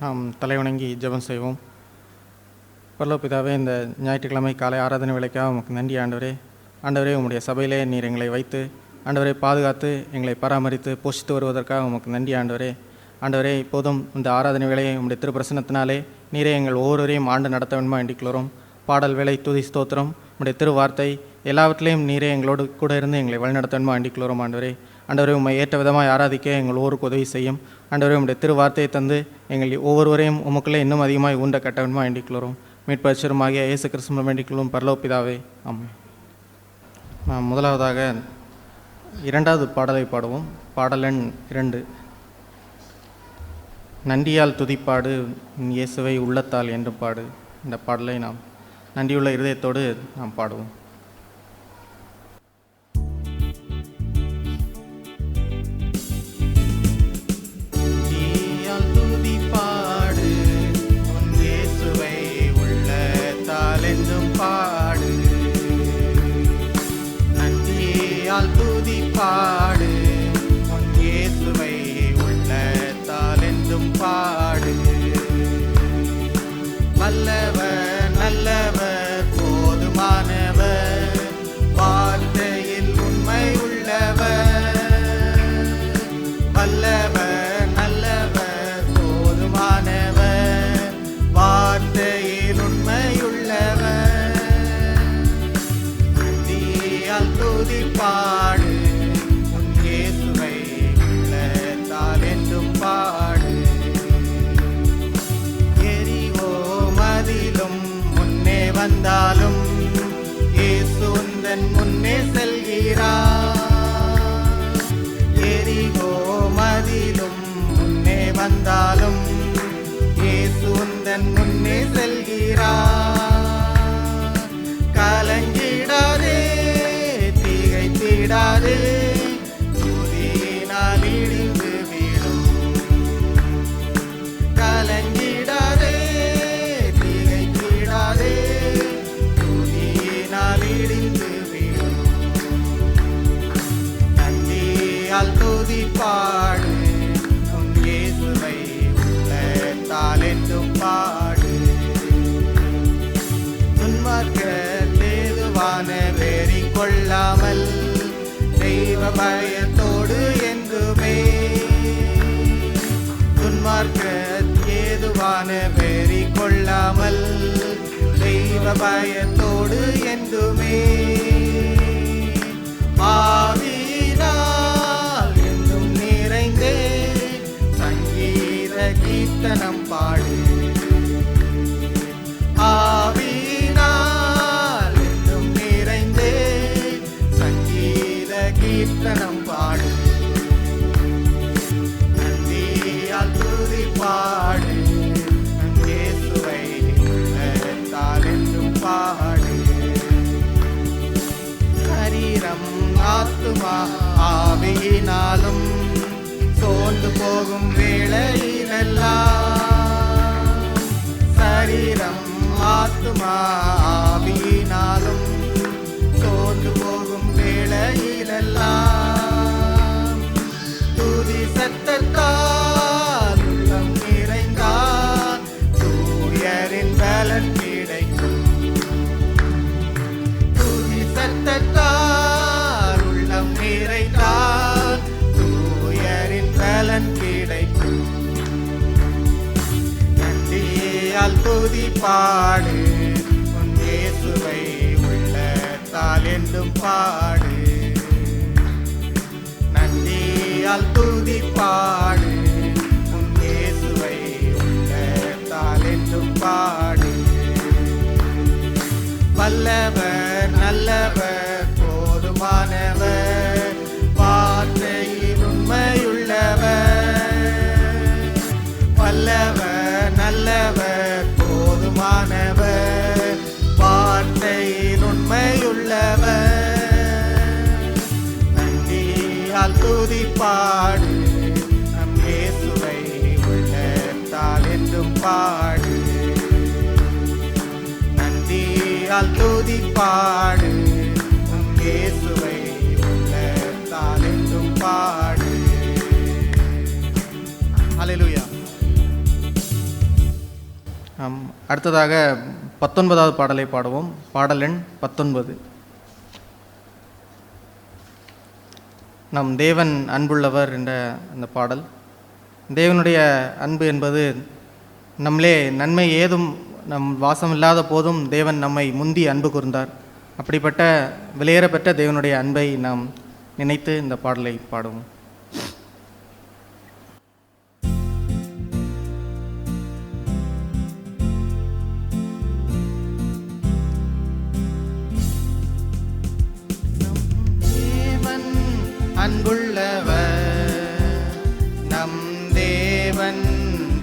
நாம் தலைவணங்கி ஜெபம் செய்வோம். பரலோகபிதாவே, இந்த ஞாயிற்றுக்கிழமை காலை ஆராதனை வேலைக்காக உமக்கு நன்றி ஆண்டவரே. ஆண்டவரே, உம்முடைய சபையிலே நீர் எங்களை வைத்து ஆண்டவரை பாதுகாத்து எங்களை பராமரித்து போஷித்து வருவதற்காக உமக்கு நன்றி ஆண்டவரே. ஆண்டவரே, இப்போதும் இந்த ஆராதனை வேலையை உம்முடைய திருப்பிரசனத்தினாலே நீரே எங்கள் ஒவ்வொருவரையும் ஆண்டு நடத்த வேண்டுமா வேண்டிக்கிறோம். பாடல் வேலை, துதி, ஸ்தோத்திரம், உம்முடைய திருவார்த்தை எல்லாவற்றிலையும் நீரே எங்களோடு கூட இருந்து எங்களை வழிநடத்த வேண்டுமா வேண்டிக்கிறோம். ஆண்டவரே, ஆண்டவரே, உம்மை ஏற்ற விதமாக ஆராதிக்க எங்கள் ஒவ்வொருக்கு உதவி செய்யும். ஆண்டவரே, உம்முடைய திருவார்த்தையை தந்து எங்கள் ஒவ்வொருவரையும் உமக்குள்ளே இன்னும் அதிகமாக ஊண்ட கட்ட வேண்டுமா வேண்டிக்கிறோம். மீட்பரிசருமாகிய இயேசு கிறிஸ்துவை வேண்டிக்கிறோம் பரலோகபிதாவே, ஆமென். நாம் முதலாவதாக 2வது பாடலை பாடுவோம். பாடல் எண் 2. நன்றியால் துதிப்பாடு இயேசுவை உள்ளத்தால் என்று பாடு. இந்த பாடலை நாம் நன்றியுள்ள இருதயத்தோடு நாம் பாடுவோம். பாடு உன் இயேசுவை உள்ளத்தால் என்றும் பாடு. வல்லவர் நல்லவர் போதுமானவர், வார்த்தையில் உண்மை உள்ளவர். வல்லவர் நல்லவர் போதுமானவர், வார்த்தையில் உண்மை உள்ளவர். நன்றியால் துதிப்பாடு பாடு. எரிவோ மதிலும் முன்னே வந்தாலும் இயேசு உந்தன் முன்னே செல்கிறார். எரிவோ மதிலும் முன்னே வந்தாலும் இயேசு உந்தன் முன்னே செல்கிறார். கலங்கிடாதே, திகைத்திடாதே, துதியினால் இடிந்து பாடு உன் இயேசுவை உள்ளத்தால் என்றும் பாடு. துன்மார்க்கேதுவான வெறி கொள்ளாமல் தெய்வ பயத்தோடு என்றுமே. துன்மார்க்கேதுவான வெறி கொள்ளாமல் தெய்வ பயத்தோடு என்றுமே. கீர்த்தனம் பாடு. ஆவியினால் என்றும் நிறைந்தே சங்கீத கீர்த்தனம் பாடு. நன்றியால் துதிப்பாடு நம் இயேசுவை உள்ளத்தால் என்றும் பாடு. சரீரம் ஆத்துமா ஆவியினாலும் சோர்ந்து போகும் வேளையிலெல்லாம், சரீரம் ஆத்துமா ஆவியினாலும் சோர்ந்து போகும் வேளையிலெல்லாம், துதி சத்தத்தால் உள்ளம் நிறைந்தால் தூயரின் பலன் கிடைக்கும். துதி சத்தத்தால் உள்ளம் நிறைந்தால் பலன் கிடைக்கும். நன்றியால் துதிப்பாடு உன் இயேசுவை உள்ளத்தால் என்றும் பாடு. நன்றியால் துதிப்பாடு உன் இயேசுவை உள்ளத்தால் என்றும் பாடு. வல்லவர் நல்லவர் போதுமானவர், வார்த்தையில் உண்மையுள்ளவர். வல்லவர் நல்லவர் போதுமானவர், வார்த்தையில் உண்மையுள்ளவர். நன்றியால் துதிப்பாடு நம் இயேசுவை உள்ளத்தால் என்றும் பாடு. நன்றியால் துதிப்பாடு நம் இயேசுவை உள்ளத்தால் என்றும் பாடு. ஹல்லேலூயா. அடுத்ததாக 19வது பாடலை பாடுவோம். பாடல் எண் 19. நம் தேவன் அன்புள்ளவர் என்ற அந்த பாடல். தேவனுடைய அன்பு என்பது நம்மளே நன்மை ஏதும் நம் வாசம் இல்லாத போதும் தேவன் நம்மை முந்தி அன்பு கூர்ந்தார். அப்படிப்பட்ட விலையேறப்பெற்ற தேவனுடைய அன்பை நாம் நினைத்து இந்த பாடலை பாடுவோம். அன்புள்ளவர் நம் தேவன்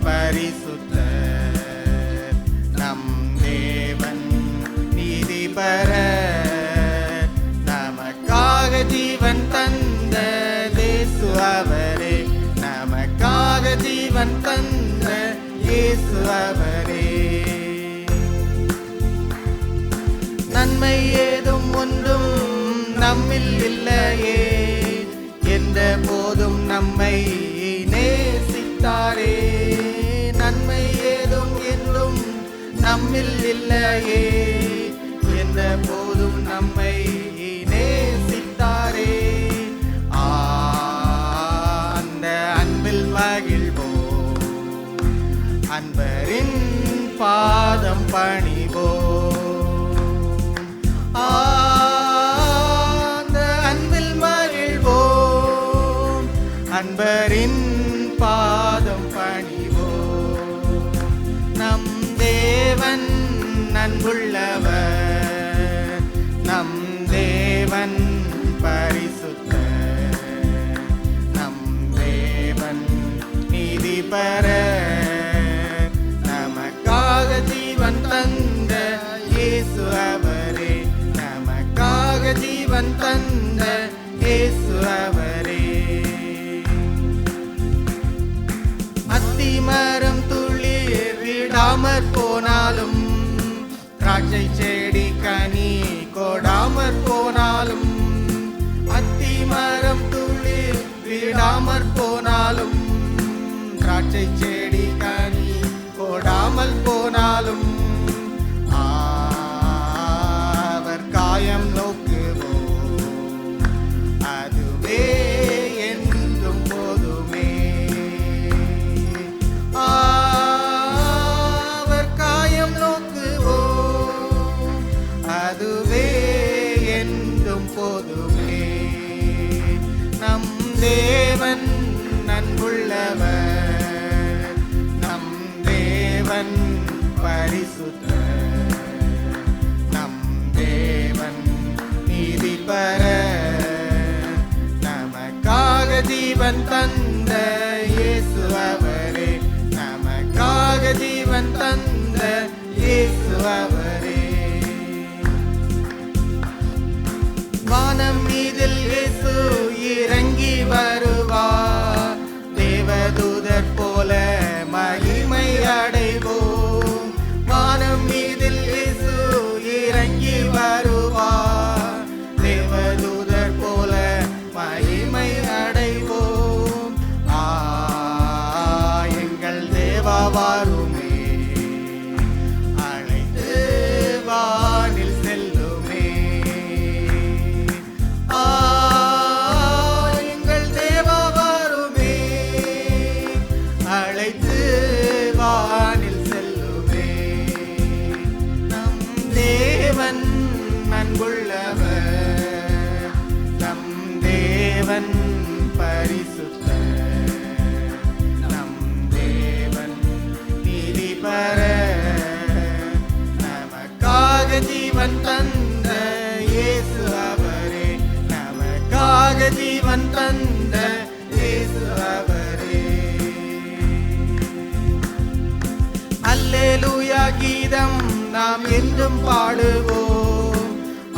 பரிசுத்தர், நம் தேவன் நீதிபரர், நமக்காக ஜீவன் தந்த இயேசு அவரே, நமக்காக ஜீவன் தந்த இயேசு அவரே. நன்மை ஏதும் ஒன்றும் நம்மில் இல்லையே, எந்த போதும் நம்மை நேசித்தாரே. நன்மை ஏதும் என்றும் நம்மில் இல்லையே, எந்த போதும் நம்மை நேசித்தாரே. அந்த அன்பில் மகிழ்வோம், அன்பரின் பாதம் பணிவோம். அன்பரின் பாதம் பணிவோம். நம் தேவன் அன்புள்ளவர், நம் தேவன் பரிசுத்தர், நம் தேவன் நீதிபரர், நமக்காக ஜீவன் தந்த இயேசு அவரே, நமக்காக ஜீவன் தந்த இயேசு அவரே. மரம் துளிர் விடாமற் போனாலும், திராட்சை செடி கனி கொடாமற் போனாலும், அத்தி மரம் துளிர் விடாமற் போனாலும், திராட்சை செடி கனி கொடாமல் போனாலும், அவர் காயம் நோக்குவோம், அதுவே என்றும் போதுமே. அவர் காயம் நோக்குவோம், அதுவே என்றும் போதுமே. நம் தேவன் அன்புள்ளவர், நம் தேவன் பரிசுத்தர், நம் தேவன் நீதிபரர், நமக்காக ஜீவன் தந்த இயேசு அவரே, நமக்காக ஜீவன் தந்த இயேசு அவரே. வானம் மீதில் இயேசு இறங்கி வருவார், தேவதூதர் போல மகிமை அடைவோம். வானம் மீதில் இயேசு இறங்கி வருவார், தேவதூதர் போல மகிமை அடைவோம். எங்கள் தேவா வாருமே, அழைத்து வானில் செல்லுமே. எங்கள் தேவா வாருமே, அழைத்து வானில் செல்லுமே. நம் தேவன் அன்புள்ளவர், நம் தேவன் பரிசுத்தர், நம் தேவன் நீதிபரர், நமக்காக ஜீவன் தந்த இயேசு அவரே, நமக்காக ஜீவன் தந்த இயேசு அவரே. அல்லேலூயா கீதம் நாம் என்றும் பாடுவோம்,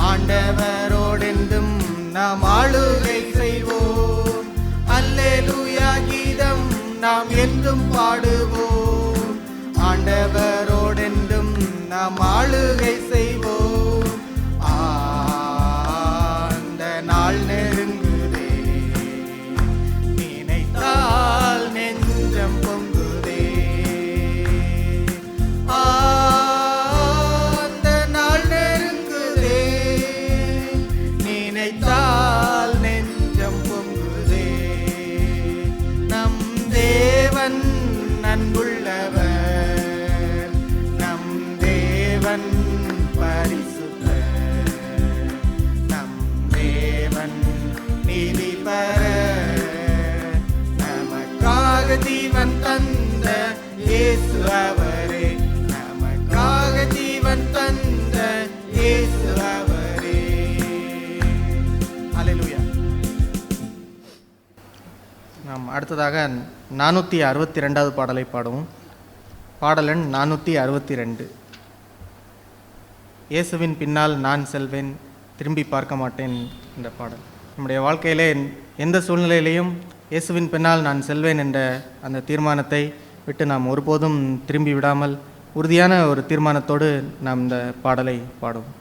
ஆண்டவரோடென்றும் நாம் ஆளுகை செய்வோம். அல்லேலூயா கீதம் நாம் என்றும் பாடுவோம், ஆண்டவரோடென்றும் நாம் ஆளுகை செய்வோம். அந்த நாள் நெருங்குதே, நினைத்தால் நெஞ்சம் பொங்குதே. அடுத்ததாக 462வது பாடலை பாடுவோம். பாடல் எண் 462. இயேசுவின் பின்னால் நான் செல்வேன், திரும்பி பார்க்க மாட்டேன் என்ற பாடல். நம்முடைய வாழ்க்கையிலே எந்த சூழ்நிலையிலையும் இயேசுவின் பின்னால் நான் செல்வேன் என்ற அந்த தீர்மானத்தை விட்டு நாம் ஒருபோதும் திரும்பி விடாமல் உறுதியான ஒரு தீர்மானத்தோடு நாம் இந்த பாடலை பாடுவோம்.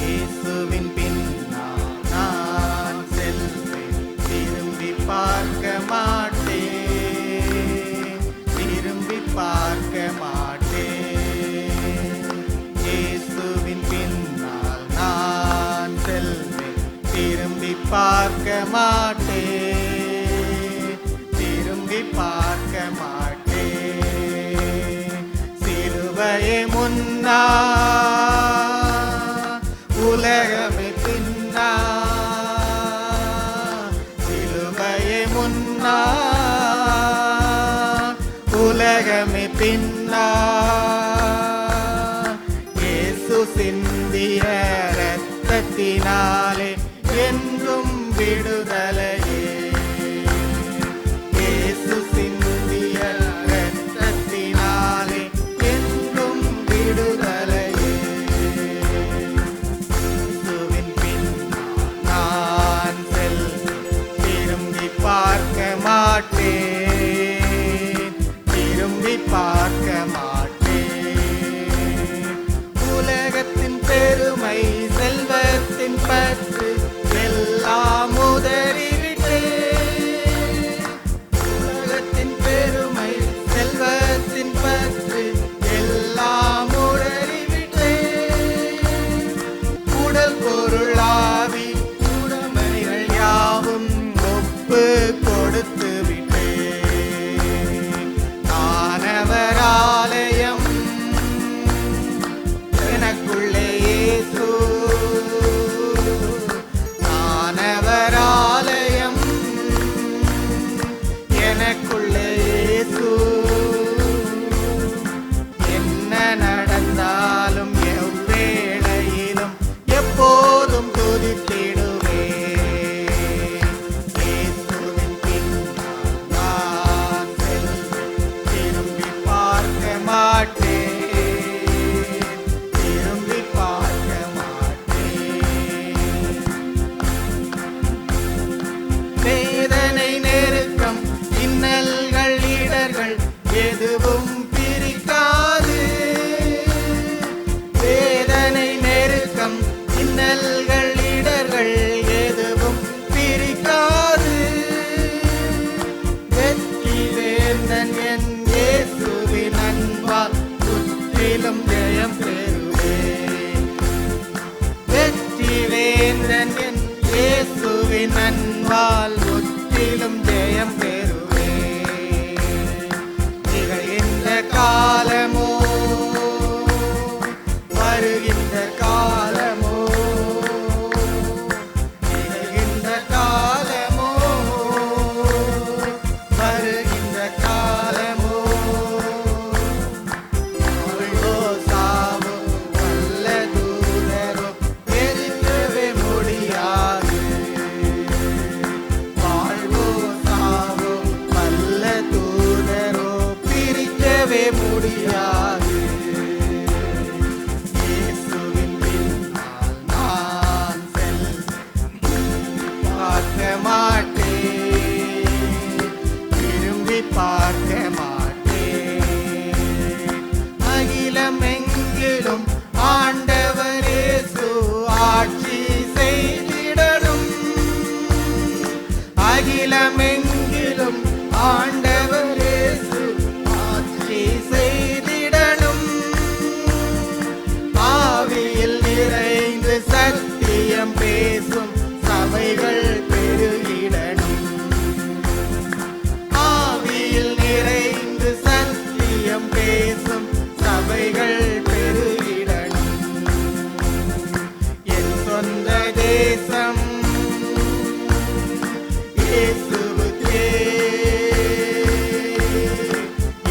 இயேசுவின் பின்னால் நான் செல்வேன், திரும்பி பார்க்க மாட்டேன், திரும்பி பார்க்க மாட்டேன். இயேசுவின் பின்னால் நான் செல்வேன், திரும்பி பார்க்க மாட்டேன், திரும்பி பார்க்க மாட்டேன். சிலுவையே முன்னா, உலகமே பின்னா, சிலுவையே முன்னா, உலகமே பின்னா. இயேசு சிந்திய இரத்தத்தினாலே என்றும் விடுதலையே, இயேசு சிந்திய இரத்தத்தினாலே என்றும் விடுதலையே. இயேசுவின் பின்னால் நான் செல்வேன், திரும்பி பார்க்க மாட்டேன், திரும்பி பார்க்க மாட்டேன். உலகத்தின் பெருமை, செல்வத்தின் பற்று எல்லாம் உதறிவிட்டேன். உலகத்தின் பெருமை, செல்வத்தின் பற்று எல்லாம் உதறிவிட்டேன். உடல் பொருளாவி உடைமைகள் யாவும் ஒப்பு கொடுத்து விட்டேன். நானவர் ஆலயம், எனக்குள்ளே இயேசு, நானவர் ஆலயம், எனக்குள்ளே இயேசு. என்ன நடந்தாலும் எவ்வேளையிலும் எப்போதும் துதித்திடுவேன். இயேசுவின் பின்னால் நான் செல்வேன், திரும்பி பார்க்க மாட்டேன், திரும்பி பார்க்க மாட்டேன். வேதனை, நெருக்கம், இன்னல்கள், இடர்கள் எதுவும் பிரிக்காது. வேதனை, நெருக்கம், இன்னல்கள், இடர்கள் எதுவும் பிரிக்காது. வெற்றி வேந்தன் என் இயேசுவின் அன்பால் முற்றிலும் ஜெயம் பெறுவேன். வெற்றி வேந்தன் என் இயேசுவின் அன்பால் முற்றிலும் ஜெயம் பெறுவேன். நிகழ்கின்ற காலமோ, வருகின்ற காலமோ, நிகழ்கின்ற காலமோ, வருகின்ற காலமோ, வாழ்வோ சாவோ வல்ல தூதரோ எதிர்க்கவே முடியாது. வாழ்வோ சாவோ வல்ல தூதரோ பிரிக்கவே முடியாது. இயேசுவின் பின்னால் நான் செல்வேன், பார்க்க மாட்டேன், திரும்பி பார்க்க மாட்டேன். அகிலமெங்கிலும் ஆண்டவர் இயேசு ஆட்சி செய்திடணும். அகிலமெங்கிலும் ஆண்டவர் இயேசு ஆட்சி செய்திடணும். ஆவியில் நிறைந்து சத்தியம் பேசும் சபைகள் பெருகிடணும். ஆவியில் நிறைந்து சத்தியம் பேசும் சபைகள் பெருகிடணும். என் சொந்த தேசம் இயேசுவுக்கே,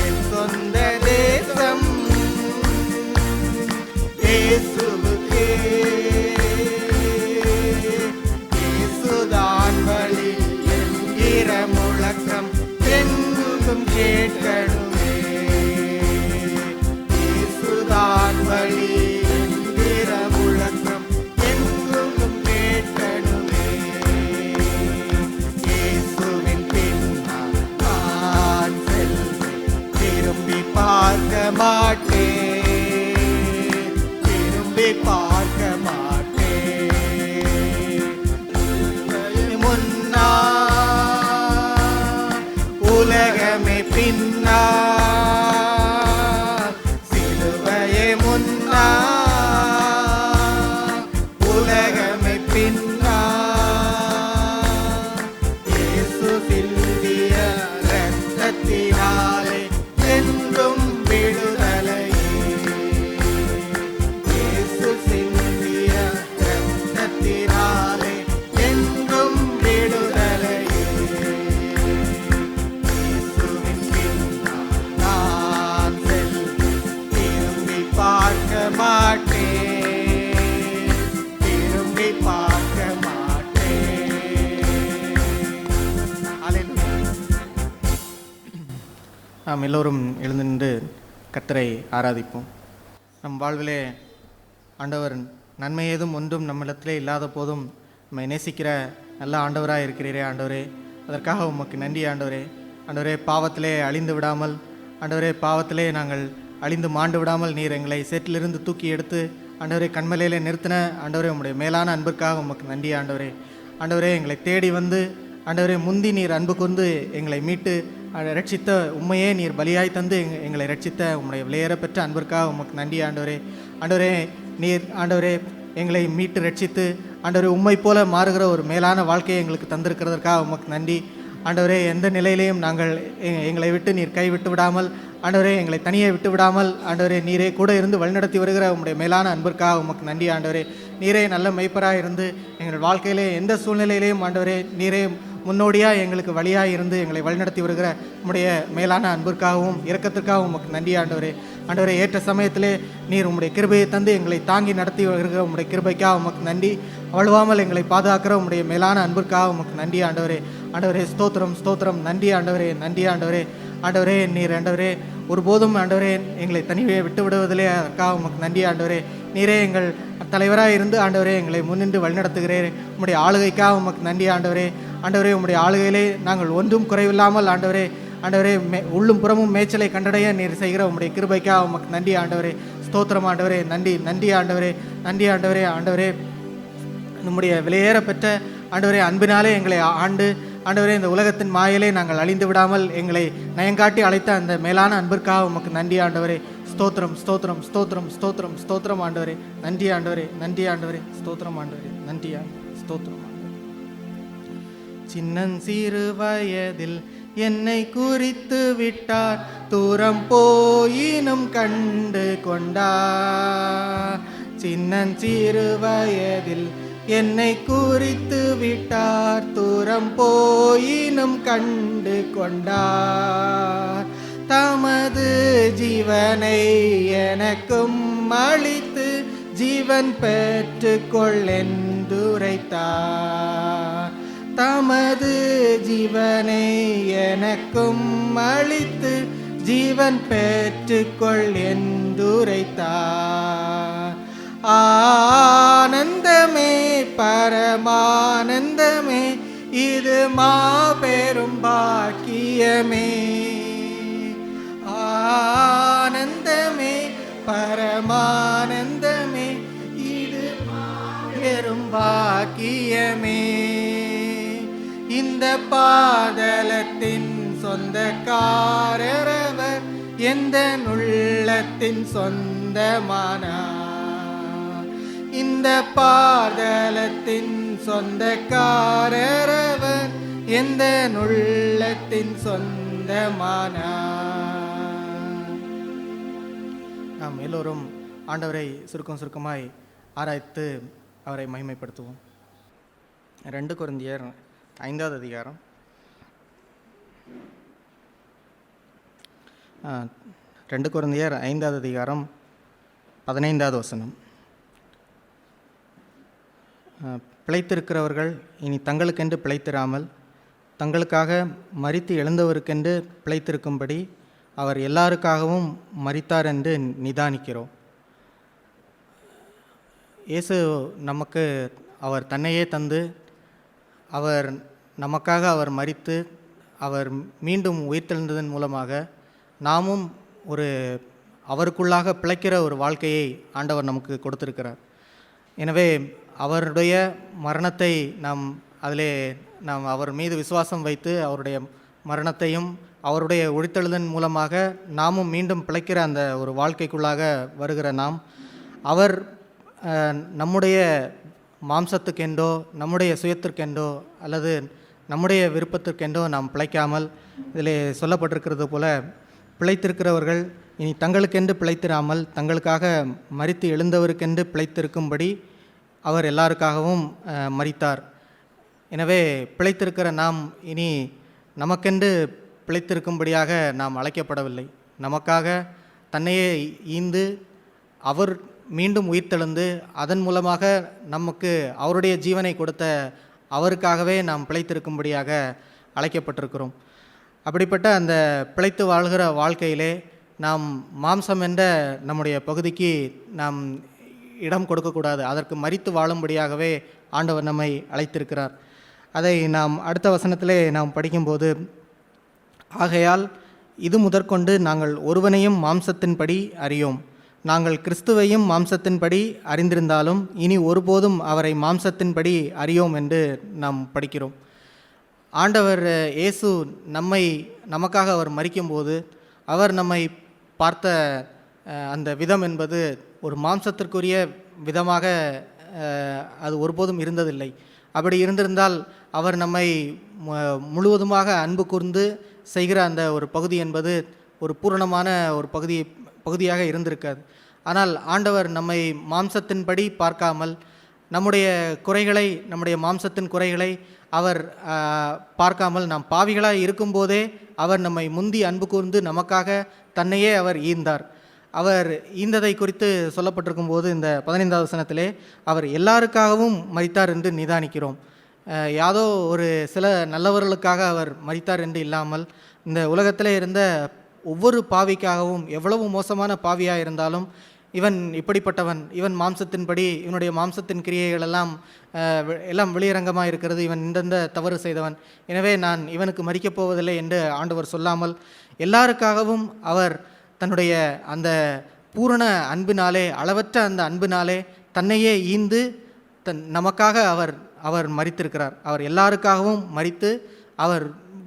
என் சொந்த தேசம் நாம் எல்லோரும் எழுந்து நின்று கர்த்தரை ஆராதிப்போம். நம் வாழ்விலே ஆண்டவர் நன்மை ஏதும் ஒன்றும் நம்மிடத்திலே இல்லாத போதும் நம்மை நேசிக்கிற நல்ல ஆண்டவராக இருக்கிறீரே ஆண்டவரே, அதற்காக உமக்கு நன்றி ஆண்டவரே. ஆண்டவரே, பாவத்திலே அழிந்து விடாமல், ஆண்டவரே பாவத்திலே நாங்கள் அழிந்து மாண்டு விடாமல் நீர் எங்களை சேற்றிலிருந்து தூக்கி எடுத்து ஆண்டவரே கண்மலையிலே நிறுத்தின ஆண்டவரே உம்முடைய மேலான அன்பிற்காக உமக்கு நன்றி ஆண்டவரே. ஆண்டவரே, எங்களை தேடி வந்து ஆண்டவரே முந்தி நீர் அன்பு கொண்டு எங்களை மீட்டு ரட்சித்த உண்மையே நீர் பலியாய் தந்து எங்களை ரட்சித்த உம்முடைய விலையேற பெற்ற அன்பிற்காக உமக்கு நன்றி ஆண்டவரே. ஆண்டவரே, நீர் ஆண்டவரே எங்களை மீட்டு ரட்சித்து ஆண்டவரே உம்மை போல மாறுகிற ஒரு மேலான வாழ்க்கையை எங்களுக்கு தந்திருக்கிறதற்காக உமக்கு நன்றி ஆண்டவரே. எந்த நிலையிலையும் நாங்கள் எங்களை விட்டு நீர் கைவிட்டு விடாமல் ஆண்டவரே, எங்களை தனியே விட்டு விடாமல் ஆண்டவரே நீரே கூட இருந்து வழிநடத்தி வருகிற உம்முடைய மேலான அன்பிற்காக உமக்கு நன்றி ஆண்டவரே. நீரே நல்ல மெய்ப்பராக இருந்து எங்கள் வாழ்க்கையிலே எந்த சூழ்நிலையிலையும் ஆண்டவரே நீரே முன்னோடியாக எங்களுக்கு வழியாக இருந்து எங்களை வழிநடத்தி வருகிற உம்முடைய மேலான அன்பிற்காகவும் இரக்கத்திற்காகவும் உமக்கு நன்றி ஆண்டவரே. ஆண்டவரே, ஏற்ற சமயத்திலே நீர் உம்முடைய கிருபையை தந்து எங்களை தாங்கி நடத்தி வருகிற உம்முடைய கிருபைக்காக உமக்கு நன்றி. வழுவாமல் எங்களை பாதுகாக்கிற உம்முடைய மேலான அன்பிற்காக உமக்கு நன்றி ஆண்டவரே. ஆண்டவரே, ஸ்தோத்திரம் ஸ்தோத்திரம், நன்றி ஆண்டவரே, நன்றி ஆண்டவரே. ஆண்டவரே, நீர் ஆண்டவரே ஒருபோதும் ஆண்டவரே எங்களை தனியே விட்டு விடுவதிலே அதற்காக உமக்கு நன்றி ஆண்டவரே. நீரே எங்கள் தலைவராக இருந்து ஆண்டவரே எங்களை முன்னின்று வழிநடத்துகிறேன். உம்முடைய ஆளுகைக்காக உமக்கு நன்றி ஆண்டவரே. ஆண்டவரே, உம்முடைய ஆளுகையிலே நாங்கள் ஒன்றும் குறைவில்லாமல் ஆண்டவரே ஆண்டவரே உள்ளும் புறமும் மேய்ச்சலை கண்டடைய நீர் செய்கிற உம்முடைய கிருபைக்காக உமக்கு நன்றி ஆண்டவரே. ஸ்தோத்திரம் ஆண்டவரே, நன்றி நன்றி ஆண்டவரே, நன்றி ஆண்டவரே. ஆண்டவரே, நம்முடைய விலையேற பெற்ற ஆண்டவரே அன்பினாலே எங்களை ஆண்டு ஆண்டவரே இந்த உலகத்தின் மாயிலே நாங்கள் அழிந்து விடாமல் எங்களை நயங்காட்டி அழைத்த அந்த மேலான அன்பிற்காக உமக்கு நன்றி ஆண்டவரே. ஸ்தோத்திரம் ஸ்தோத்திரம் ஸ்தோத்திரம் ஸ்தோத்திரம் ஸ்தோத்திரம் ஆண்டவரே, நன்றி ஆண்டவரே, நன்றி ஆண்டவரே. ஸ்தோத்திரம் ஆண்டவரே, நன்றி ஸ்தோத்திரம். சின்னஞ்சிறு வயதில் என்னை குறித்து விட்டார், தூரம் போயினும் கண்டு கொண்டார். சின்னஞ்சிறு வயதில் என்னை குறித்து விட்டார், தூரம் போயினும் கண்டு கொண்டார். தமது ஜீவனை எனக்கும் அளித்து ஜீவன் பெற்றுக்கொள்ளென்றுரைத்தார். தமது ஜீவனை எனக்கும் அளித்து ஜீவன் பெற்றுக்கொள்ளென்றுரைத்தார். ஆனந்தமே பரமானந்தமே, இது மாபெரும் பாக்கியமே. ஆனந்தமே பரமானந்தமே, இது மாபெரும் பாக்கியமே. இந்த பாதலத்தின் சொந்தக்காரரவர் எந்த உள்ளத்தின் சொந்தமானார். இந்த பாதலத்தின் சொந்தக்காரரவர் எந்த உள்ளத்தின் சொந்தமானார். நாம் எல்லோரும் ஆண்டவரை சுருக்கமாய் ஆராய்த்து அவரை மகிமைப்படுத்துவோம். 2 கொரிந்தியர் 5வது அதிகாரம் 2 கொரிந்தியர் 5வது அதிகாரம் 15வது வசனம். பிழைத்திருக்கிறவர்கள் இனி தங்களுக்கென்று பிழைத்திராமல் தங்களுக்காக மரித்து எழுந்தவருக்கென்று பிழைத்திருக்கும்படி அவர் எல்லாருக்காகவும் மரித்தார் என்று நிதானிக்கிறோம். இயேசு நமக்கு அவர் தன்னையே தந்து அவர் நமக்காக அவர் மரித்து அவர் மீண்டும் உயிர்த்தெழுந்ததன் மூலமாக நாமும் ஒரு அவருக்குள்ளாக பிழைக்கிற ஒரு வாழ்க்கையை ஆண்டவர் நமக்கு கொடுத்திருக்கிறார். எனவே அவருடைய மரணத்தை நாம் அவர் மீது விசுவாசம் வைத்து அவருடைய மரணத்தையும் அவருடைய உயிர்த்தெழுதன் மூலமாக நாமும் மீண்டும் பிழைக்கிற அந்த ஒரு வாழ்க்கைக்குள்ளாக வருகிற நாம், அவர் நம்முடைய மாம்சத்துக்கென்றோ நம்முடைய சுயத்திற்கென்றோ அல்லது நம்முடைய விருப்பத்திற்கென்றோ நாம் பிழைக்காமல், இதில் சொல்லப்பட்டிருக்கிறது போல பிழைத்திருக்கிறவர்கள் இனி தங்களுக்கென்று பிழைத்திராமல் தங்களுக்காக மரித்து எழுந்தவருக்கென்று பிழைத்திருக்கும்படி அவர் எல்லாருக்காகவும் மரித்தார். எனவே பிழைத்திருக்கிற நாம் இனி நமக்கென்று பிழைத்திருக்கும்படியாக நாம் அழைக்கப்படவில்லை. நமக்காக தன்னையே ஈந்து அவர் மீண்டும் உயிர்த்தெழுந்து அதன் மூலமாக நமக்கு அவருடைய ஜீவனை கொடுத்த அவருக்காகவே நாம் பிழைத்திருக்கும்படியாக அழைக்கப்பட்டிருக்கிறோம். அப்படிப்பட்ட அந்த பிழைத்து வாழ்கிற வாழ்க்கையிலே நாம் மாம்சம் என்ற நம்முடைய பகுதிக்கு நாம் இடம் கொடுக்கக்கூடாது. அதற்கு மரித்து வாழும்படியாகவே ஆண்டவர் நம்மை அழைத்திருக்கிறார். அதை நாம் அடுத்த வசனத்திலே நாம் படிக்கும்போது, ஆகையால் இது முதற்கொண்டு நாங்கள் ஒருவனையும் மாம்சத்தின்படி அறியோம். நாங்கள் கிறிஸ்துவையும் மாம்சத்தின்படி அறிந்திருந்தாலும் இனி ஒருபோதும் அவரை மாம்சத்தின்படி அறியோம் என்று நாம் படிக்கிறோம். ஆண்டவர் இயேசு நமக்காக அவர் மரிக்கும்போது அவர் நம்மை பார்த்த அந்த விதம் என்பது ஒரு மாம்சத்திற்குரிய விதமாக அது ஒருபோதும் இருந்ததில்லை. அப்படி இருந்திருந்தால் அவர் நம்மை முழுவதுமாக அன்பு கூர்ந்து செய்கிற அந்த ஒரு பகுதி என்பது ஒரு பூரணமான ஒரு பகுதியாக இருந்திருக்காது. ஆனால் ஆண்டவர் நம்மை மாம்சத்தின்படி பார்க்காமல் நம்முடைய குறைகளை, நம்முடைய மாம்சத்தின் குறைகளை அவர் பார்க்காமல் நாம் பாவிகளாக இருக்கும்போதே அவர் நம்மை முந்தி அன்பு கூர்ந்து நமக்காக தன்னையே அவர் ஈந்தார். அவர் ஈந்ததை குறித்து சொல்லப்பட்டிருக்கும் போது இந்த 15வது வசனத்திலே அவர் எல்லாருக்காகவும் மரித்தார் என்று நிதானிக்கிறோம். யாதோ ஒரு சில நல்லவர்களுக்காக அவர் மரித்தார் என்று இல்லாமல் இந்த உலகத்திலே இருந்த ஒவ்வொரு பாவிக்காகவும், எவ்வளவு மோசமான பாவியாக இருந்தாலும் இவன் இப்படிப்பட்டவன், இவன் மாம்சத்தின்படி இவனுடைய மாம்சத்தின் கிரியைகள் எல்லாம் வெளியரங்கமாக இருக்கிறது, இவன் இந்தந்த தவறு செய்தவன், எனவே நான் இவனுக்கு மரிக்கப் போவதில்லை என்று ஆண்டவர் சொல்லாமல் எல்லாருக்காகவும் அவர் தன்னுடைய அந்த பூரண அன்பினாலே, அளவற்ற அந்த அன்பினாலே தன்னையே ஈந்து நமக்காக அவர் மரித்திருக்கிறார். அவர் எல்லாருக்காகவும் மரித்து அவர்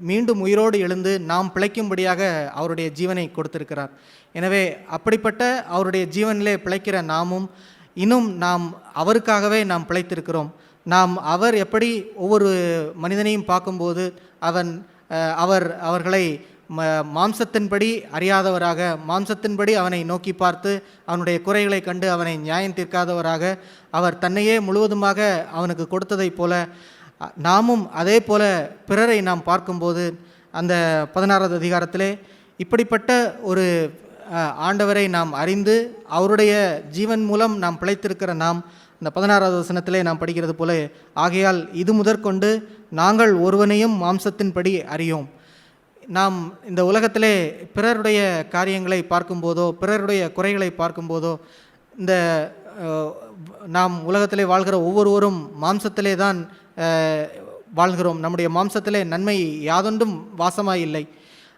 மீண்டும் உயிரோடு எழுந்து நாம் பிழைக்கும்படியாக அவருடைய ஜீவனை கொடுத்திருக்கிறார். எனவே அப்படிப்பட்ட அவருடைய ஜீவனிலே பிழைக்கிற நாமும் இன்னும் நாம் அவருக்காகவே நாம் பிழைத்திருக்கிறோம். அவர் எப்படி ஒவ்வொரு மனிதனையும் பார்க்கும்போது அவர்களை மாம்சத்தின்படி அறியாதவராக, மாம்சத்தின்படி அவனை நோக்கி பார்த்து அவனுடைய குறைகளை கண்டு அவனை நியாயம் தீர்க்காதவராக அவர் தன்னையே முழுவதுமாக அவனுக்கு கொடுத்ததைப் போல நாமும் அதே போல பிறரை நாம் பார்க்கும்போது அந்த 16வது அதிகாரத்திலே இப்படிப்பட்ட ஒரு ஆண்டவரை நாம் அறிந்து அவருடைய ஜீவன் மூலம் நாம் பிழைத்திருக்கிற நாம் இந்த 16வது வசனத்திலே நாம் படிக்கிறது போல, ஆகையால் இது முதற்கொண்டு நாங்கள் ஒருவனையும் மாம்சத்தின்படி அறியோம். நாம் இந்த உலகத்திலே பிறருடைய காரியங்களை பார்க்கும்போதோ, பிறருடைய குறைகளை பார்க்கும்போதோ, இந்த நாம் உலகத்திலே வாழ்கிற ஒவ்வொருவரும் மாம்சத்திலே தான் வாழ்கிறோம். நம்முடைய மாம்சத்திலே நன்மை யாதொன்றும் வாசமாய் இல்லை.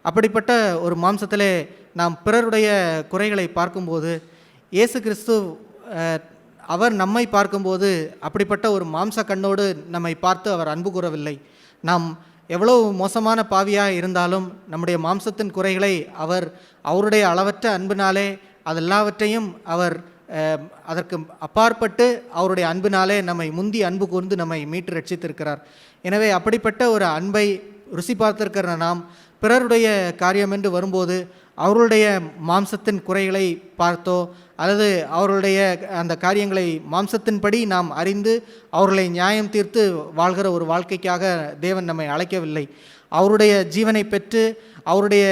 அப்படிப்பட்ட ஒரு மாம்சத்திலே நாம் பிறருடைய குறைகளை பார்க்கும்போது இயேசு கிறிஸ்து அவர் நம்மை பார்க்கும்போது அப்படிப்பட்ட ஒரு மாம்ச கண்ணோடு நம்மை பார்த்து அவர் அன்பு கூறவில்லை. நாம் எவ்வளவு மோசமான பாவியாக இருந்தாலும் நம்முடைய மாம்சத்தின் குறைகளை அவருடைய அளவற்ற அன்பினாலே அதெல்லாவற்றையும் அவர் அதற்கு அப்பாற்பட்டு அவருடைய அன்பினாலே நம்மை முந்தி அன்பு கூர்ந்து நம்மை மீட்டு ரட்சித்திருக்கிறார். எனவே அப்படிப்பட்ட ஒரு அன்பை ருசி பார்த்திருக்கிற நாம் பிறருடைய காரியம் என்று வரும்போது அவர்களுடைய மாம்சத்தின் குறைகளை பார்த்தோ அல்லது அவர்களுடைய அந்த காரியங்களை மாம்சத்தின்படி நாம் அறிந்து அவர்களை நியாயம் தீர்த்து வாழ்கிற ஒரு வாழ்க்கைக்காக தேவன் நம்மை அழைக்கவில்லை. அவருடைய ஜீவனை பெற்று அவருடைய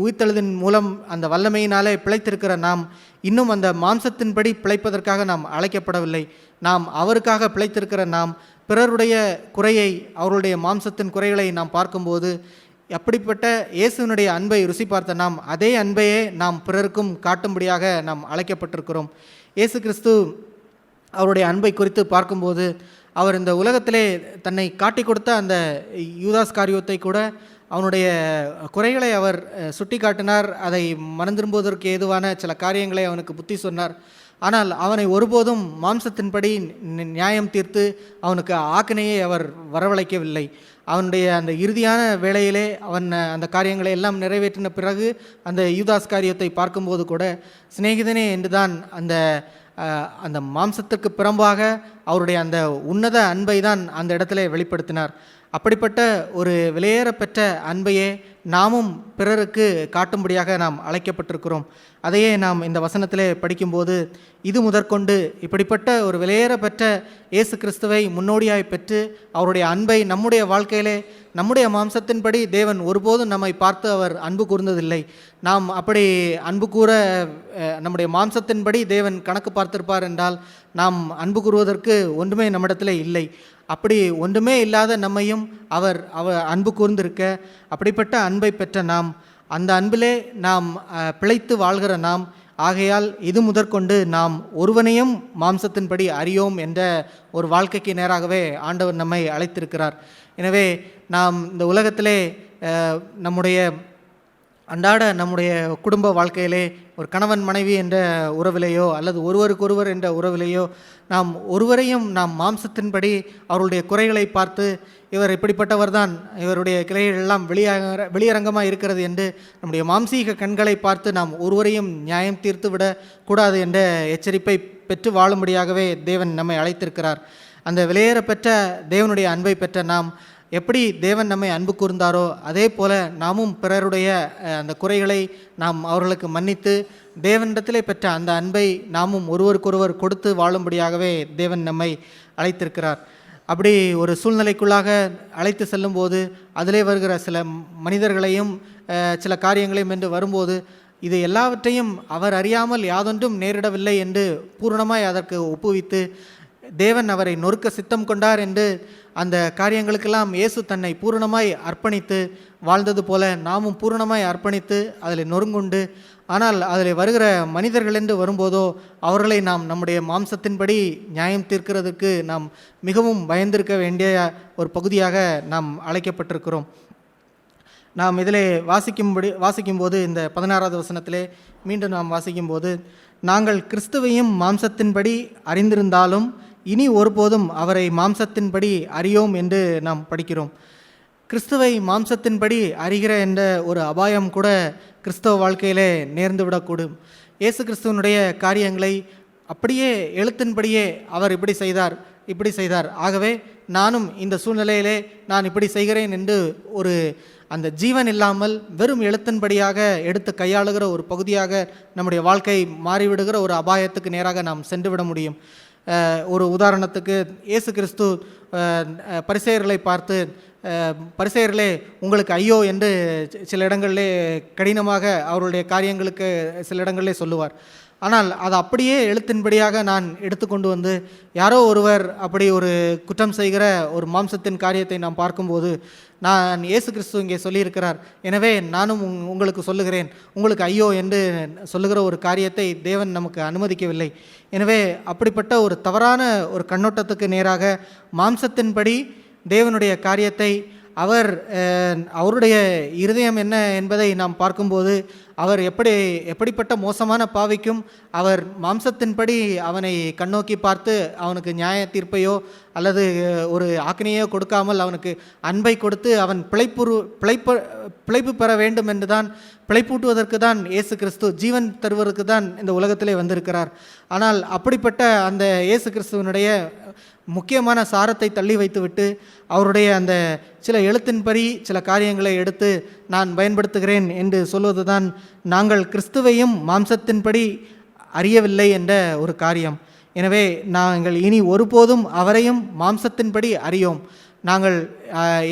உயிர்த்தெழுதின் மூலம் அந்த வல்லமையினாலே பிழைத்திருக்கிற நாம் இன்னும் அந்த மாம்சத்தின்படி பிழைப்பதற்காக நாம் அழைக்கப்படவில்லை. நாம் அவருக்காக பிழைத்திருக்கிற நாம் பிறருடைய குறையை, அவருடைய மாம்சத்தின் குறைகளை நாம் பார்க்கும்போது அப்படிப்பட்ட இயேசுவினுடைய அன்பை ருசி பார்த்த நாம் அதே அன்பையே நாம் பிறருக்கும் காட்டும்படியாக நாம் அழைக்கப்பட்டிருக்கிறோம். இயேசு கிறிஸ்து அவருடைய அன்பை குறித்து பார்க்கும்போது அவர் இந்த உலகத்திலே தன்னை காட்டி கொடுத்த அந்த யூதாஸ் காரியத்தை கூட அவனுடைய குறைகளை அவர் சுட்டி காட்டினார். அதை மறந்திரும்புவதற்கு ஏதுவான சில காரியங்களை அவனுக்கு புத்தி சொன்னார். ஆனால் அவனை ஒருபோதும் மாம்சத்தின்படி நியாயம் தீர்த்து அவனுக்கு ஆக்கினையை அவர் வரவழைக்கவில்லை. அவனுடைய அந்த இறுதியான வேளையிலே அவன் அந்த காரியங்களை எல்லாம் நிறைவேற்றின பிறகு அந்த யூதாஸ் காரியத்தை பார்க்கும்போது கூட சிநேகிதனே என்றுதான் அந்த மாம்சத்திற்கு புறம்பாக அவருடைய அந்த உன்னத அன்பை தான் அந்த இடத்துல வெளிப்படுத்தினார். அப்படிப்பட்ட ஒரு விலையேறப்பெற்ற அன்பையே நாமும் பிறருக்கு காட்டும்படியாக நாம் அழைக்கப்பட்டிருக்கிறோம். அதையே நாம் இந்த வசனத்திலே படிக்கும்போது இது முதற்கொண்டு இப்படிப்பட்ட ஒரு விலையேறப்பெற்ற இயேசு கிறிஸ்துவை முன்னோடியாய் பெற்று அவருடைய அன்பை நம்முடைய வாழ்க்கையிலே நம்முடைய மாம்சத்தின்படி தேவன் ஒருபோதும் நம்மை பார்த்து அவர் அன்பு கூர்ந்ததில்லை. நாம் அப்படி அன்பு கூற நம்முடைய மாம்சத்தின்படி தேவன் கணக்கு பார்த்திருப்பார் என்றால் நாம் அன்பு கூறுவதற்கு ஒன்றுமே நம்மிடத்தில் இல்லை. அப்படி ஒன்றுமே இல்லாத நம்மையும் அவர் அன்பு கூர்ந்திருக்க, அப்படிப்பட்ட அன்பை பெற்ற நாம், அந்த அன்பிலே நாம் பிழைத்து வாழ்கிற நாம், ஆகையால் இது முதற்கொண்டு நாம் ஒருவனையும் மாம்சத்தின்படி அறியோம் என்ற ஒரு வாழ்க்கைக்கு நேராகவே ஆண்டவர் நம்மை அழைத்திருக்கிறார். எனவே நாம் இந்த உலகத்திலே நம்முடைய அன்றாட நம்முடைய குடும்ப வாழ்க்கையிலே ஒரு கணவன் மனைவி என்ற உறவிலேயோ அல்லது ஒருவருக்கொருவர் என்ற உறவிலேயோ நாம் ஒருவரையும் நாம் மாம்சத்தின்படி அவருடைய குறைகளை பார்த்து இவர் இப்படிப்பட்டவர் தான், இவருடைய கிளைகள் எல்லாம் வெளியரங்கமாக இருக்கிறது என்று நம்முடைய மாம்சீக கண்களை பார்த்து நாம் ஒருவரையும் நியாயம் தீர்த்து விடக்கூடாது என்ற எச்சரிப்பை பெற்று வாழும்படியாகவே தேவன் நம்மை அழைத்திருக்கிறார். அந்த வெளியேற பெற்ற தேவனுடைய அன்பை பெற்ற நாம் எப்படி தேவன் நம்மை அன்பு கூர்ந்தாரோ அதே போல நாமும் பிறருடைய அந்த குறைகளை நாம் அவர்களுக்கு மன்னித்து தேவனிடத்திலே பெற்ற அந்த அன்பை நாமும் ஒருவருக்கொருவர் கொடுத்து வாழும்படியாகவே தேவன் நம்மை அழைத்திருக்கிறார். அப்படி ஒரு சூழ்நிலைக்குள்ளாக அழைத்து செல்லும்போது அதிலே வருகிற சில மனிதர்களையும் சில காரியங்களையும் என்று வரும்போது இது எல்லாவற்றையும் அவர் அறியாமல் யாதொன்றும் நேரிடவில்லை என்று பூரணமாய் அதற்கு ஒப்புவித்து தேவன் அவரை நொறுக்க சித்தம் கொண்டார் என்று அந்த காரியங்களுக்கெல்லாம் இயேசு தன்னை பூரணமாய் அர்ப்பணித்து வாழ்ந்தது போல நாமும் பூரணமாய் அர்ப்பணித்து அதில் நொறுங்குண்டு, ஆனால் அதில் வருகிற மனிதர்கள் என்று வரும்போதோ அவர்களை நாம் நம்முடைய மாம்சத்தின்படி நியாயம் தீர்க்கிறதுக்கு நாம் மிகவும் பயந்திருக்க வேண்டிய ஒரு பகுதியாக நாம் அழைக்கப்பட்டிருக்கிறோம். நாம் இதிலே வாசிக்கும்போது இந்த 16வது வசனத்திலே மீண்டும் நாம் வாசிக்கும்போது, நாங்கள் கிறிஸ்துவையும் மாம்சத்தின்படி அறிந்திருந்தாலும் இனி ஒருபோதும் அவரை மாம்சத்தின்படி அறியோம் என்று நாம் படிக்கிறோம். கிறிஸ்துவை மாம்சத்தின்படி அறிகிற என்ற ஒரு அபாயம் கூட கிறிஸ்தவ வாழ்க்கையிலே நேர்ந்து விடக்கூடும். இயேசு கிறிஸ்துவனுடைய காரியங்களை அப்படியே எழுத்தின்படியே அவர் இப்படி செய்தார், ஆகவே நானும் இந்த சூழ்நிலையிலே நான் இப்படி செய்கிறேன் என்று ஒரு அந்த ஜீவன் இல்லாமல் வெறும் எழுத்தின்படியாக எடுத்து கையாளுகிற ஒரு பகுதியாக நம்முடைய வாழ்க்கை மாறிவிடுகிற ஒரு அபாயத்துக்கு நேராக நாம் சென்று விட முடியும். ஒரு உதாரணத்துக்கு இயேசு கிறிஸ்து பரிசேயர்களை பார்த்து, பரிசேயர்களே உங்களுக்கு ஐயோ என்று சில இடங்களிலே கடினமாக அவருடைய காரியங்களுக்கு சில இடங்களிலே சொல்லுவார். ஆனால் அதை அப்படியே எழுத்தின்படியாக நான் எடுத்துக்கொண்டு வந்து யாரோ ஒருவர் அப்படி ஒரு குற்றம் செய்கிற ஒரு மாம்சத்தின் காரியத்தை நாம் பார்க்கும்போது நான் இயேசு கிறிஸ்து இங்கே சொல்லியிருக்கிறார், எனவே நானும் உங்களுக்கு சொல்லுகிறேன், உங்களுக்கு ஐயோ என்று சொல்லுகிற ஒரு காரியத்தை தேவன் நமக்கு அனுமதிக்கவில்லை. எனவே அப்படிப்பட்ட ஒரு தவறான ஒரு கண்ணோட்டத்துக்கு நேராக மாம்சத்தின்படி தேவனுடைய காரியத்தை அவருடைய இருதயம் என்ன என்பதை நாம் பார்க்கும்போது அவர் எப்படிப்பட்ட மோசமான பாவிக்கும் அவர் மாம்சத்தின்படி அவனை கண்ணோக்கி பார்த்து அவனுக்கு நியாய தீர்ப்பையோ அல்லது ஒரு ஆக்கினையோ கொடுக்காமல் அவனுக்கு அன்பை கொடுத்து அவன் பிழைப்பு பெற வேண்டும் என்று தான், பிழைப்பூட்டுவதற்கு தான் இயேசு கிறிஸ்து ஜீவன் தருவதற்கு தான் இந்த உலகத்திலே வந்திருக்கிறார். ஆனால் அப்படிப்பட்ட அந்த இயேசு கிறிஸ்துவனுடைய முக்கியமான சாரத்தை தள்ளி வைத்துவிட்டு அவருடைய அந்த சில எழுத்தின்படி சில காரியங்களை எடுத்து நான் பயன்படுத்துகிறேன் என்று சொல்வது தான் நாங்கள் கிறிஸ்துவையும் மாம்சத்தின்படி அறியவில்லை என்ற ஒரு காரியம். எனவே நாங்கள் இனி ஒருபோதும் அவரையும் மாம்சத்தின்படி அறியோம். நாங்கள்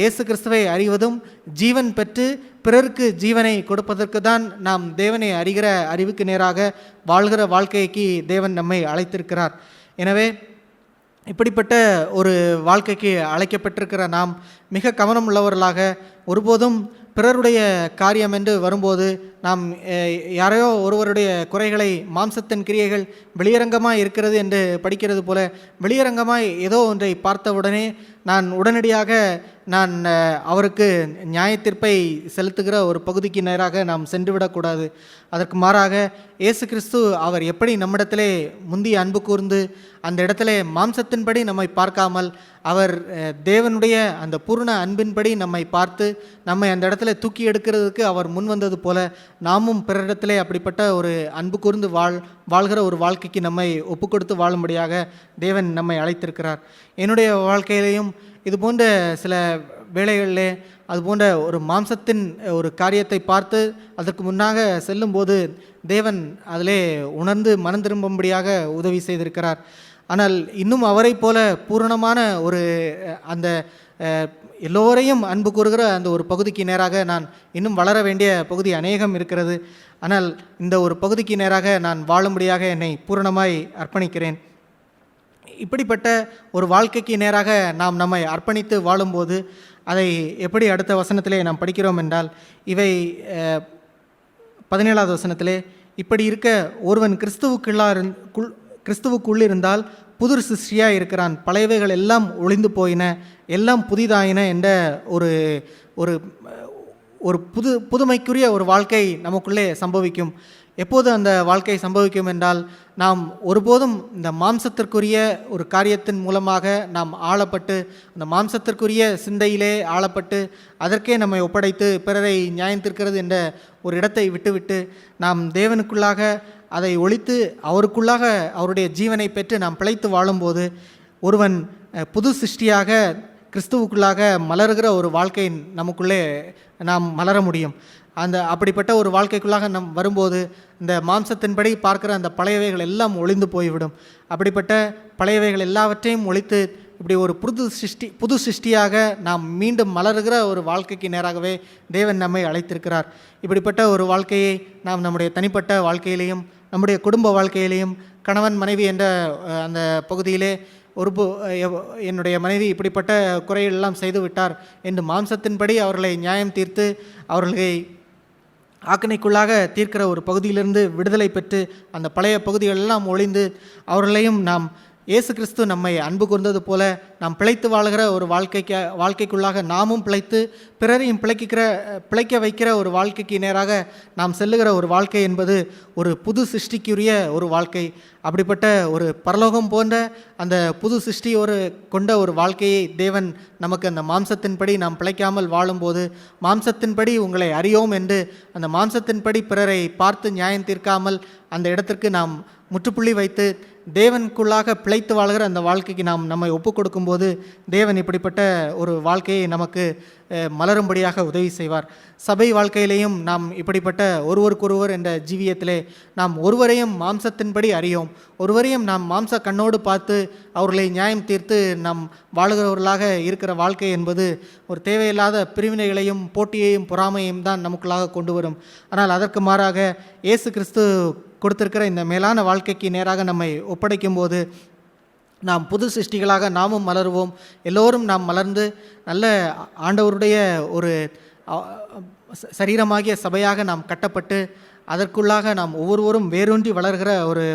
இயேசு கிறிஸ்துவை அறிவதும் ஜீவன் பெற்று பிறருக்கு ஜீவனை கொடுப்பதற்கு தான் நாம் தேவனை அறிகிற அறிவுக்கு நேராக வாழ்கிற வாழ்க்கைக்கு தேவன் நம்மை அழைத்திருக்கிறார். எனவே இப்படிப்பட்ட ஒரு வாழ்க்கைக்கு அழைக்கப்பட்டிருக்கிற நாம் மிக கவனம் உள்ளவர்களாக ஒருபோதும் பிறருடைய காரியம் என்று வரும்போது நாம் யாரையோ ஒருவருடைய குறைகளை மாம்சத்தின் கிரியைகள் வெளியரங்கமாய் இருக்கிறது என்று படிக்கிறது போல வெளியரங்கமாய் ஏதோ ஒன்றை பார்த்தவுடனே நான் உடனடியாக அவருக்கு நியாயத்தீர்ப்பை செலுத்துகிற ஒரு பகுதிக்கு நேராக நாம் சென்றுவிடக்கூடாது. அதற்கு மாறாக இயேசு கிறிஸ்து அவர் எப்படி நம்மிடத்திலே முந்தி அன்பு கூர்ந்து அந்த இடத்திலே மாம்சத்தின்படி நம்மை பார்க்காமல் அவர் தேவனுடைய அந்த பூர்ண அன்பின்படி நம்மை பார்த்து நம்மை அந்த இடத்துல தூக்கி எடுக்கிறதுக்கு அவர் முன் வந்தது போல நாமும் பிறரிடத்திலே அப்படிப்பட்ட ஒரு அன்பு கூர்ந்து வாழ்கிற ஒரு வாழ்க்கைக்கு நம்மை ஒப்பு கொடுத்து வாழும்படியாக தேவன் நம்மை அழைத்திருக்கிறார். என்னுடைய வாழ்க்கையிலையும் இது போன்ற சில வேளைகளிலே அது போன்ற ஒரு மாம்சத்தின் ஒரு காரியத்தை பார்த்து அதற்கு முன்னாக செல்லும்போது தேவன் அதிலே உணர்ந்து மனம் திரும்பும்படியாக உதவி செய்திருக்கிறார். ஆனால் இன்னும் அவரை போல பூரணமான ஒரு அந்த எல்லோரையும் அன்பு கூறுகிற அந்த ஒரு பகுதிக்கு நேராக நான் இன்னும் வளர வேண்டிய பகுதி அநேகம் இருக்கிறது. ஆனால் இந்த ஒரு பகுதிக்கு நேராக நான் வாழும்படியாக என்னை பூரணமாய் அர்ப்பணிக்கிறேன். இப்படிப்பட்ட ஒரு வாழ்க்கைக்கு நேராக நாம் நம்மை அர்ப்பணித்து வாழும்போது அதை எப்படி அடுத்த வசனத்திலே நாம் படிக்கிறோம் என்றால், இவை 17வது வசனத்திலே, இப்படி இருக்க ஒருவன் கிறிஸ்துவுக்குள் இருந்தால் புது சிருஷ்டியாக இருக்கிறான், பழையவைகள் எல்லாம் ஒளிந்து போயின, எல்லாம் புதிதாயின என்ற ஒரு ஒரு ஒரு புதுமைக்குரிய ஒரு வாழ்க்கை நமக்குள்ளே சம்பவிக்கும். எப்போது அந்த வாழ்க்கை சம்பவிக்கும் என்றால், நாம் ஒருபோதும் இந்த மாம்சத்திற்குரிய ஒரு காரியத்தின் மூலமாக நாம் ஆளப்பட்டு, அந்த மாம்சத்திற்குரிய சிந்தையிலே ஆளப்பட்டு அதற்கே நம்மை ஒப்படைத்து பிறரை நியாயந்திருக்கிறது என்ற ஒரு இடத்தை விட்டுவிட்டு நாம் தேவனுக்குள்ளாக அதை ஒழித்து அவருக்குள்ளாக அவருடைய ஜீவனை பெற்று நாம் பிழைத்து வாழும்போது ஒருவன் புது சிருஷ்டியாக கிறிஸ்துவுக்குள்ளாக மலருகிற ஒரு வாழ்க்கை நமக்குள்ளே நாம் மலர முடியும். அப்படிப்பட்ட ஒரு வாழ்க்கைக்குள்ளாக நாம் வரும்போது இந்த மாம்சத்தின்படி பார்க்குற அந்த பழையவைகள் எல்லாம் ஒளிந்து போய்விடும். அப்படிப்பட்ட பழையவைகள் எல்லாவற்றையும் ஒழித்து இப்படி ஒரு புது சிருஷ்டியாக நாம் மீண்டும் மலருகிற ஒரு வாழ்க்கைக்கு நேராகவே தேவன் நம்மை அழைத்திருக்கிறார். இப்படிப்பட்ட ஒரு வாழ்க்கையை நாம் நம்முடைய தனிப்பட்ட வாழ்க்கையிலையும் நம்முடைய குடும்ப வாழ்க்கையிலையும் கணவன் மனைவி என்ற அந்த பகுதியிலே என்னுடைய மனைவி இப்படிப்பட்ட குறையெல்லாம் செய்து விட்டார் என்று மாம்சத்தின்படி அவர்களை நியாயம் தீர்த்து அவர்களை ஆக்கினைக்குள்ளாக தீர்க்கிற ஒரு பகுதியிலிருந்து விடுதலை பெற்று அந்த பழைய பகுதிகளெல்லாம் ஒளிந்து அவர்களையும் நாம் இயேசு கிறிஸ்து நம்மை அன்பு கூர்ந்தது போல நாம் பிழைத்து வாழ்கிற ஒரு வாழ்க்கைக்குள்ளாக நாமும் பிழைத்து பிறரையும் பிழைக்க வைக்கிற ஒரு வாழ்க்கைக்கு நேராக நாம் செல்லுகிற ஒரு வாழ்க்கை என்பது ஒரு புது சிருஷ்டிக்குரிய ஒரு வாழ்க்கை. அப்படிப்பட்ட ஒரு பரலோகம் போன்ற அந்த புது சிருஷ்டி கொண்ட ஒரு வாழ்க்கையை தேவன் நமக்கு அந்த மாம்சத்தின்படி நாம் பிழைக்காமல் வாழும்போது, மாம்சத்தின்படி உங்களை அறியோம் என்று அந்த மாம்சத்தின்படி பிறரை பார்த்து நியாயம் தீர்க்காமல் அந்த இடத்திற்கு நாம் முற்றுப்புள்ளி வைத்து தேவனுக்குள்ளாக பிழைத்து வாழ்கிற அந்த வாழ்க்கைக்கு நாம் நம்மை ஒப்புக் கொடுக்கும்போது தேவன் இப்படிப்பட்ட ஒரு வாழ்க்கையை நமக்கு மலரும்படியாக உதவி செய்வார். சபை வாழ்க்கையிலேயும் நாம் இப்படிப்பட்ட ஒருவருக்கொருவர் என்ற ஜீவியத்திலே நாம் ஒருவரையும் மாம்சத்தின்படி அறியோம், ஒருவரையும் நாம் மாம்ச கண்ணோடு பார்த்து அவர்களை நியாயம் தீர்த்து நாம் வாழுகிறவர்களாக இருக்கிற வாழ்க்கை என்பது ஒரு தேவையில்லாத பிரிவினைகளையும் போட்டியையும் பொறாமையும் தான் நமக்குள்ளாக கொண்டு வரும். ஆனால் அதற்கு மாறாக இயேசு கிறிஸ்து கொடுத்திருக்கிற இந்த மேலான வாழ்க்கைக்கு நேராக நம்மை ஒப்படைக்கும் போது நாம் புது சிருஷ்டிகளாக நாமும் மலருவோம். எல்லோரும் நாம் மலர்ந்து நல்ல ஆண்டவருடைய ஒரு சரீரமாகிய சபையாக நாம் கட்டப்பட்டு அதற்குள்ளாக நாம் ஒவ்வொருவரும் வேரூன்றி வளர்கிற ஒரு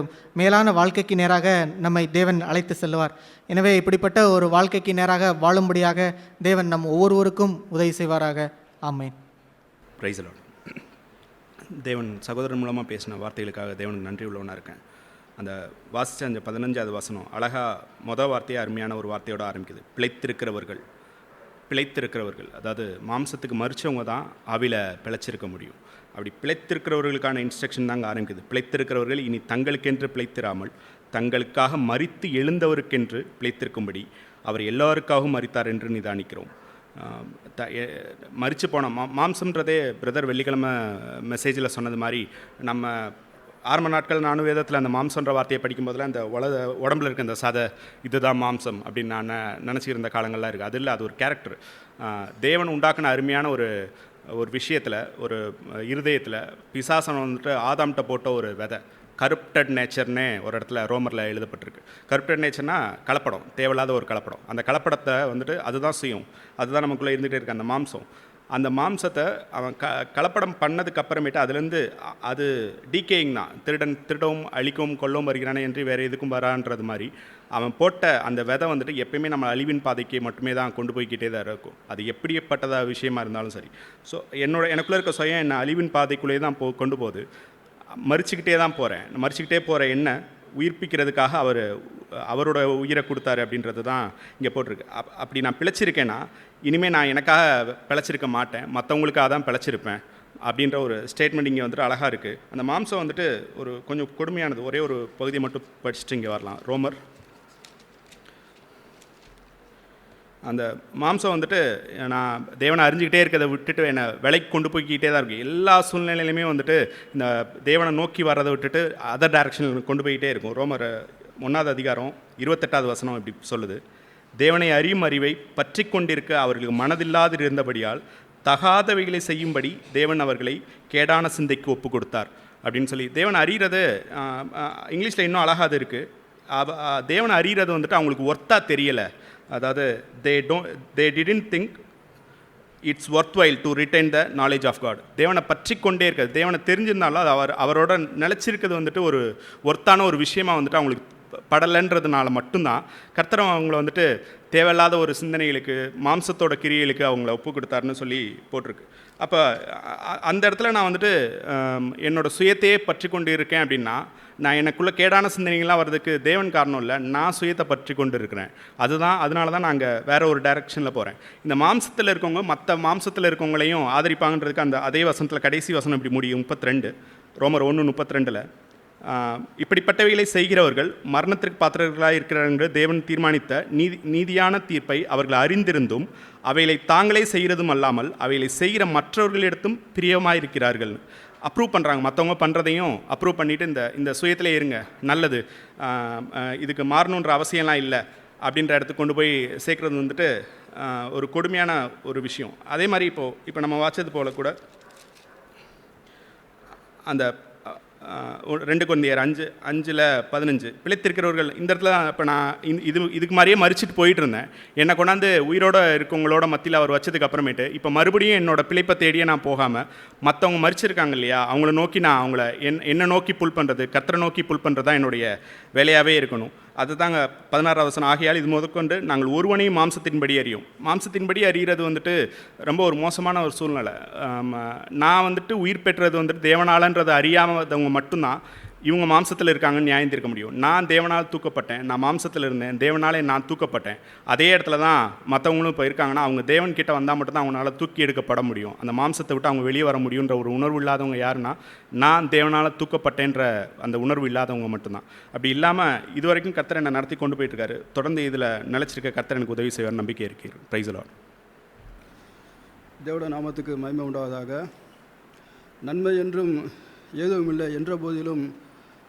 மேலான வாழ்க்கைக்கு நேராக நம்மை தேவன் அழைத்து செல்வார். எனவே இப்படிப்பட்ட ஒரு வாழ்க்கைக்கு நேராக வாழும்படியாக தேவன் நம் ஒவ்வொருவருக்கும் உதவி செய்வாராக. ஆமென். Praise the lord. தேவன் சகோதரன் மூலமாக பேசின வார்த்தைகளுக்காக தேவனுக்கு நன்றி உள்ளவனாக இருக்கேன். அந்த வாசித்த அந்த 15வது வசனம் அழகாக வார்த்தையே அருமையான ஒரு வார்த்தையோடு ஆரம்பிக்குது. பிழைத்திருக்கிறவர்கள், அதாவது மாம்சத்துக்கு மறிச்சவங்க தான் ஆவியில் பிழைச்சிருக்க முடியும். அப்படி பிழைத்திருக்கிறவர்களுக்கான இன்ஸ்ட்ரக்ஷன் தாங்க ஆரம்பிக்குது. பிழைத்திருக்கிறவர்கள் இனி தங்களுக்கென்று பிழைத்திராமல் தங்களுக்காக மரித்து எழுந்தவருக்கென்று பிழைத்திருக்கும்படி அவர் எல்லாருக்காகவும் மரித்தார் என்று நிதானிக்கிறோம். மரித்து போன மாம்சம்ன்றதே பிரதர் வெள்ளிக்கிழமை மெசேஜில் சொன்னது மாதிரி, நம்ம ஆரம்ப நாட்கள் நானும் வேதத்தில் அந்த மாம்சன்ற வார்த்தையை படிக்கும்போதில் அந்த உடம்புல இருக்க அந்த சதை இதுதான் மாம்சம் அப்படின்னு நான் நினச்சிருந்த காலங்கள்லாம் இருக்குது. அது இல்லை, அது ஒரு கேரக்டர். தேவன் உண்டாக்குன அருமையான ஒரு விஷயத்தில், ஒரு இருதயத்தில் பிசாசன் வந்துட்டு ஆதாம்கிட்ட போட்ட ஒரு விதை, கரப்டட் நேச்சர்னே ஒரு இடத்துல ரோமரில் எழுதப்பட்டிருக்கு. கரப்டட் நேச்சர்னால் கலப்படம், தேவையில்லாத ஒரு கலப்படம். அந்த கலப்படத்தை வந்துட்டு அதுதான் செய்யும், அதுதான் நமக்குள்ளே இருந்துகிட்டே இருக்கு அந்த மாம்சம். அந்த மாம்சத்தை அவன் கலப்படம் பண்ணதுக்கு அப்புறமேட்டு அதுலேருந்து அது டீகேயிங் தான். திருடவும் அழிக்கவும் கொல்லவும் வருகிறானே என்று வேறு எதுக்கும் வரான்றது மாதிரி அவன் போட்ட அந்த விதை வந்துட்டு எப்பயுமே நம்ம அழிவின் பாதைக்கு மட்டுமே தான் கொண்டு போய்கிட்டே தான் இருக்கும். அது எப்படிப்பட்டதா விஷயமா இருந்தாலும் சரி. ஸோ எனக்குள்ளே இருக்க சுயம் என்ன அழிவின் பாதைக்குள்ளேயே தான் கொண்டு போகுது. மறிச்சுக்கிட்டே தான் போகிறேன். மறிச்சுக்கிட்டே போகிற என்ன உயிர்ப்பிக்கிறதுக்காக அவரோட உயிரை கொடுத்தாரு அப்படின்றது தான் இங்கே போட்டிருக்கு. அப்படி நான் பிழைச்சிருக்கேன்னா இனிமேல் நான் எனக்காக பிழைச்சிருக்க மாட்டேன், மற்றவங்களுக்காக தான் பிழைச்சிருப்பேன் அப்படின்ற ஒரு ஸ்டேட்மெண்ட் இங்கே வந்துட்டு அழகாக இருக்குது. அந்த மாம்சம் வந்துட்டு ஒரு கொஞ்சம் கொடுமையானது. ஒரே ஒரு பகுதியை மட்டும் படிச்சுட்டு இங்கே வரலாம். ரோமர். அந்த மாம்சம் வந்துட்டு நான் தேவனை அறிஞ்சிக்கிட்டே இருக்கிறத விட்டுட்டு என்னை விலைக்கு கொண்டு போய்கிட்டே தான் இருக்குது. எல்லா சூழ்நிலையிலுமே வந்துட்டு இந்த தேவனை நோக்கி வர்றதை விட்டுட்டு அதர் டைரக்ஷனில் கொண்டு போய்கிட்டே இருக்கும். ரோமர் 1வது அதிகாரம் 28வது வசனம் இப்படி சொல்லுது: தேவனை அறியும் அறிவை பற்றி கொண்டிருக்க அவர்களுக்கு மனதில்லாது இருந்தபடியால் தகாதவைகளை செய்யும்படி தேவன் அவர்களை கேடான சிந்தைக்கு ஒப்பு கொடுத்தார் அப்படின்னு சொல்லி தேவன் அறிகிறது. இங்கிலீஷில் இன்னும் அழகாக இருக்குது. தேவனை அறிகிறது வந்துட்டு அவங்களுக்கு ஒர்த்தாக தெரியலை. அதாவது they didn't think it's worthwhile to retain the knowledge of God. தேவனை பற்றி கொண்டே இருக்காது. தேவனை தெரிஞ்சிருந்தாலும் அது அவரோட நிலச்சிருக்கிறது வந்துட்டு ஒரு ஒர்த்தான ஒரு விஷயமாக வந்துட்டு அவங்களுக்கு படலைன்றதுனால மட்டும்தான் கர்த்தர் அவங்கள வந்துட்டு தேவையில்லாத ஒரு சிந்தனைகளுக்கு, மாம்சத்தோட கிரியைகளுக்கு அவங்கள ஒப்பு கொடுத்தாருன்னு சொல்லி போட்டிருக்கு. அப்போ அந்த இடத்துல நான் வந்துட்டு என்னோடய சுயத்தையே பற்றி கொண்டு இருக்கேன் அப்படின்னா, நான் எனக்குள்ளே கேடான சிந்தனைகள்லாம் வர்றதுக்கு தேவன் காரணம் இல்லை, நான் சுயத்தை பற்றி கொண்டு இருக்கிறேன். அதனால தான் நாங்கள் வேறு ஒரு டைரெக்ஷனில் போகிறேன். இந்த மாம்சத்தில் இருக்கவங்க மற்ற மாம்சத்தில் இருக்கவங்களையும் ஆதரிப்பாங்கன்றதுக்கு அந்த அதே வசனத்தில் கடைசி வசனம் இப்படி முடியும் 32, ரோமர் 1:32. இப்படிப்பட்டவைகளை செய்கிறவர்கள் மரணத்திற்கு பாத்திரர்களாக இருக்கிறார்கள். தேவன் தீர்மானித்த நீதியான தீர்ப்பை அவர்கள் அறிந்திருந்தும் அவைகளை தாங்களே செய்கிறதும் அல்லாமல் அவைகளை செய்கிற மற்றவர்களிடத்தும் பிரியமாயிருக்கிறார்கள். அப்ரூவ் பண்ணுறாங்க, மற்றவங்க பண்ணுறதையும் அப்ரூவ் பண்ணிவிட்டு இந்த சுயத்திலே இருங்க, நல்லது, இதுக்கு மாறணுன்ற அவசியம்லாம் இல்லை அப்படின்ற இடத்துக்கு கொண்டு போய் சேர்க்குறது வந்துட்டு ஒரு கொடுமையான ஒரு விஷயம். அதே மாதிரி இப்போ நம்ம வாச்சது போல் கூட அந்த 2 கொரிந்தியர் 5:15 பிழைத்திருக்கிறவர்கள், இந்த இடத்துல இப்போ நான் இதுக்கு மாதிரியே மறிச்சிட்டு போயிட்டு இருந்தேன். என்னை கொண்டாந்து உயிரோடு இருக்கவங்களோட மத்தியில் அவர் வச்சதுக்கு அப்புறமேட்டு இப்போ மறுபடியும் என்னோட பிழைப்பை தேடியே நான் போகாமல் மற்றவங்க மறிச்சிருக்காங்க இல்லையா, அவங்கள நோக்கி நான் அவங்கள என்னை நோக்கி புல் பண்ணுறது, கர்த்தரை நோக்கி புல் பண்ணுறது தான் என்னுடைய வேலையாகவே இருக்கணும். அது தாங்க 16 வசனம். ஆகையால் இது முதற்கொண்டு நாங்கள் ஒருவனையும் மாம்சத்தின்படி அறியும். மாம்சத்தின்படி அறிகிறது வந்துட்டு ரொம்ப ஒரு மோசமான ஒரு சூழ்நிலை. நான் வந்துட்டு உயிர் பெற்றது வந்துட்டு தேவனாலன்றது அறியாதவங்க மட்டும்தான் இவங்க மாம்சத்தில் இருக்காங்கன்னு நியாயம் தீர்க்க முடியும். நான் தேவனால் தூக்கப்பட்டேன், நான் மாம்சத்தில் இருந்தேன், தேவனாலே நான் தூக்கப்பட்டேன். அதே இடத்துல தான் மற்றவங்களும் இப்போ இருக்காங்கன்னா அவங்க தேவன் கிட்ட வந்தால் மட்டும்தான் அவங்களால தூக்கி எடுக்கப்பட முடியும். அந்த மாம்சத்தை விட்டு அவங்க வெளியே வர முடியுன்ற ஒரு உணர்வு இல்லாதவங்க யாருன்னா, நான் தேவனால் தூக்கப்பட்டேன்ற அந்த உணர்வு இல்லாதவங்க மட்டும்தான். அப்படி இல்லாமல் இது வரைக்கும் கர்த்தர் என்னை நடத்தி கொண்டு போயிட்டுருக்காரு. தொடர்ந்து இதில் நிலச்சிருக்க கர்த்தர் எனக்கு உதவி செய்வார், நம்பிக்கை இருக்கிறது. Price the Lord. தேவனுடைய நாமத்துக்கு மகிமை உண்டாவதாக. நன்மை என்றும் ஏதும் இல்லை என்ற போதிலும்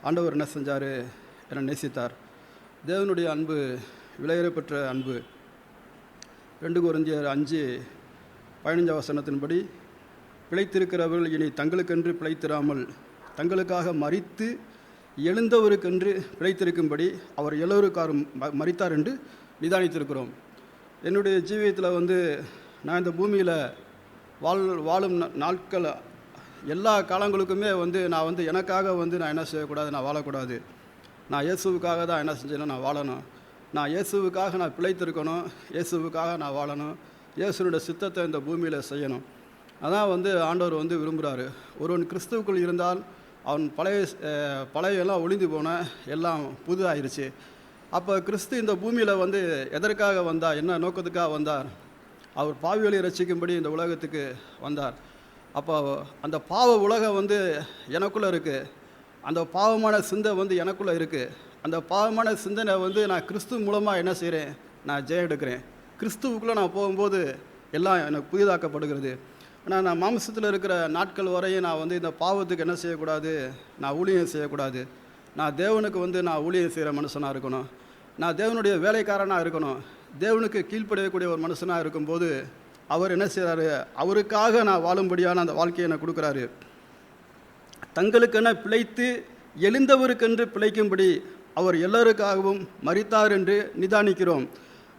ஆண்டவர் என்ன செஞ்சார், என்னை நேசித்தார். தேவனுடைய அன்பு விலையேறப்பெற்ற அன்பு. 2 கொரிந்தியர் 5:15 வசனத்தின்படி, பிழைத்திருக்கிறவர்கள் இனி தங்களுக்கென்று பிழைத்திராமல் தங்களுக்காக மரித்து எழுந்தவருக்கென்று பிழைத்திருக்கும்படி அவர் எல்லோருக்காரும் மரித்தார் என்று நிதானித்திருக்கிறோம். என்னுடைய ஜீவியத்தில் நான் இந்த பூமியில் வாழும் நாட்கள் எல்லா காலங்களுக்குமே நான் எனக்காக நான் என்ன செய்யக்கூடாது, நான் வாழக்கூடாது. நான் இயேசுவுக்காக தான் என்ன செஞ்சேன்னா நான் வாழணும். நான் இயேசுவுக்காக நான் பிழைத்திருக்கணும், இயேசுவுக்காக நான் வாழணும், இயேசுனுடைய சித்தத்தை இந்த பூமியில் செய்யணும். அதான் ஆண்டவர் விரும்புகிறாரு. ஒருவன் கிறிஸ்துவுக்குள் இருந்தால் அவன் பழைய எல்லாம் ஒளிந்து போன எல்லாம் புது ஆயிடுச்சு. அப்போ கிறிஸ்து இந்த பூமியில் எதற்காக வந்தார், என்ன நோக்கத்துக்காக வந்தார்? அவர் பாவிகளை ரட்சிக்கும்படி இந்த உலகத்துக்கு வந்தார். அப்போ அந்த பாவ உலகம் எனக்குள்ளே இருக்குது. அந்த பாவமான சிந்தை எனக்குள்ளே இருக்குது. அந்த பாவமான சிந்தனை நான் கிறிஸ்து மூலமாக என்ன செய்கிறேன், நான் ஜெயம் எடுக்கிறேன். கிறிஸ்துவுக்குள்ளே நான் போகும்போது எல்லாம் எனக்கு புதிதாக்கப்படுகிறது. ஆனால் நான் மாம்சத்தில் இருக்கிற நாட்கள் வரையும் நான் இந்த பாவத்துக்கு என்ன செய்யக்கூடாது, நான் ஊழியம் செய்யக்கூடாது. நான் தேவனுக்கு நான் ஊழியம் செய்கிற மனுஷனாக இருக்கணும். நான் தேவனுடைய வேலைக்காரனாக இருக்கணும். தேவனுக்கு கீழ்ப்படையக்கூடிய ஒரு மனுஷனாக இருக்கும்போது அவர் என்ன செய்கிறாரு, அவருக்காக நான் வாழும்படியான அந்த வாழ்க்கையை எனக்கு கொடுக்குறாரு. தங்களுக்கென பிழைத்து எழுந்தவருக்கென்று பிழைக்கும்படி அவர் எல்லோருக்காகவும் மரித்தார் என்று நிதானிக்கிறோம்.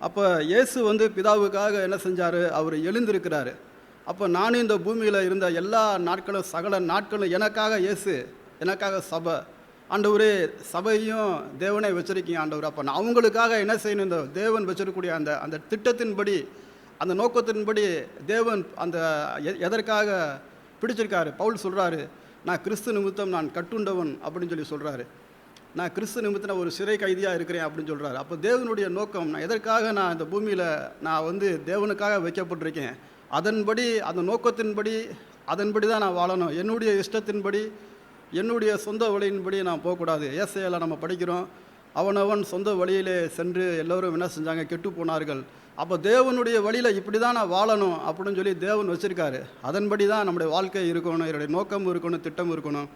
அப்போ இயேசு பிதாவுக்காக என்ன செஞ்சார், அவர் எழுந்திருக்கிறாரு. அப்போ நானும் இந்த பூமியில் இருந்த எல்லா நாட்களும் சகல நாட்களும் எனக்காக இயேசு, எனக்காக சபை. ஆண்டவரே, சபையும் தேவனே வச்சிருக்கீங்க ஆண்டவர். அப்போ நான் அவங்களுக்காக என்ன செய்யணும், இந்த தேவன் வச்சிருக்கக்கூடிய அந்த திட்டத்தின்படி, அந்த நோக்கத்தின்படி தேவன் அந்த எதற்காக பிடிச்சிருக்காரு. பவுல் சொல்கிறாரு, நான் கிறிஸ்து நிமித்தம் நான் கட்டுண்டவன் அப்படின்னு சொல்கிறாரு. நான் கிறிஸ்து நிமித்தம் ஒரு சிறை கைதியாக இருக்கிறேன் அப்படின்னு சொல்கிறாரு. அப்போ தேவனுடைய நோக்கம், நான் எதற்காக நான் இந்த பூமியில் நான் தேவனுக்காக வைக்கப்பட்டிருக்கேன், அதன்படி அந்த நோக்கத்தின்படி அதன்படி தான் நான் வாழணும். என்னுடைய இஷ்டத்தின்படி என்னுடைய சொந்த வழியின்படி நான் போகக்கூடாது. ஏசாயால நம்ம படிக்கிறோம், அவனவன் சொந்த வழியிலே சென்று எல்லோரும் என்ன செஞ்சாங்க, கெட்டு போனார்கள். அப்போ தேவனுடைய வழியில் இப்படி தான் நான் வாழணும் அப்படின்னு சொல்லி தேவன் வச்சுருக்காரு. அதன்படி தான் நம்முடைய வாழ்க்கை இருக்கணும், என்னுடைய நோக்கம் இருக்கணும், திட்டம் இருக்கணும்.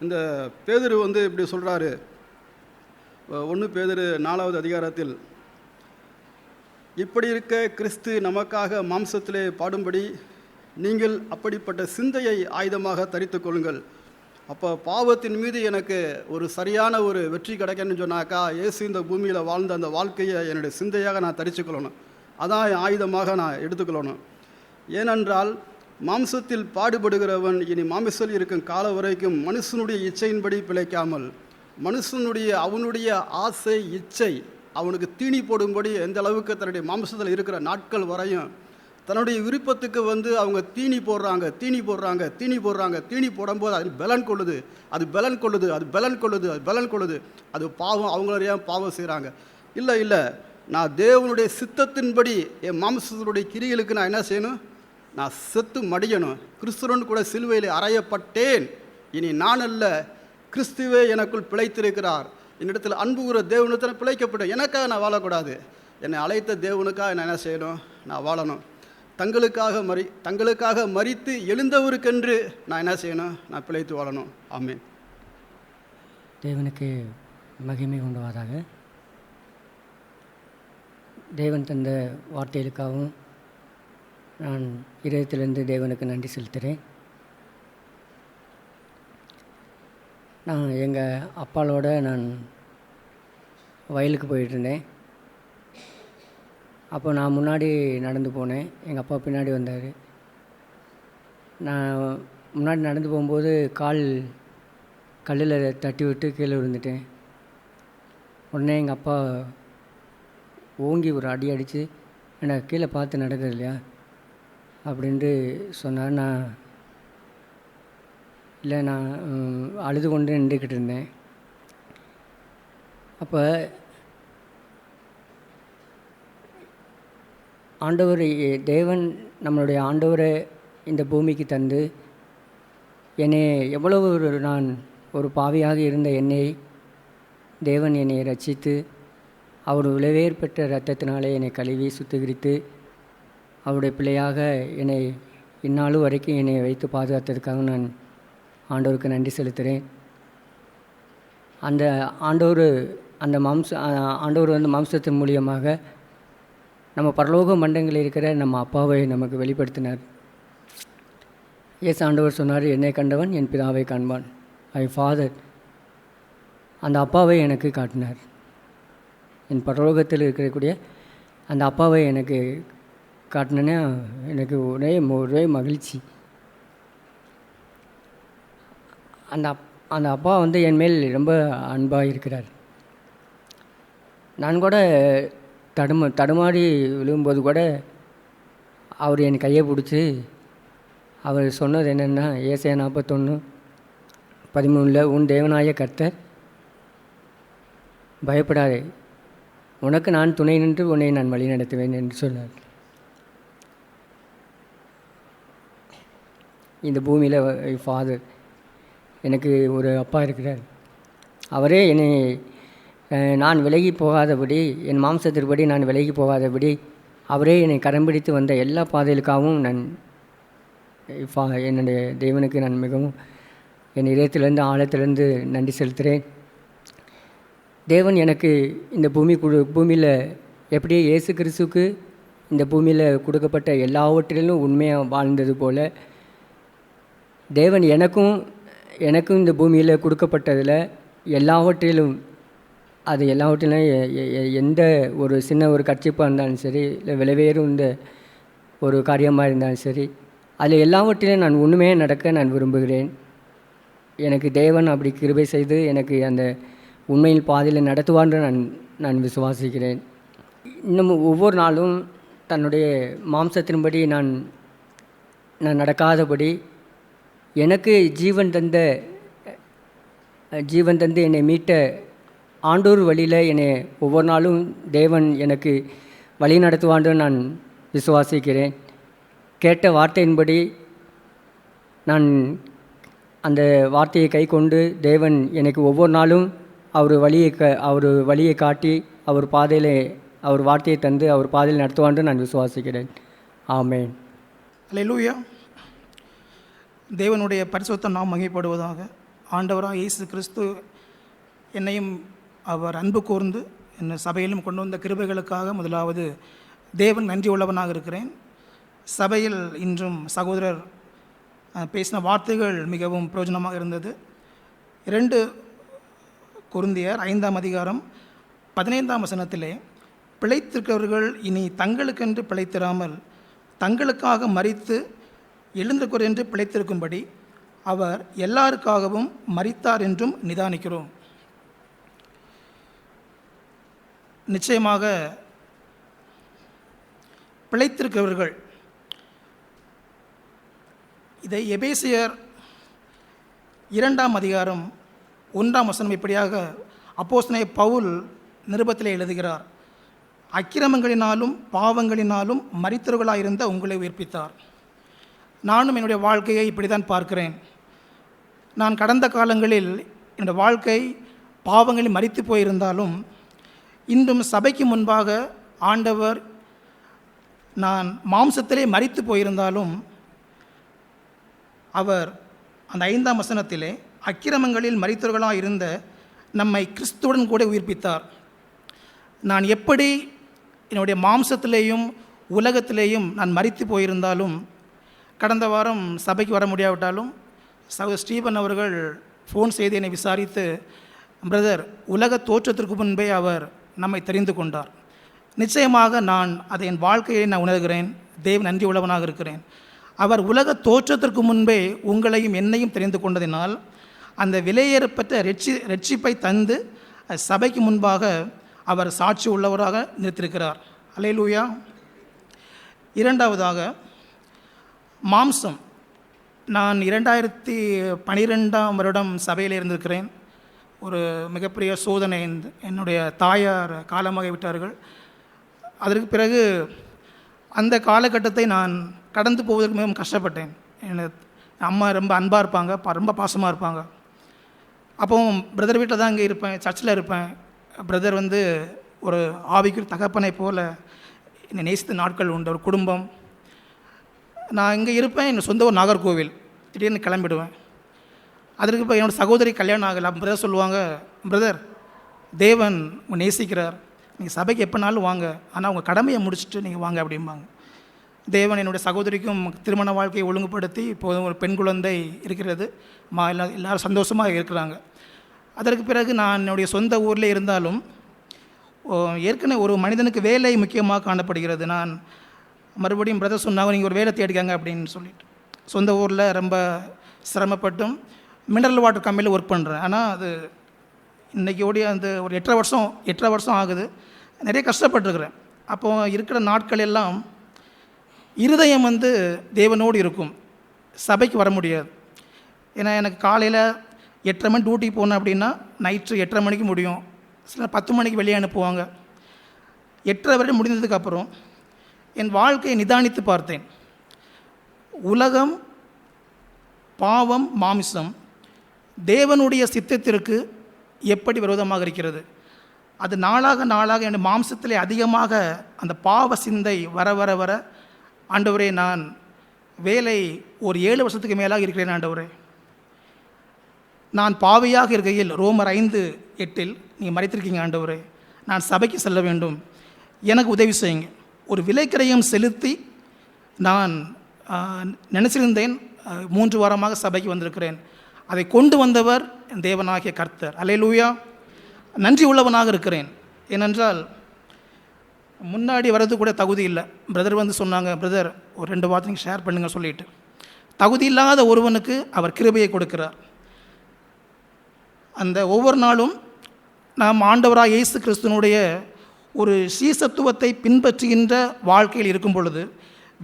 இந்த பேதுரு இப்படி சொல்கிறாரு, 1 பேதுரு 4வது அதிகாரத்தில், இப்படி இருக்க கிறிஸ்து நமக்காக மாம்சத்திலே பாடும்படி நீங்கள் அப்படிப்பட்ட சிந்தையை ஆயுதமாக தரித்து கொள்ளுங்கள். அப்போ பாவத்தின் மீது எனக்கு ஒரு சரியான ஒரு வெற்றி கிடைக்கணும்னு சொன்னாக்கா, இயேசு இந்த பூமியில் வாழ்ந்த அந்த வாழ்க்கையை என்னுடைய சிந்தையாக நான் தரிச்சுக்கொள்ளணும். அதான் என் ஆயுதமாக நான் எடுத்துக்கொள்ளணும். ஏனென்றால் மாம்சத்தில் பாடுபடுகிறவன் இனி மாமிசத்தில் இருக்கும் கால வரைக்கும் மனுஷனுடைய இச்சையின்படி பிழைக்காமல், அவனுடைய ஆசை இச்சை அவனுக்கு தீனி போடும்படி எந்த அளவுக்கு தன்னுடைய மாம்சத்தில் இருக்கிற நாட்கள் வரையும் தன்னுடைய விருப்பத்துக்கு அவங்க தீனி போடும்போது அது பலன் கொள்ளுது. அது பாவம். அவங்கள பாவம் செய்கிறாங்க. இல்லை, நான் தேவனுடைய சித்தத்தின்படி என் மாம்சத்தினுடைய கிரிகளுக்கு நான் என்ன செய்யணும்? நான் செத்து மடியணும். கிறிஸ்துவன் கூட சிலுவையில் அறையப்பட்டேன். இனி நான் அல்ல, கிறிஸ்துவே எனக்குள் பிழைத்திருக்கிறார். என்னிடத்தில் அன்பு கூற தேவனிடத்தில் பிழைக்கப்பட்டேன். எனக்காக நான் வாழக்கூடாது. என்னை அழைத்த தேவனுக்காக நான் என்ன செய்யணும்? நான் வாழணும். தங்களுக்காக மரித்து எழுந்தவருக்கென்று நான் என்ன செய்யணும்? நான் பிழைத்து வாழணும். ஆமென். தேவனுக்கு மகிமை உண்டாவதாக. தேவன் தந்த வார்த்தைகளுக்காகவும் நான் இதயத்திலிருந்து தேவனுக்கு நன்றி செலுத்துகிறேன். நான் எங்கள் அப்பாவோட நான் வயலுக்கு போயிட்டுருந்தேன். அப்போ நான் முன்னாடி நடந்து போனேன், எங்கள் அப்பா பின்னாடி வந்தார். நான் முன்னாடி நடந்து போகும்போது கல்லில் தட்டி விட்டு கீழே விழுந்துட்டேன். உடனே எங்கள் அப்பா ஓங்கி ஒரு அடி அடித்து, எனக்கு கீழே பார்த்து நடக்குது இல்லையா அப்படின்ட்டு சொன்னார். நான் அழுது கொண்டு நின்றுக்கிட்டு இருந்தேன். அப்போ ஆண்டவர் தேவன் நம்மளுடைய ஆண்டவரை இந்த பூமிக்கு தந்து என்னை எவ்வளவு நான் ஒரு பாவியாக இருந்த என்னை தேவன் என்னை ரட்சித்து அவர் விளைவேற் பெற்ற இரத்தத்தினாலே என்னை கழுவி சுத்திகரித்து அவருடைய பிள்ளையாக என்னை இந்நாள் வரைக்கும் என்னை வைத்து பாதுகாத்ததுக்காக நான் ஆண்டவருக்கு நன்றி செலுத்துகிறேன். அந்த ஆண்டவர் மாம்சத்தின் மூலியமாக நம்ம பரலோக மண்டங்களில் இருக்கிற நம்ம அப்பாவை நமக்கு வெளிப்படுத்தினார். ஆண்டவர் சொன்னார், என்னை கண்டவன் என் பிதாவை காண்பான். ஃபாதர் அந்த அப்பாவை எனக்கு காட்டினார். என் பரலோகத்தில் இருக்கக்கூடிய அந்த அப்பாவை எனக்கு காட்டினேன்னா எனக்கு ஒரே மகிழ்ச்சி. அந்த அப்பா என் மேல் ரொம்ப அன்பாக இருக்கிறார். நான் கூட தடுமாறி விழுகும்போது கூட அவர் என் கையை பிடிச்சி அவர் சொன்னது என்னென்னா, ஏசாயா 41:13 உன் தேவனாய கர்த்தர் பயப்படாதே, உனக்கு நான் துணை நின்று உன்னை நான் வழி நடத்துவேன் என்று சொன்னார். இந்த பூமியில் ஃபாதர் எனக்கு ஒரு அப்பா இருக்கிறார். அவரே என்னை நான் விலகி போகாதபடி, என் மாம்சத்திற்படி நான் விலகி போகாதபடி அவரே என்னை கரம் பிடித்து வந்த எல்லா பாதைகளுக்காகவும் நான் என்னுடைய தேவனுக்கு நான் மிகவும் என் இதயத்திலிருந்து ஆழத்திலிருந்து நன்றி செலுத்துகிறேன். தேவன் எனக்கு இந்த பூமியில் எப்படியே இயேசு கிறிஸ்துவுக்கு இந்த பூமியில் கொடுக்கப்பட்ட எல்லாவற்றிலும் உண்மையாக வாழ்ந்தது போல் தேவன் எனக்கும் இந்த பூமியில் கொடுக்கப்பட்டதில் எல்லாவற்றிலும் எந்த ஒரு சின்ன ஒரு கர்ச்சிப்பாக இருந்தாலும் சரி, இல்லை விளைவேறும் இந்த ஒரு காரியமாக இருந்தாலும் சரி, அதில் எல்லாவற்றிலும் நான் உண்மையாக நடக்க நான் விரும்புகிறேன். எனக்கு தேவன் அப்படி கிருபை செய்து எனக்கு அந்த உண்மையில் பாதையில் நடத்துவான்னு நான் விசுவாசிக்கிறேன். இன்னும் ஒவ்வொரு நாளும் தன்னுடைய மாம்சத்தின்படி நான் நடக்காதபடி எனக்கு ஜீவன் தந்து என்னை மீட்ட ஆண்டோர் வழியில் என்னை ஒவ்வொரு நாளும் தேவன் எனக்கு வழி நடத்துவான்னு நான் விசுவாசிக்கிறேன். கேட்ட வார்த்தையின்படி நான் அந்த வார்த்தையை கை கொண்டு தேவன் எனக்கு ஒவ்வொரு நாளும் அவர் வழியை காட்டி அவர் வார்த்தையை தந்து அவர் பாதையில் நடத்துவான்னு நான் விசுவாசிக்கிறேன். ஆமென். அல்லேலூயா. தேவனுடைய பரிசுத்த நாமம் மகிமைப்படுவதாக. ஆண்டவராக இயேசு கிறிஸ்து என்னையும் அவர் அன்பு கூர்ந்து என்னை சபையிலும் கொண்டு வந்த கிருபைகளுக்காக முதலாவது தேவன் நன்றி உள்ளவனாக இருக்கிறேன். சபையில் இன்றும் சகோதரர் பேசின வார்த்தைகள் மிகவும் பிரயோஜனமாக இருந்தது. 2 கொரிந்தியர் 5ஆம் அதிகாரம் 15ஆம் வசனத்திலே, பிழைத்திருக்கிறவர்கள் இனி தங்களுக்கென்று பிழைத்திராமல் தங்களுக்காக மரித்து எழுந்திருக்கிறோர் என்று பிழைத்திருக்கும்படி அவர் எல்லாருக்காகவும் மரித்தார் என்றும் நிதானிக்கிறோம். நிச்சயமாக பிழைத்திருக்கிறவர்கள், இதை எபேசியர் 2ஆம் அதிகாரம் 1ஆம் வசனம் இப்படியாக அப்போஸ்தலனாகிய பவுல் நிருபத்திலே எழுதுகிறார். அக்கிரமங்களினாலும் பாவங்களினாலும் மரித்தவர்களாயிருந்த உங்களை உயிர்ப்பித்தார். நானும் என்னுடைய வாழ்க்கையை இப்படி தான் பார்க்கிறேன். நான் கடந்த காலங்களில் என்னுடைய வாழ்க்கை பாவங்களில் மரித்து போயிருந்தாலும் இன்றும் சபைக்கு முன்பாக ஆண்டவர், நான் மாம்சத்திலே மரித்து போயிருந்தாலும் அவர் அந்த 5ஆம் வசனத்திலே அக்கிரமங்களில் மரித்தவர்களாக இருந்த நம்மை கிறிஸ்துவுடன் கூட உயிர்ப்பித்தார். நான் எப்படி என்னுடைய மாம்சத்திலேயும் உலகத்திலேயும் நான் மரித்து போயிருந்தாலும், கடந்த வாரம் சபைக்கு வர முடியாவிட்டாலும் சகோதரர் ஸ்டீபன் அவர்கள் ஃபோன் செய்து என்னை விசாரித்து, பிரதர், உலக தோற்றத்திற்கு முன்பே அவர் நம்மை தெரிந்து கொண்டார். நிச்சயமாக நான் அதை என் வாழ்க்கையை நான் உணர்கிறேன். தேவன் நன்றி உள்ளவனாக இருக்கிறேன். அவர் உலக தோற்றத்திற்கு முன்பே உங்களையும் என்னையும் தெரிந்து கொண்டதினால் அந்த விலையேறப்பட்ட ரட்சிப்பை தந்து சபைக்கு முன்பாக அவர் சாட்சி உள்ளவராக நிறுத்தியிருக்கிறார். அல்லேலூயா. 2ஆவதாக மாம்சம். நான் 2012ஆம் வருடம் சபையில் இருந்திருக்கிறேன். ஒரு மிகப்பெரிய சோதனை, என்னுடைய தாயார் காலமாக விட்டார்கள். அதற்கு பிறகு அந்த காலகட்டத்தை நான் கடந்து போவதற்கு மிகவும் கஷ்டப்பட்டேன். அம்மா ரொம்ப அன்பாக இருப்பாங்க, ரொம்ப பாசமாக இருப்பாங்க. அப்போ பிரதர் வீட்டில் தான் இங்கே இருப்பேன், சர்ச்சில் இருப்பேன். பிரதர் வந்து ஒரு ஆவிக்கு தகப்பனை போல் என்னை நேசித்த நாட்கள் உண்டு. ஒரு குடும்பம். நான் இங்கே இருப்பேன், என் சொந்த ஒரு நாகர்கோவில். திடீர்னு கிளம்பிடுவேன். அதற்கு இப்போ என்னோடய சகோதரி கல்யாணம் ஆகலை. பிரதர் சொல்லுவாங்க, பிரதர், தேவன் உங்கள் நேசிக்கிறார், நீங்கள் சபைக்கு எப்போனாலும் வாங்க, ஆனால் உங்கள் கடமையை முடிச்சுட்டு நீங்கள் வாங்க அப்படிம்பாங்க. தேவன் என்னுடைய சகோதரிக்கும் திருமண வாழ்க்கையை ஒழுங்குபடுத்தி இப்போது ஒரு பெண் குழந்தை இருக்கிறது. எல்லோரும் சந்தோஷமாக இருக்கிறாங்க. அதற்கு பிறகு நான் என்னுடைய சொந்த ஊரில் இருந்தாலும் ஏற்கனவே ஒரு மனிதனுக்கு வேலை முக்கியமாக காணப்படுகிறது. நான் மறுபடியும் பிரதர் சொன்னாங்க, நீங்கள் ஒரு வேலை தேடிக்காங்க அப்படின்னு சொல்லிட்டு சொந்த ஊரில் ரொம்ப சிரமப்பட்டும் மினரல் வாட்டர் கம்பெனியில் ஒர்க் பண்ணுறேன். ஆனால் அது இன்றைக்கி ஓடி அந்த ஒரு 8 வருஷம் ஆகுது. நிறைய கஷ்டப்பட்டுருக்குறேன். அப்போது இருக்கிற நாட்கள் எல்லாம் இருதயம் வந்து தேவனோடு இருக்கும். சபைக்கு வர முடியாது. ஏன்னா எனக்கு காலையில் 8:30 மணி டியூட்டிக்கு போனேன் அப்படின்னா நைட்டு 8:30 மணிக்கு முடியும். சில 10 மணிக்கு வெளியே அனுப்புவாங்க. 8:30 வரை முடிந்ததுக்கப்புறம் என் வாழ்க்கையை நிதானித்து பார்த்தேன். உலகம், பாவம், மாமிசம் தேவனுடைய சித்தத்திற்கு எப்படி விரோதமாக இருக்கிறது. அது நாளாக என் மாம்சத்திலே அதிகமாக அந்த பாவ சிந்தை வர வர வர, ஆண்டவரே, நான் வேலை ஒரு 7 வருஷத்துக்கு மேலாக இருக்கிறேன். ஆண்டவரே, நான் பாவியாக இருக்கையில் ரோமர் 5:8 நீங்கள் மறைத்திருக்கீங்க. ஆண்டவரே, நான் சபைக்கு செல்ல வேண்டும், எனக்கு உதவி செய்யுங்க. ஒரு விலைக்கிரயம் செலுத்தி நான் நினச்சிருந்தேன். 3 வாரமாக சபைக்கு வந்திருக்கிறேன். அதை கொண்டு வந்தவர் தேவனாகிய கர்த்தர். அல்லேலூயா. நன்றி உள்ளவனாக இருக்கிறேன். ஏனென்றால் முன்னாடி வர்றது கூட தகுதி இல்லை. பிரதர் வந்து சொன்னாங்க, பிரதர் ஒரு 2 வார்த்தை நீங்கள் ஷேர் பண்ணுங்க சொல்லிட்டு. தகுதி இல்லாத ஒருவனுக்கு அவர் கிருபையை கொடுக்கிறார். அந்த ஒவ்வொரு நாளும் நாம் ஆண்டவராக இயேசு கிறிஸ்துவனுடைய ஒரு சீசத்துவத்தை பின்பற்றுகின்ற வாழ்க்கையில் இருக்கும் பொழுது,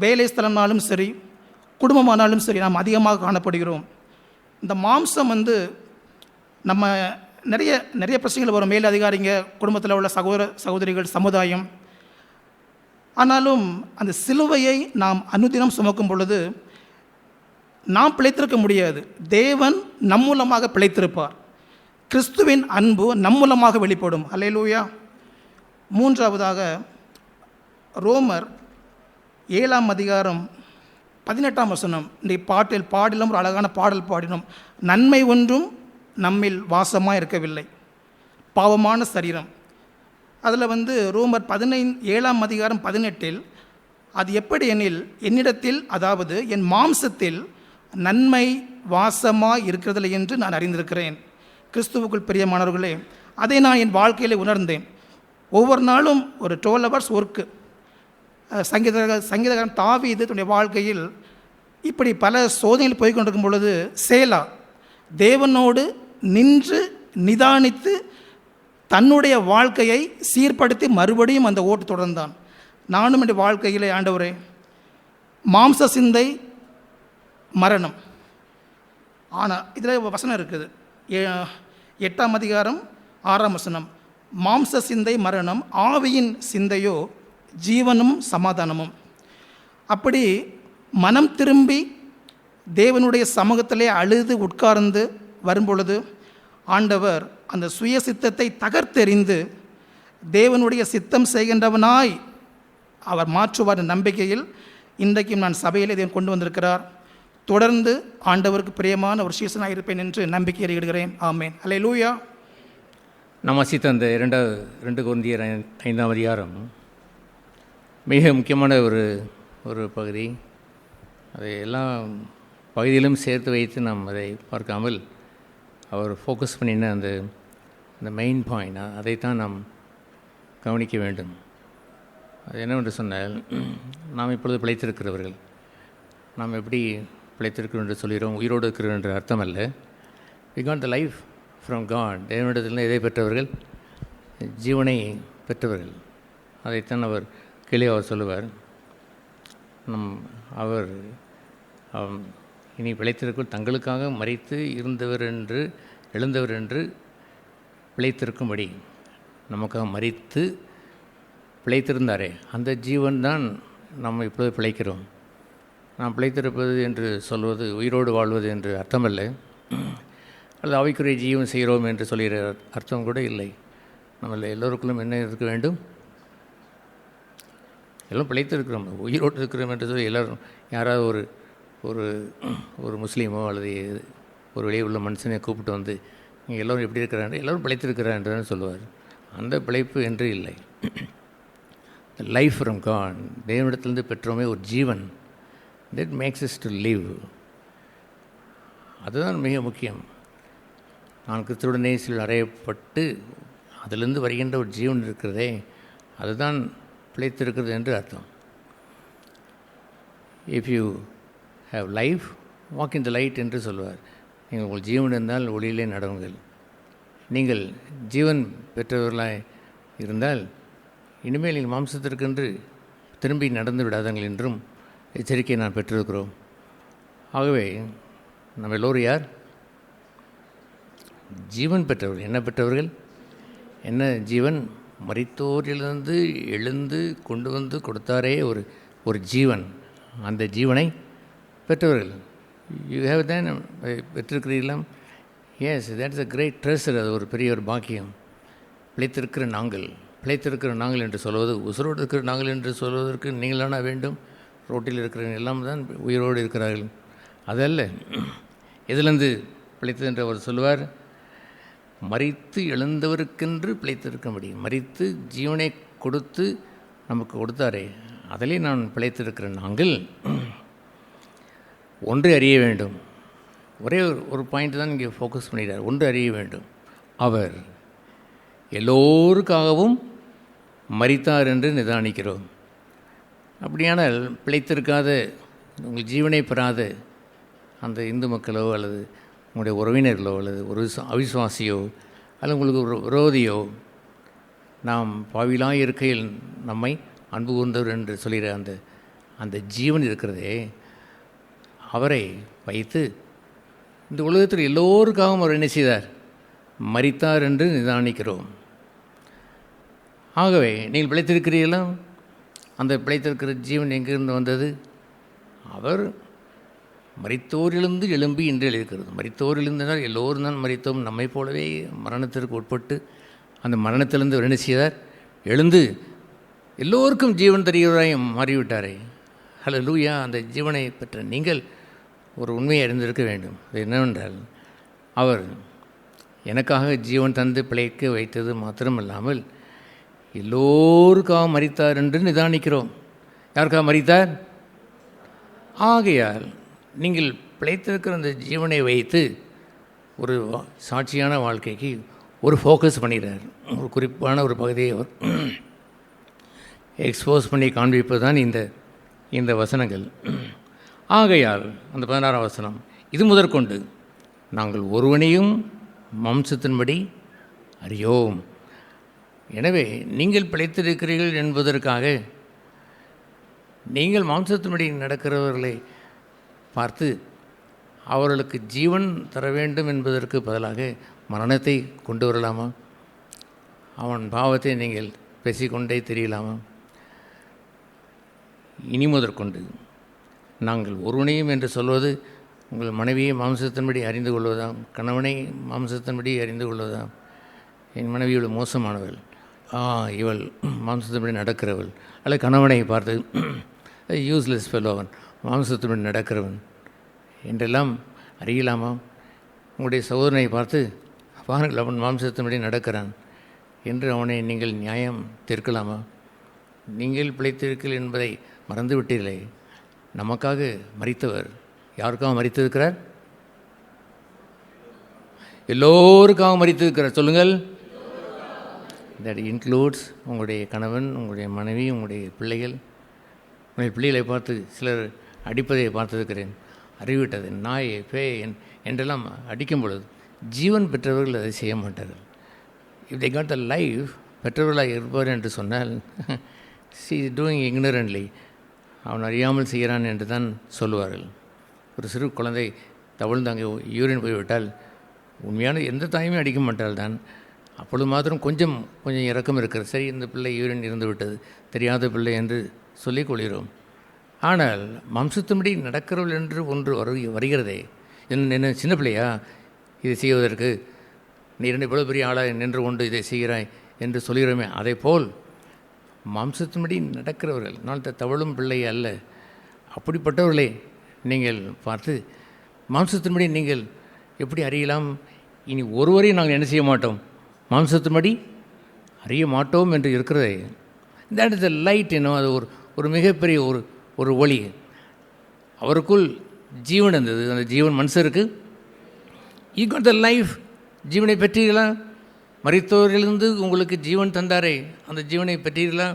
வேலை ஸ்தலம்னாலும் சரி, குடும்பமானாலும் சரி, நாம் அதிகமாக காணப்படுகிறோம். இந்த மாம்சம் வந்து நம்ம நிறைய பிரச்சனைகள் வரும். மேல் அதிகாரிங்க, குடும்பத்தில் உள்ள சகோதரிகள், சமுதாயம். ஆனாலும் அந்த சிலுவையை நாம் அனுதினம் சுமக்கும் பொழுது நாம் பிழைத்திருக்க முடியாது. தேவன் நம் மூலமாக பிழைத்திருப்பார். கிறிஸ்துவின் அன்பு நம் மூலமாக வெளிப்படும். அல்லேலூயா. 3ஆவதாக ரோமர் 7ஆம் அதிகாரம் 18ஆம் வசனம். இந்த பாடிலும் ஒரு அழகான பாடல் பாடினோம். நன்மை ஒன்றும் நம்மில் வாசமாக இருக்கவில்லை, பாவமான சரீரம். அதில் வந்து ரோமர் 7ஆம் அதிகாரம் 18 அது எப்படி எனில், என்னிடத்தில், அதாவது என் மாம்சத்தில் நன்மை வாசமாக இருக்கிறதில்லை என்று நான் அறிந்திருக்கிறேன். கிறிஸ்துவுக்குள் பிரியமானவர்களே, அதை நான் என் வாழ்க்கையில் உணர்ந்தேன். ஒவ்வொரு நாளும் ஒரு 12 hours ஒர்க்கு. சங்கீதக்காரன் தாவீது தன்னுடைய வாழ்க்கையில் இப்படி பல சோதனைகள் போய்கொண்டிருக்கும் பொழுது சேலா, தேவனோடு நின்று நிதானித்து தன்னுடைய வாழ்க்கையை சீர்படுத்தி மறுபடியும் அந்த ஓட்டு தொடர்ந்தான். நானும் என்னுடைய வாழ்க்கையிலே, ஆண்டவரே, மாம்ச சிந்தை மரணம். ஆனால் இதில் வசனம் இருக்குது, 8ஆம் அதிகாரம் 6ஆம் வசனம், மாம்ச சிந்தை மரணம், ஆவியின் சிந்தையோ ஜீவனும் சமாதானமும். அப்படி மனம் திரும்பி தேவனுடைய சமூகத்திலே அழுது உட்கார்ந்து வரும்பொழுது ஆண்டவர் அந்த சுய சித்தத்தை தகர்த்தெறிந்து தேவனுடைய சித்தம் செய்கின்றவனாய் அவர் மாற்றுவார் நம்பிக்கையில் இன்றைக்கும் நான் சபையில் இதை கொண்டு வந்திருக்கிறார். தொடர்ந்து ஆண்டவருக்கு பிரியமான ஒரு சீசனாக இருப்பேன் என்று நம்பிக்கை அறிகிறேன். ஆமேன். அல்லேலூயா. நாம் வாசித்த அந்த 2 கொரிந்தியர் 5ஆம் அதிகாரம் மிக முக்கியமான ஒரு பகுதி. அதை எல்லா பகுதியிலும் சேர்த்து வைத்து நாம் அதை பார்க்காமல் அவர் ஃபோக்கஸ் பண்ணின அந்த மெயின் பாயிண்ட், அதைத்தான் நாம் கவனிக்க வேண்டும். அது என்னவென்று சொன்னால், நாம் இப்பொழுது பிழைத்திருக்கிறவர்கள். நாம் எப்படி பிழைத்திருக்கிறோம் என்று சொல்கிறோம், உயிரோடு இருக்கிறோம் என்ற அர்த்தம் அல்ல. We got the life from God. தேவனிடத்தில் எதை பெற்றவர்கள்? ஜீவனை பெற்றவர்கள். அதைத்தான் அவர் கீழே அவர் சொல்லுவார். அவர் இனி பிழைத்திருக்கும் தங்களுக்காக மரித்து இருந்தவர் என்று எழுந்தவர் என்று பிழைத்திருக்கும்படி நமக்காக மரித்து பிழைத்திருந்தாரே, அந்த ஜீவன் தான் நம்ம இப்பொழுது பிழைக்கிறோம். நாம் பிழைத்திருப்பது என்று சொல்வது உயிரோடு வாழ்வது என்று அர்த்தமல்ல, அல்லது ஆவிக்குரிய ஜீவன் செய்கிறோம் என்று சொல்கிற அர்த்தம் கூட இல்லை. நம்மள எல்லோருக்குள்ளும் என்ன இருக்க வேண்டும்? எல்லாம் பிழைத்திருக்கிறோம், உயிரோடு இருக்கிறோம் என்று சொல்லி எல்லோரும், யாராவது ஒரு முஸ்லீமோ அல்லது ஒரு வெளியே உள்ள மனுஷனை கூப்பிட்டு வந்து நீங்கள் எல்லோரும் எப்படி இருக்கிறாங்க, எல்லோரும் பிழைத்திருக்கிறான்றன்னு சொல்லுவார். அந்த பிழைப்பு என்று இல்லை. லைஃப் ஃப்ரம் காட், தேவனிடத்திலிருந்து பெற்றோமே ஒரு ஜீவன், that makes us to live. அதுதான் மிக முக்கியம். நான் கிறிஸ்துவுடனே சில அறையப்பட்டு அதிலிருந்து வருகின்ற ஒரு ஜீவன் இருக்கிறதே, அதுதான் பிழைத்திருக்கிறது என்று அர்த்தம். If you have life walk in the light என்று சொல்வார். நீங்கள் உங்கள் ஜீவன் இருந்தால் ஒளியிலே நடவுங்கள். நீங்கள் ஜீவன் பெற்றவர்களாய் இருந்தால் இனிமேல் நீங்கள் மாம்சத்திற்கென்று திரும்பி நடந்து விடாதங்கள் என்றும் எச்சரிக்கை நான் பெற்றிருக்கிறோம். ஆகவே நம்ம எல்லோரும் யார்? ஜீவன் பெற்றவர்கள். என்ன பெற்றவர்கள்? என்ன ஜீவன்? மரித்தோரிலிருந்து எழுந்து கொண்டு வந்து கொடுத்தாரே ஒரு ஜீவன், அந்த ஜீவனை பெற்றவர்கள். யூ ஹேவ் தான் பெற்றிருக்கிறீர்களா? Yes, that is a great treasure. அது ஒரு பெரிய ஒரு பாக்கியம். பிழைத்திருக்கிற நாங்கள் என்று சொல்வது, உசுரோடு இருக்கிற நாங்கள் என்று சொல்வதற்கு நீங்களான வேண்டும். ரோட்டில் இருக்கிற எல்லாம் தான் உயிரோடு இருக்கிறார்கள், அதல்ல. எதிலிருந்து பிழைத்தது என்று அவர் சொல்லுவார்? மரித்து எழுந்தவருக்கென்று பிழைத்திருக்க முடியும். மரித்து ஜீவனை கொடுத்து நமக்கு கொடுத்தாரே, அதிலே நான் பிழைத்திருக்கிற நாங்கள் ஒன்று அறிய வேண்டும். ஒரே ஒரு பாயிண்ட் தான் இங்கே ஃபோக்கஸ் பண்ணிட்டார். ஒன்று அறிய வேண்டும், அவர் எல்லோருக்காகவும் மரித்தார் என்று நிதானிக்கிறோம். அப்படியானால் பிழைத்திருக்காத, உங்கள் ஜீவனை பெறாத அந்த இந்து மக்களோ அல்லது உங்களுடைய உறவினர்களோ அல்லது ஒரு அவிசுவாசியோ அல்லது உங்களுக்கு ஒரு விரோதியோ, நாம் பாவிலாக இருக்கையில் நம்மை அன்பு கூர்ந்தவர் என்று சொல்கிற அந்த ஜீவன் இருக்கிறதே, அவரை வைத்து இந்த உலகத்தில் எல்லோருக்காகவும் அவர் என்ன செய்தார்? மரித்தார் என்று நிதானிக்கிறோம். ஆகவே நீங்கள் பிழைத்திருக்கிறீர்களா? அந்த பிழைத்திருக்கிற ஜீவன் எங்கிருந்து வந்தது? அவர் மரித்தோரிலிருந்து எழும்பி இன்று எழுக்கிறது. மரித்தோரிலிருந்தால் எல்லோரும் தான் மரித்தோம். நம்மை போலவே மரணத்திற்கு உட்பட்டு அந்த மரணத்திலிருந்து என்ன செய்தார்? எழுந்து எல்லோருக்கும் ஜீவன் தருகிறவராய் மாறிவிட்டாரே. ஹல்லேலூயா. அந்த ஜீவனை பெற்ற நீங்கள் ஒரு உண்மையை அறிந்திருக்க வேண்டும். அது என்னவென்றால், அவர் எனக்காக ஜீவன் தந்து பிழைக்க வைத்தது மாத்திரமல்லாமல் எல்லோருக்காக மரித்தார் என்று நிதானிக்கிறோம். யாருக்காக மரித்தார்? ஆகையால் நீங்கள் பிழைத்திருக்கிற அந்த ஜீவனை வைத்து ஒரு சாட்சியான வாழ்க்கைக்கு ஒரு ஃபோக்கஸ் பண்ணிடுறார். ஒரு குறிப்பான ஒரு பகுதியை அவர் எக்ஸ்போஸ் பண்ணி காண்பிப்பது தான் இந்த வசனங்கள். ஆகையால் அந்த 16ஆம் வசனம், இது முதற்கொண்டு நாங்கள் ஒருவனையும் மாம்சத்தின்படி அறியோம். எனவே நீங்கள் பிழைத்திருக்கிறீர்கள் என்பதற்காக நீங்கள் மாம்சத்தின்படி நடக்கிறவர்களை பார்த்து அவர்களுக்கு ஜீவன் தர வேண்டும் என்பதற்கு பதிலாக மரணத்தை கொண்டு வரலாமா? அவன் பாவத்தை நீங்கள் பேசிக்கொண்டே தெரியலாமா? இனி முதற்கொண்டு நாங்கள் ஒருவனையும் என்று சொல்வது உங்கள் மனைவியை மாம்சத்தின்படி அறிந்து கொள்வதாம், கணவனை மாம்சத்தின்படி அறிந்து கொள்வதாம். என் மனைவி இவள் மோசமானவள், இவள் மாம்சத்தின்படி நடக்கிறவள், அல்லது கணவனை பார்த்து யூஸ்லெஸ் ஃபெல்லோவன், மாம்சத்தின்படி நடக்கிறவன் என்றெல்லாம் அறியலாமா? உங்களுடைய சகோதரனை பார்த்து பாருங்கள் அவன் மாம்சத்தின்படி நடக்கிறான் என்று அவனை நீங்கள் நியாயம் தீர்க்கலாமா? நீங்கள் பிழைத்திருக்கிறீர்கள் என்பதை மறந்துவிட்டீர்களே. நமக்காக மரித்தவர் யாருக்காக மரித்திருக்கிறார்? எல்லோருக்காக மரித்திருக்கிறார். சொல்லுங்கள். தட் இன்க்ளூட்ஸ் உங்களுடைய கணவன், உங்களுடைய மனைவி, உங்களுடைய பிள்ளைகள். உங்களுடைய பிள்ளைகளை பார்த்து சிலர் அடிப்பதை பார்த்திருக்கிறேன். அறிவிட்டது நாய் பேய் என்றெல்லாம் அடிக்கும் பொழுது ஜீவன் பெற்றவர்கள் அதை செய்ய மாட்டார்கள். If they got the life, பெற்றவர்களாக இருப்பார் என்று சொன்னால் சி இஸ் டூயிங் இக்னரன்ட்லி, அவன் அறியாமல் செய்கிறான் என்று தான் சொல்லுவார்கள். ஒரு சிறு குழந்தை தவழ்ந்து அங்கே யூரின் போய்விட்டால் உண்மையான எந்த தாயுமே அடிக்க மாட்டாள் தான். அப்பொழுது மாத்திரம் கொஞ்சம் இரக்கம் இருக்கிறது. சரி, இந்த பிள்ளை யூரின் இருந்து விட்டது, தெரியாத பிள்ளை என்று சொல்லிக் கொள்கிறோம். ஆனால் மாம்சத்தின்படி நடக்கிறவள் என்று ஒன்று வருகிறதே, என்ன சின்ன பிள்ளையா இதை செய்வதற்கு, நீ இரண்டு இவ்வளோ பெரிய ஆளாக நின்று கொண்டு இதை செய்கிறாய் என்று சொல்கிறோமே, அதே போல் மாம்சத்தின்படி நடக்கிறவர்கள், நான் தவழும் பிள்ளை அல்ல, அப்படிப்பட்டவர்களே நீங்கள் பார்த்து மாம்சத்தின்படி நீங்கள் எப்படி அறியலாம்? இனி ஒருவரையும் நாங்கள் என்ன செய்ய மாட்டோம், மாம்சத்தின்படி அறிய மாட்டோம் என்று இருக்கிறதே. That is the light. அது ஒரு மிகப்பெரிய ஒரு ஒளி. அவருக்குள் ஜீவன் இருந்தது. அந்த ஜீவன் மனுஷருக்கு யூ காட் த லைஃப். ஜீவனை பெற்றீர்களா? மரித்தவர்களிலிருந்து உங்களுக்கு ஜீவன் தந்தாரே, அந்த ஜீவனை பெற்றீர்களா?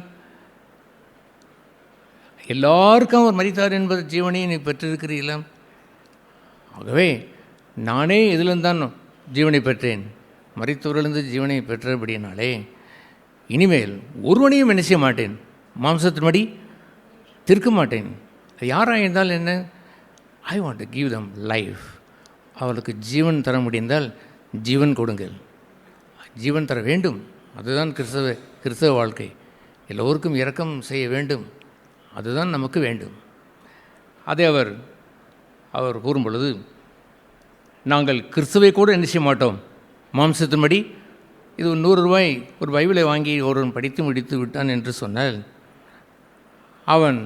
எல்லாருக்கும் அவர் மரித்தார் என்பது ஜீவனை நீ பெற்றிருக்கிறீர்களா? ஆகவே நானே இதிலிருந்து தான் ஜீவனை பெற்றேன், மரித்தவர்களிலிருந்து ஜீவனை பெற்றபடியினாலே இனிமேல் ஒருவனையும் என்ன செய்ய மாட்டேன், மாம்சத்தின்படி தீர்க்க மாட்டேன். யாராக இருந்தால் என்ன, ஐ want to give them life. அவளுக்கு ஜீவன் தர முடிந்தால் ஜீவன் கொடுங்கள். ஜீவன் தர வேண்டும். அதுதான் கிறிஸ்தவ வாழ்க்கை. எல்லோருக்கும் இரக்கம் செய்ய வேண்டும். அதுதான் நமக்கு வேண்டும். அதை அவர் கூறும் பொழுது, நாங்கள் கிறிஸ்துவை கூட என்ன செய்ய மாட்டோம், மாம்சத்தின்படி. இது 100 ரூபாய் ஒரு பைபிளை வாங்கி ஒருவன் படித்து முடித்து விட்டான் என்று சொன்னால், அவன்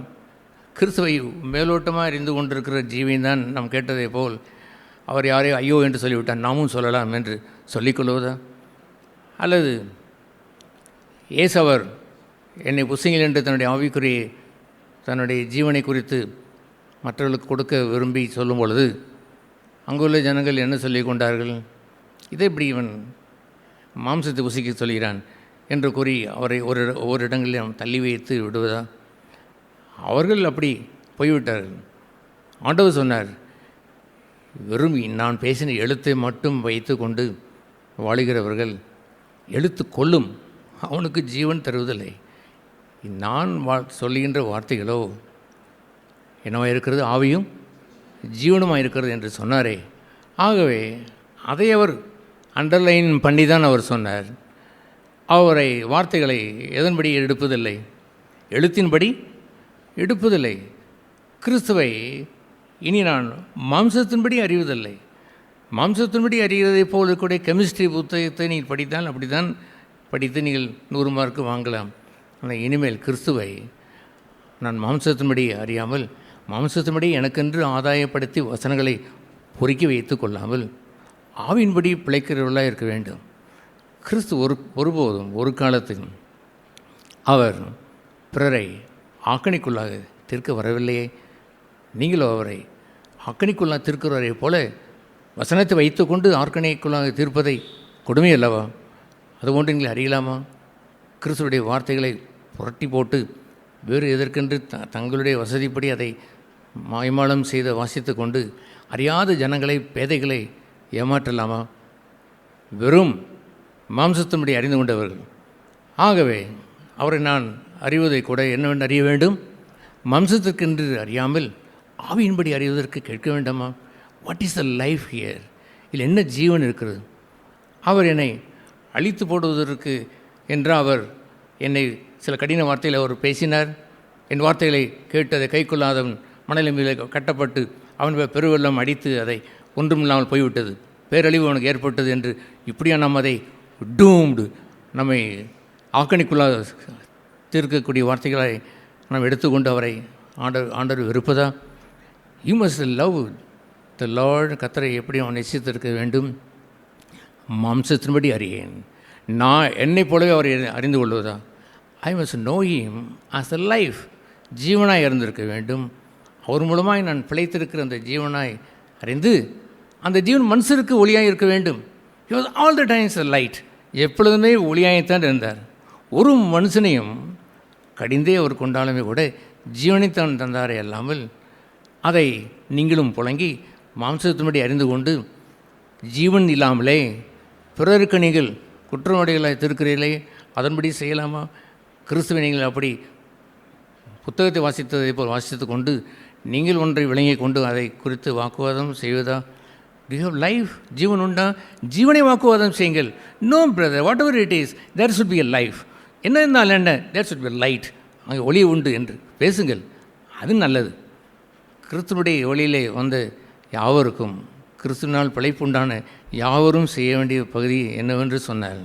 கிறிஸ்துவை மேலோட்டமாக அறிந்து கொண்டிருக்கிற ஜீவின் தான். நாம் கேட்டதை போல் அவர் யாரையோ ஐயோ என்று சொல்லிவிட்டான், நாமும் சொல்லலாம் என்று சொல்லிக்கொள்வதா? அல்லது அவர் என்னை புசிங்கள் என்று தன்னுடைய ஆவிக்குரிய தன்னுடைய ஜீவனை குறித்து மற்றவர்களுக்கு கொடுக்க விரும்பி சொல்லும் பொழுது அங்குள்ள ஜனங்கள் என்ன சொல்லி கொண்டார்கள், இதை இப்படி இவன் மாம்சத்தை புசிக்க சொல்கிறான் என்று கூறி அவரை ஒவ்வொரு இடங்களில் தள்ளி வைத்து விடுவதா? அவர்கள் அப்படி போய்விட்டார்கள். ஆண்டவர் சொன்னார், வெறும் நான் பேசின எழுத்தை மட்டும் வைத்து கொண்டு வாழுகிறவர்கள் எழுத்து கொள்ளும், அவனுக்கு ஜீவன் தருவதில்லை. நான் சொல்லுகின்ற வார்த்தைகளோ என்னவா இருக்கிறது, ஆவியும் ஜீவனுமாக இருக்கிறது என்று சொன்னாரே. ஆகவே அதை அவர் அண்டர்லைன் பண்ணி தான் அவர் சொன்னார். அவரை வார்த்தைகளை எதன்படி எடுப்பதில்லை, எழுத்தின்படி எடுப்பதில்லை. கிறிஸ்துவை இனி நான் மாம்சத்தின்படி அறிவதில்லை. மாம்சத்தின்படி அறிகிறதை போல கூட கெமிஸ்ட்ரி புத்தகத்தை நீங்கள் படித்தால் அப்படி தான் படித்து நீங்கள் 100 மார்க்கு வாங்கலாம். ஆனால் இனிமேல் கிறிஸ்துவை நான் மாம்சத்தின்படி அறியாமல், மாம்சத்தின்படி எனக்கென்று ஆதாயப்படுத்தி வசனங்களை பொறுக்கி வைத்து கொள்ளாமல் ஆவின்படி பிழைக்கிறவர்களாக இருக்க வேண்டும். கிறிஸ்து ஒருபோதும் ஒரு காலத்தில் அவர் பிறரை ஆக்கணிக்குள்ளாக தீர்க்க வரவில்லையே. நீங்களோ அவரை ஆக்கணிக்குள்ளாக தீர்க்கிறவரை போல வசனத்தை வைத்து கொண்டு ஆர்க்கணைக்குள்ளாக தீர்ப்பதை கொடுமை அல்லவா? அதுபோன்று நீங்கள் அறியலாமா? கிறிஸ்துவுடைய வார்த்தைகளை புரட்டி போட்டு வேறு எதற்கென்று தங்களுடைய வசதிப்படி அதை மாய்மாலம் செய்து வாசித்து கொண்டு அறியாத ஜனங்களை, பேதைகளை ஏமாற்றலாமா? வெறும் மாம்சத்தின்படி அறிந்து கொண்டவர்கள். ஆகவே அவரை நான் அறிவதை கூட என்னவென்று அறிய வேண்டும்? மாம்சத்திற்கென்று அறியாமல் ஆவியின்படி அறிவதற்கு கேட்க வேண்டாமா? What is the life here? இதில் என்ன ஜீவன் இருக்கிறது? அவர் என்னை அழித்து போடுவதற்கு என்று அவர் என்னை சில கடின வார்த்தையில் அவர் பேசினார். என் வார்த்தைகளை கேட்டு அதை கை கொள்ளாதவன் மணலின் மேலே கட்டப்பட்டு அவன் பெருவெள்ளம் அடித்து அதை ஒன்றுமில்லாமல் போய்விட்டது, பேரழிவு அவனுக்கு ஏற்பட்டது என்று இப்படியா நாம் அதை டூம்டு நம்மை ஆக்கணிக்குள்ளாக தீர்க்கக்கூடிய வார்த்தைகளை நாம் எடுத்துக்கொண்டு அவரை ஆண்டவர் வெறுப்பதா? You must love the lord. கர்த்தரை எப்படி அவன் நேசித்திருக்க வேண்டும்? மாம்சத்தின்படி அறியேன். நான் என்னை போலவே அவரை அறிந்து கொள்வதா? I must know him as a life. ஜீவனாய் இருந்திருக்க வேண்டும். அவர் மூலமாய் நான் பிழைத்திருக்கிற அந்த ஜீவனாய் அறிந்து அந்த ஜீவன் மனுஷருக்கு ஒளியாக இருக்க வேண்டும். He was all the times a light. எப்பொழுதுமே ஒளியாகத்தான் இருந்தார். ஒரு மனுஷனையும் கடிந்தே அவர் கொண்டாலுமே கூட ஜீவனைத்தான் தந்தாரே அல்லாமல் அதை நீங்களும் புழங்கி மாம்சத்தின்படி அறிந்து கொண்டு ஜீவன் இல்லாமலே பிறருக்கு நீங்கள் குற்றவாளிகளாக திருக்கிறீர்களே, அதன்படி செய்யலாமா? கிறிஸ்துவை நீங்கள் அப்படி புத்தகத்தை வாசித்ததை போல் வாசித்து கொண்டு நீங்கள் ஒன்றை விளங்கி கொண்டு அதை குறித்து வாக்குவாதம் செய்வதா? Do you have life? ஜீவன் உண்டா? ஜீவனை வாக்குவாதம் செய்யுங்கள். No brother, whatever it is, there should be a life. என்ன இருந்தால் என்ன, தேர் ஷுட் பி லைட். அங்கே ஒளி உண்டு என்று பேசுங்கள். அது நல்லது. கிறிஸ்துவனுடைய ஒளியிலே வந்த யாவருக்கும், கிறிஸ்துவினால் பிழைப்புண்டான யாவரும் செய்ய வேண்டிய பகுதி என்னவென்று சொன்னார்.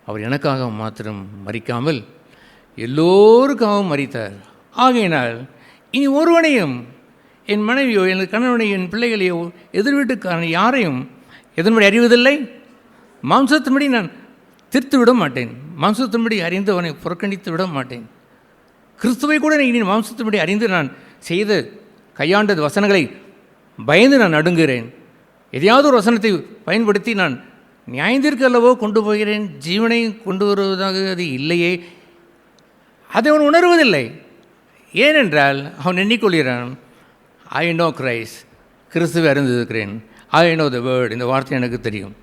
அவர் எனக்காக மாத்திரம் மரிக்காமல் எல்லோருக்காகவும் மரித்தார். ஆகையினால் இனி ஒருவனையும், என் மனைவியோ எனது கணவனையோ என் பிள்ளைகளையோ எதிர் வீட்டுக்காரன் யாரையும் எதன்படி அறிவதில்லை. மாம்சத்தின்படி நான் திருத்து விட மாட்டேன். மாம்சத்தின்படி அறிந்தவனை புறக்கணித்து விட மாட்டேன். கிறிஸ்துவை கூட இனி மாம்சத்தின்படி அறிந்து நான் செய்த கையாண்ட வசனங்களை பயந்து நான் நடுங்குகிறேன். எதையாவது ஒரு வசனத்தை பயன்படுத்தி நான் நியாயத்திற்கு அல்லவோ கொண்டு போகிறேன், ஜீவனை கொண்டு வருவதாக அது இல்லையே. அதை அவன் உணர்வதில்லை. ஏனென்றால் அவன் எண்ணிக்கொள்கிறான், ஐ நோ கிரைஸ்ட், கிறிஸ்துவை அறிந்திருக்கிறேன். ஐ நோ த வேர்ட், இந்த வார்த்தை எனக்கு தெரியும்,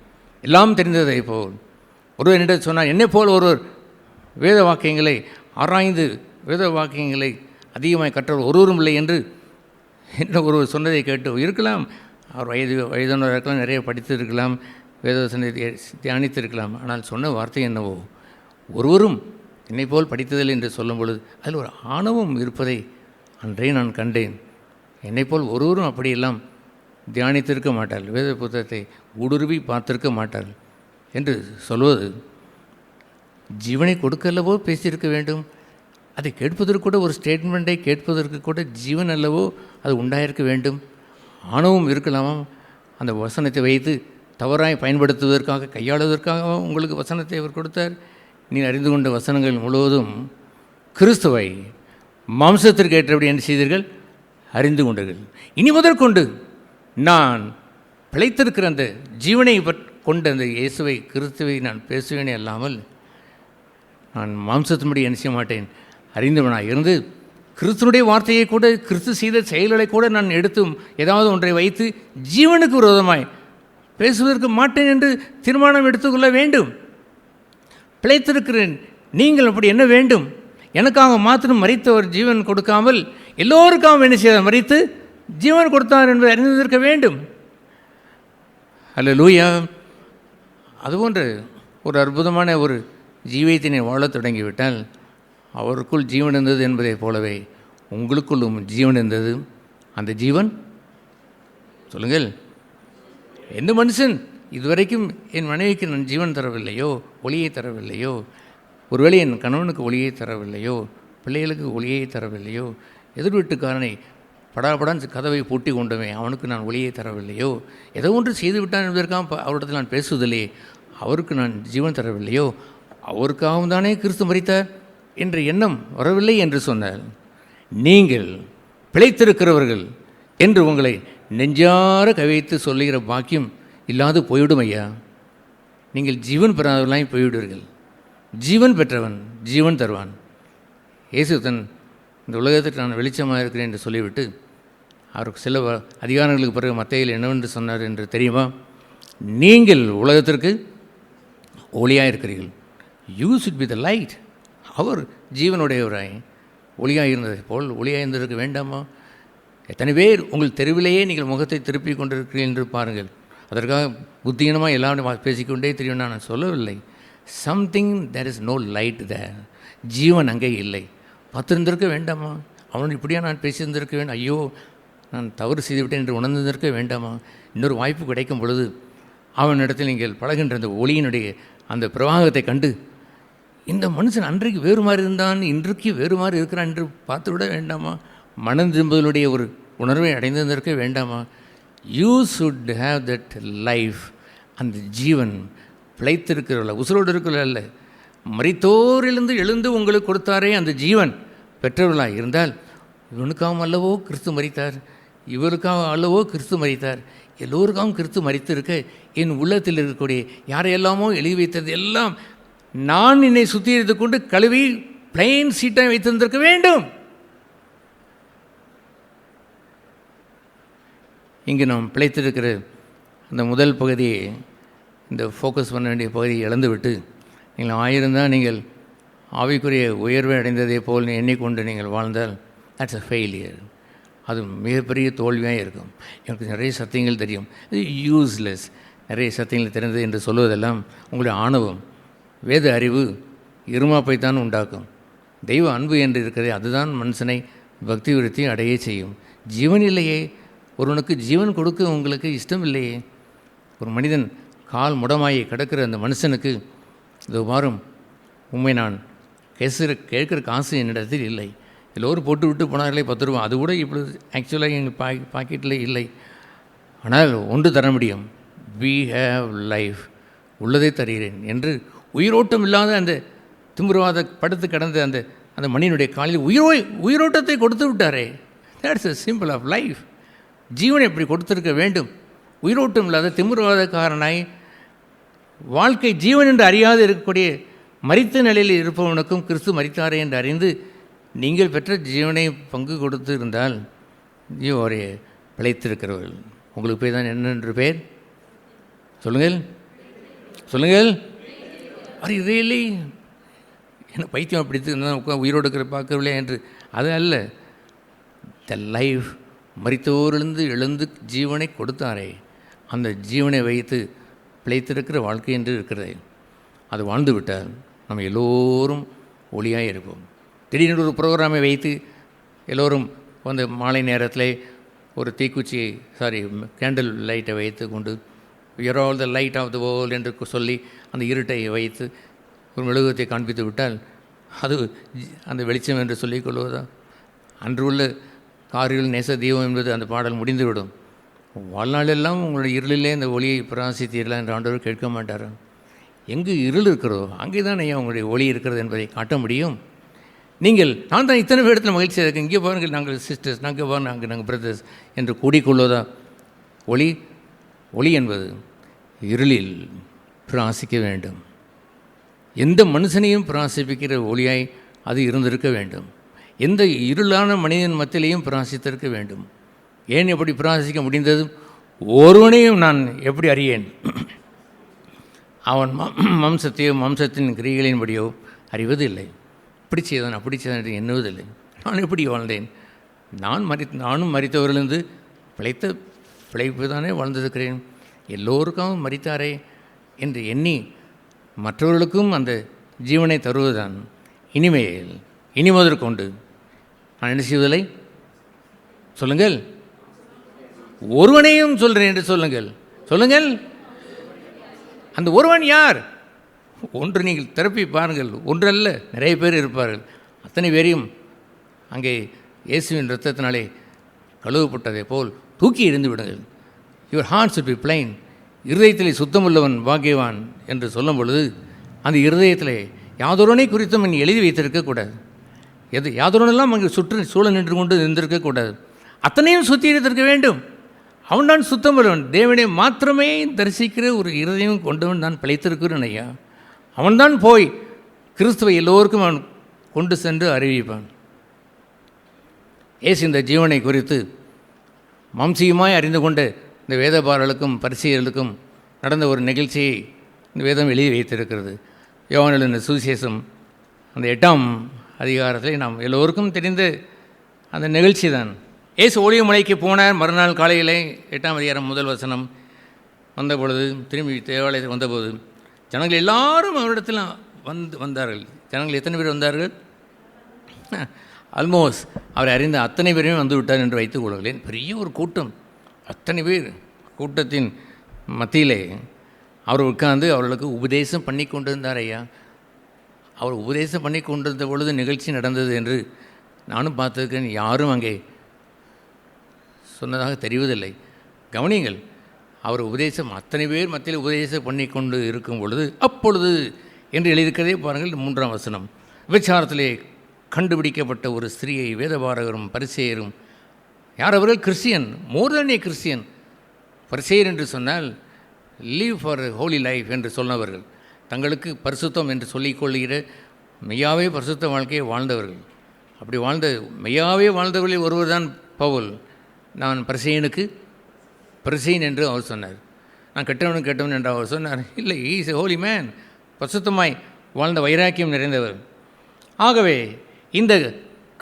எல்லாம் தெரிந்ததை போல். ஒருவர் என்னிடம் சொன்னால், என்னை போல் ஒருவர் வேத வாக்கியங்களை ஆராய்ந்து வேத வாக்கியங்களை அதிகமாக கற்றவர் ஒருவரும் இல்லை என்று என்ன ஒருவர் சொன்னதை கேட்டு இருக்கலாம். அவர் வயதானவராக இருக்கலாம், நிறைய படித்திருக்கலாம், வேதவசனை தியானித்திருக்கலாம். ஆனால் சொன்ன வார்த்தை என்னவோ, ஒருவரும் என்னை போல் படித்ததில்லை என்று சொல்லும் பொழுது அதில் ஒரு ஆணவம் இருப்பதை அன்றே நான் கண்டேன். என்னை போல் ஒருவரும் அப்படியெல்லாம் தியானித்திருக்க மாட்டார்கள், வேத புத்தகத்தை ஊடுருவி பார்த்திருக்க மாட்டார்கள் என்று சொல்வது ஜீவனை கொடுக்கல்லவோ பேசியிருக்க வேண்டும். அதை கேட்பதற்கு கூட, ஒரு ஸ்டேட்மெண்ட்டை கேட்பதற்கு கூட ஜீவன் அல்லவோ அது உண்டாயிருக்க வேண்டும். ஆணவம் இருக்கலாமா? அந்த வசனத்தை வைத்து தவறாய் பயன்படுத்துவதற்காக, கையாளுவதற்காக உங்களுக்கு வசனத்தை அவர் கொடுத்தார். நீ அறிந்து கொண்ட வசனங்கள் முழுவதும் கிறிஸ்துவை மாம்சத்திற்கு ஏற்றபடி என்ன செய்தீர்கள்? அறிந்து கொண்டீர்கள். இனி முதற்கொண்டு நான் பிழைத்திருக்கிற அந்த ஜீவனை கொண்ட அந்த இயேசுவை, கிறிஸ்துவை நான் பேசுவேனே அல்லாமல் நான் மாம்சத்தின்படி என்ன செய்ய மாட்டேன். அறிந்தவனாக இருந்து கிறிஸ்துனுடைய வார்த்தையை கூட, கிறிஸ்து செய்த செயல்களை கூட நான் எடுத்து ஏதாவது ஒன்றை வைத்து ஜீவனுக்கு விரோதமாய் பேசுவதற்கு மாட்டேன் என்று தீர்மானம் எடுத்துக்கொள்ள வேண்டும். பிழைத்திருக்கிறேன். நீங்கள் அப்படி என்ன வேண்டும்? எனக்காக மாத்திரம் மரித்தவர் ஜீவன் கொடுக்காமல் எல்லோருக்காகவும் என்ன செய்தார்? மரித்து ஜீவன் கொடுத்தார் என்பதை அறிந்திருக்க வேண்டும். அல்லேலூயா. அதுபோன்ற ஒரு அற்புதமான ஒரு ஜீவியத்தினை வாழத் தொடங்கிவிட்டால் அவருக்குள் ஜீவன் இருந்தது என்பதைப் போலவே உங்களுக்குள்ளும் ஜீவன் இருந்தது. அந்த ஜீவன் சொல்லுங்கள், எந்த மனுஷன் இதுவரைக்கும் என் மனைவிக்கு நான் ஜீவன் தரவில்லையோ, ஒளியை தரவில்லையோ, ஒருவேளை என் கணவனுக்கு ஒளியை தரவில்லையோ, பிள்ளைகளுக்கு ஒளியை தரவில்லையோ, எதிர் வீட்டுக்காரனை படாபடான் கதவை பூட்டி கொண்டவன் அவனுக்கு நான் ஒளியை தரவில்லையோ, ஏதோ ஒன்று செய்து விட்டான் என்பதற்காக அவரிடத்தில் நான் பேசுவதில்லையே, அவருக்கு நான் ஜீவன் தரவில்லையோ, அவருக்காகவும் தானே கிறிஸ்து மரித்தார் என்ற எண்ணம் வரவில்லை என்று சொன்னார். நீங்கள் பிழைத்திருக்கிறவர்கள் என்று உங்களை நெஞ்சார கவித்து சொல்லுகிற பாக்கியம் இல்லாது போய்விடும் ஐயா. நீங்கள் ஜீவன் பெறாதவர்களாய் போய்விடுவீர்கள். ஜீவன் பெற்றவன் ஜீவன் தருவான். இயேசு தன் இந்த உலகத்திற்கு நான் வெளிச்சமாக இருக்கிறேன் என்று சொல்லிவிட்டு அவருக்கு சில அதிகாரங்களுக்கு பிறகு மத்தேயில் என்னவென்று சொன்னார் என்று தெரியுமா? நீங்கள் உலகத்திற்கு ஒளியாக இருக்கிறீர்கள். You should be the light. அவர் ஜீவனுடையவராய் ஒளியாக இருந்ததை போல் ஒளியாக இருந்திருக்க வேண்டாமா? எத்தனை பேர் உங்கள் தெருவிலேயே நீங்கள் முகத்தை திருப்பி கொண்டிருக்கிறீர்கள் என்று பாருங்கள். அதற்காக புத்தியீனமாக எல்லாரும் பேசிக்கொண்டே தெரியும் நான் சொல்லவில்லை. Something there is no light there. ஜீவன் அங்கே இல்லை. பார்த்துருந்திருக்க வேண்டாமா? அவன் இப்படியா நான் பேசியிருந்திருக்க வேண்டும், ஐயோ நான் தவறு செய்துவிட்டேன் என்று உணர்ந்திருக்க வேண்டாமா? இன்னொரு வாய்ப்பு கிடைக்கும் பொழுது அவனிடத்தில் நீங்கள் பழகின்ற அந்த ஒளியினுடைய அந்த பிரவாகத்தை கண்டு இந்த மனுஷன் அன்றைக்கு வேறு மாதிரி இருந்தான், இன்றைக்கு வேறு மாதிரி இருக்கிறான் என்று பார்த்து விட வேண்டாமா? மனம் திரும்புதலுடைய ஒரு உணர்வை அடைந்திருந்திருக்க வேண்டாமா? You should have that life. அந்த ஜீவன் பிழைத்திருக்கிறவர்கள, உசுரோடு இருக்கிறவர்கள, மரித்தோரிலிருந்து எழுந்து உங்களுக்கு கொடுத்தாரே அந்த ஜீவன் பெற்றவர்களாக இருந்தால், இவனுக்காகவும் அல்லவோ கிறிஸ்து மரித்தார், இவருக்காக அல்லவோ கிறிஸ்து மரித்தார், எல்லோருக்காகவும் கிறிஸ்து மரித்திருக்க என் உள்ளத்தில் இருக்கக்கூடிய யாரையெல்லாமோ எழுதி வைத்தது எல்லாம் நான் என்னை சுத்திகரித்து கொண்டு கழுவி பிளைன் சீட்டாக வைத்திருந்திருக்க வேண்டும். இங்கு நாம் பிழைத்திருக்கிற அந்த முதல் பகுதியை, இந்த ஃபோக்கஸ் பண்ண வேண்டிய பகுதியை இழந்துவிட்டு நீங்கள் 1000 தான் நீங்கள் ஆவிக்குரிய உயர்வை அடைந்ததை போல் எண்ணிக்கொண்டு நீங்கள் வாழ்ந்தால் தட்ஸ் அ ஃபெயிலியர். அது மிகப்பெரிய தோல்வியாக இருக்கும். எனக்கு நிறைய சத்தியங்கள் தெரியும், இது யூஸ்லெஸ், நிறைய சத்தியங்கள் தெரிந்தது என்று சொல்வதெல்லாம் உங்களுடைய ஆணவம். வேத அறிவு இருமாப்பைத்தான் உண்டாக்கும். தெய்வ அன்பு என்று இருக்கிறதே அதுதான் மனுஷனை பக்தி விருத்தி அடைய செய்யும். ஜீவன் இல்லையே, ஒருவனுக்கு ஜீவன் கொடுக்க உங்களுக்கு இஷ்டம் இல்லையே. ஒரு மனிதன் கால் முடமாயி கிடக்கிற அந்த மனுஷனுக்கு இது வாரும் உண்மை நான் கேட்குற காசு என்னிடத்தில் இல்லை, எல்லோரும் போட்டு விட்டு போனார்களே 10 ரூபா, அது கூட இப்பொழுது ஆக்சுவலாக எங்கள் பாக்கெட்டில் இல்லை. ஆனால் ஒன்று தர முடியும், வி ஹேவ் லைஃப், உள்ளதை தருகிறேன் என்று உயிரோட்டம் இல்லாத அந்த திமிரவாத படுத்து கடந்த அந்த அந்த மனிதனுடைய காலில் உயிரோட்டத்தை கொடுத்து விட்டாரே. That's a simple of life. ஜீவனை எப்படி கொடுத்திருக்க வேண்டும்? உயிரோட்டம் இல்லாத திமிரவாதக்காரனாய் வாழ்க்கை ஜீவன் என்று அறியாது இருக்கக்கூடிய மரித்த நிலையில் இருப்பவனுக்கும் கிறிஸ்து மரித்தாரே என்று அறிந்து நீங்கள் பெற்ற ஜீவனை பங்கு கொடுத்து இருந்தால் ஒரே பிழைத்திருக்கிறவர்கள். உங்களுக்கு பேர் தான் என்னென்று பேர் சொல்லுங்கள், சொல்லுங்கள். அது ரியலி என்ன பைத்தியம் பிடித்து இருந்தால் உயிரோடு இருக்கிற பார்க்கவில்லை என்று அது அல்ல. த லைஃப், மரித்தோரிலிருந்து எழுந்து ஜீவனை கொடுத்தாரே அந்த ஜீவனை வைத்து பிழைத்திருக்கிற வாழ்க்கை என்று இருக்கிறது. அது வாழ்ந்து விட்டால் நம்ம எல்லோரும் ஒளியாக இருப்போம். திடீரென்று ஒரு ப்ரோக்ராமை வைத்து எல்லோரும் அந்த மாலை நேரத்தில் ஒரு தீக்குச்சியை கேண்டில் லைட்டை வைத்து கொண்டு you're all the light of the world என்று சொல்லி அந்த இருட்டை வைத்து ஒரு மெழுகுவத்தை காண்பித்து விட்டால் அது அந்த வெளிச்சம் என்று சொல்லிக் கொள்வதா? அன்று உள்ள காரில் நேச தெய்வம் என்பது அந்த பாடல் முடிந்துவிடும். வாழ்நாளெல்லாம் உங்களுடைய இருளிலே இந்த ஒளியை பிரகாசித்தீர்களா என்று ஆண்டவர் கேட்க மாட்டார். எங்கு இருள் இருக்கிறதோ அங்கே தான் ஐயா உங்களுடைய ஒளி இருக்கிறது என்பதை காட்ட முடியும். நீங்கள் நான் தான் இத்தனை இடத்துல மகிழ்ச்சியாக இருக்கேன், இங்கே பாருங்கள் நாங்கள் சிஸ்டர்ஸ், நாங்கள் பாருங்கள் நாங்கள் பிரதர்ஸ் என்று கூடிக்கொள்வதா? ஒளி என்பது இருளில் பிரகாசிக்க வேண்டும். எந்த மனுஷனையும் பிரகாசிப்பிக்கிற ஒளியாய் அது இருந்திருக்க வேண்டும். எந்த இருளான மனிதன் மத்தியிலையும் பிரகாசித்திருக்க வேண்டும். ஏன் எப்படி பிரகாசிக்க முடிந்தது? ஒருவனையும் நான் எப்படி அறியேன்? அவன் மாம்சத்தின் கிரிகளின்படியோ அறிவதில்லை. இப்படி செய்தான் அப்படி செய்தான் என்று எண்ணுவதில்லை. நான் எப்படி வாழ்ந்தேன்? நானும் மரித்தவர்களிருந்து பிழைப்பு தானே வாழ்ந்திருக்கிறேன். எல்லோருக்கும் மரித்தாரே என்று எண்ணி மற்றவர்களுக்கும் அந்த ஜீவனை தருவதுதான். இனி முதற்கொண்டு நான் என்ன செய்வதில்லை? சொல்லுங்கள், ஒருவனையும் சொல்கிறேன் என்று சொல்லுங்கள். அந்த ஒருவன் யார்? ஒன்று நீங்கள் திறப்பி பாருங்கள், ஒன்றல்ல நிறைய பேர் இருப்பார்கள். அத்தனை பேரையும் அங்கே இயேசுவின் இரத்தத்தினாலே கழுவப்பட்டதை போல் தூக்கி எறிந்து விடுங்கள். Your heart should be plain. இருதயத்திலே சுத்தமுள்ளவன் பாக்கியவான் என்று சொல்லும் பொழுது அந்த இருதயத்திலே யாதொருவனை குறித்தும் நீ எழுதி வைத்திருக்கக்கூடாது. யாதொருவனெல்லாம் அங்கே சூழ நின்று கொண்டு இருந்திருக்கக்கூடாது. அத்தனையும் சுத்திகரித்திருக்க வேண்டும். அவன்தான் சுத்தமுள்ளவன். தேவனை மாத்திரமே தரிசிக்கிற ஒரு இருதயம் கொண்டவன் தான் பிழைத்திருக்கிறேன் ஐயா. அவன்தான் போய் கிறிஸ்துவை எல்லோருக்கும் அவன் கொண்டு சென்று அறிவிப்பான். ஏசு இந்த ஜீவனை குறித்து மாம்சீகமாய் அறிந்து கொண்ட இந்த வேதபாரர்களுக்கும் பரிசேயர்களுக்கும் நடந்த ஒரு நிகழ்ச்சியை இந்த வேதம் எழுதி வைத்திருக்கிறது. யோவான் எழுதின சுவிசேஷம் அந்த 8ஆம் அதிகாரத்தில் நாம் எல்லோருக்கும் தெரிந்த அந்த நிகழ்ச்சி தான். ஏசு ஒலிவமலைக்கு போனார். மறுநாள் காலையிலே 8ஆம் அதிகாரம் முதல் வசனம் வந்தபொழுது, திரும்பி தேவாலயத்தில் வந்தபோது ஜனங்கள் எல்லாரும் அவரிடத்தில் வந்தார்கள். ஜனங்கள் எத்தனை பேர் வந்தார்கள்? ஆல்மோஸ்ட் அவரை அறிந்த அத்தனை பேருமே வந்து விட்டார் என்று வைத்துக் கொள்கிறேன். பெரிய ஒரு கூட்டம், அத்தனை பேர் கூட்டத்தின் மத்தியிலே அவர் உட்கார்ந்து அவர்களுக்கு உபதேசம் பண்ணி கொண்டிருந்தார் ஐயா. அவர் உபதேசம் பண்ணி கொண்டிருந்த பொழுது நிகழ்ச்சி நடந்தது என்று நானும் பார்த்துருக்கேன். யாரும் அங்கே சொன்னதாக தெரிவதில்லை. கவனியுங்கள், அவர் உபதேசம் அத்தனை பேர் மத்தியில் உபதேசம் பண்ணி கொண்டு இருக்கும் பொழுது அப்பொழுது என்று எழுதியிருக்கிறதே பாருங்கள். 3ஆம் வசனம், விபச்சாரத்திலே கண்டுபிடிக்கப்பட்ட ஒரு ஸ்திரீயை வேதபாரகரும் பரிசேயரும், யார் அவர்கள்? கிறிஸ்டியன், மோர் தென் ஏ கிறிஸ்டியன். பரிசேயர் என்று சொன்னால் லீவ் ஃபார் ஹோலி லைஃப் என்று சொன்னவர்கள், தங்களுக்கு பரிசுத்தம் என்று சொல்லிக்கொள்கிற மெய்யாவே பரிசுத்த வாழ்க்கையை வாழ்ந்தவர்கள். அப்படி வாழ்ந்த மெய்யாவே வாழ்ந்தவர்களில் ஒருவர் தான் பவுல். நான் பரிசேயன் என்று அவர் சொன்னார். நான் கெட்டவன் என்று அவர் சொன்னார். இல்லை, இஸ் எ ஹோலி மேன், பரிசுத்தமாய் வாழ்ந்த வைராக்கியம் நிறைந்தவர். ஆகவே இந்த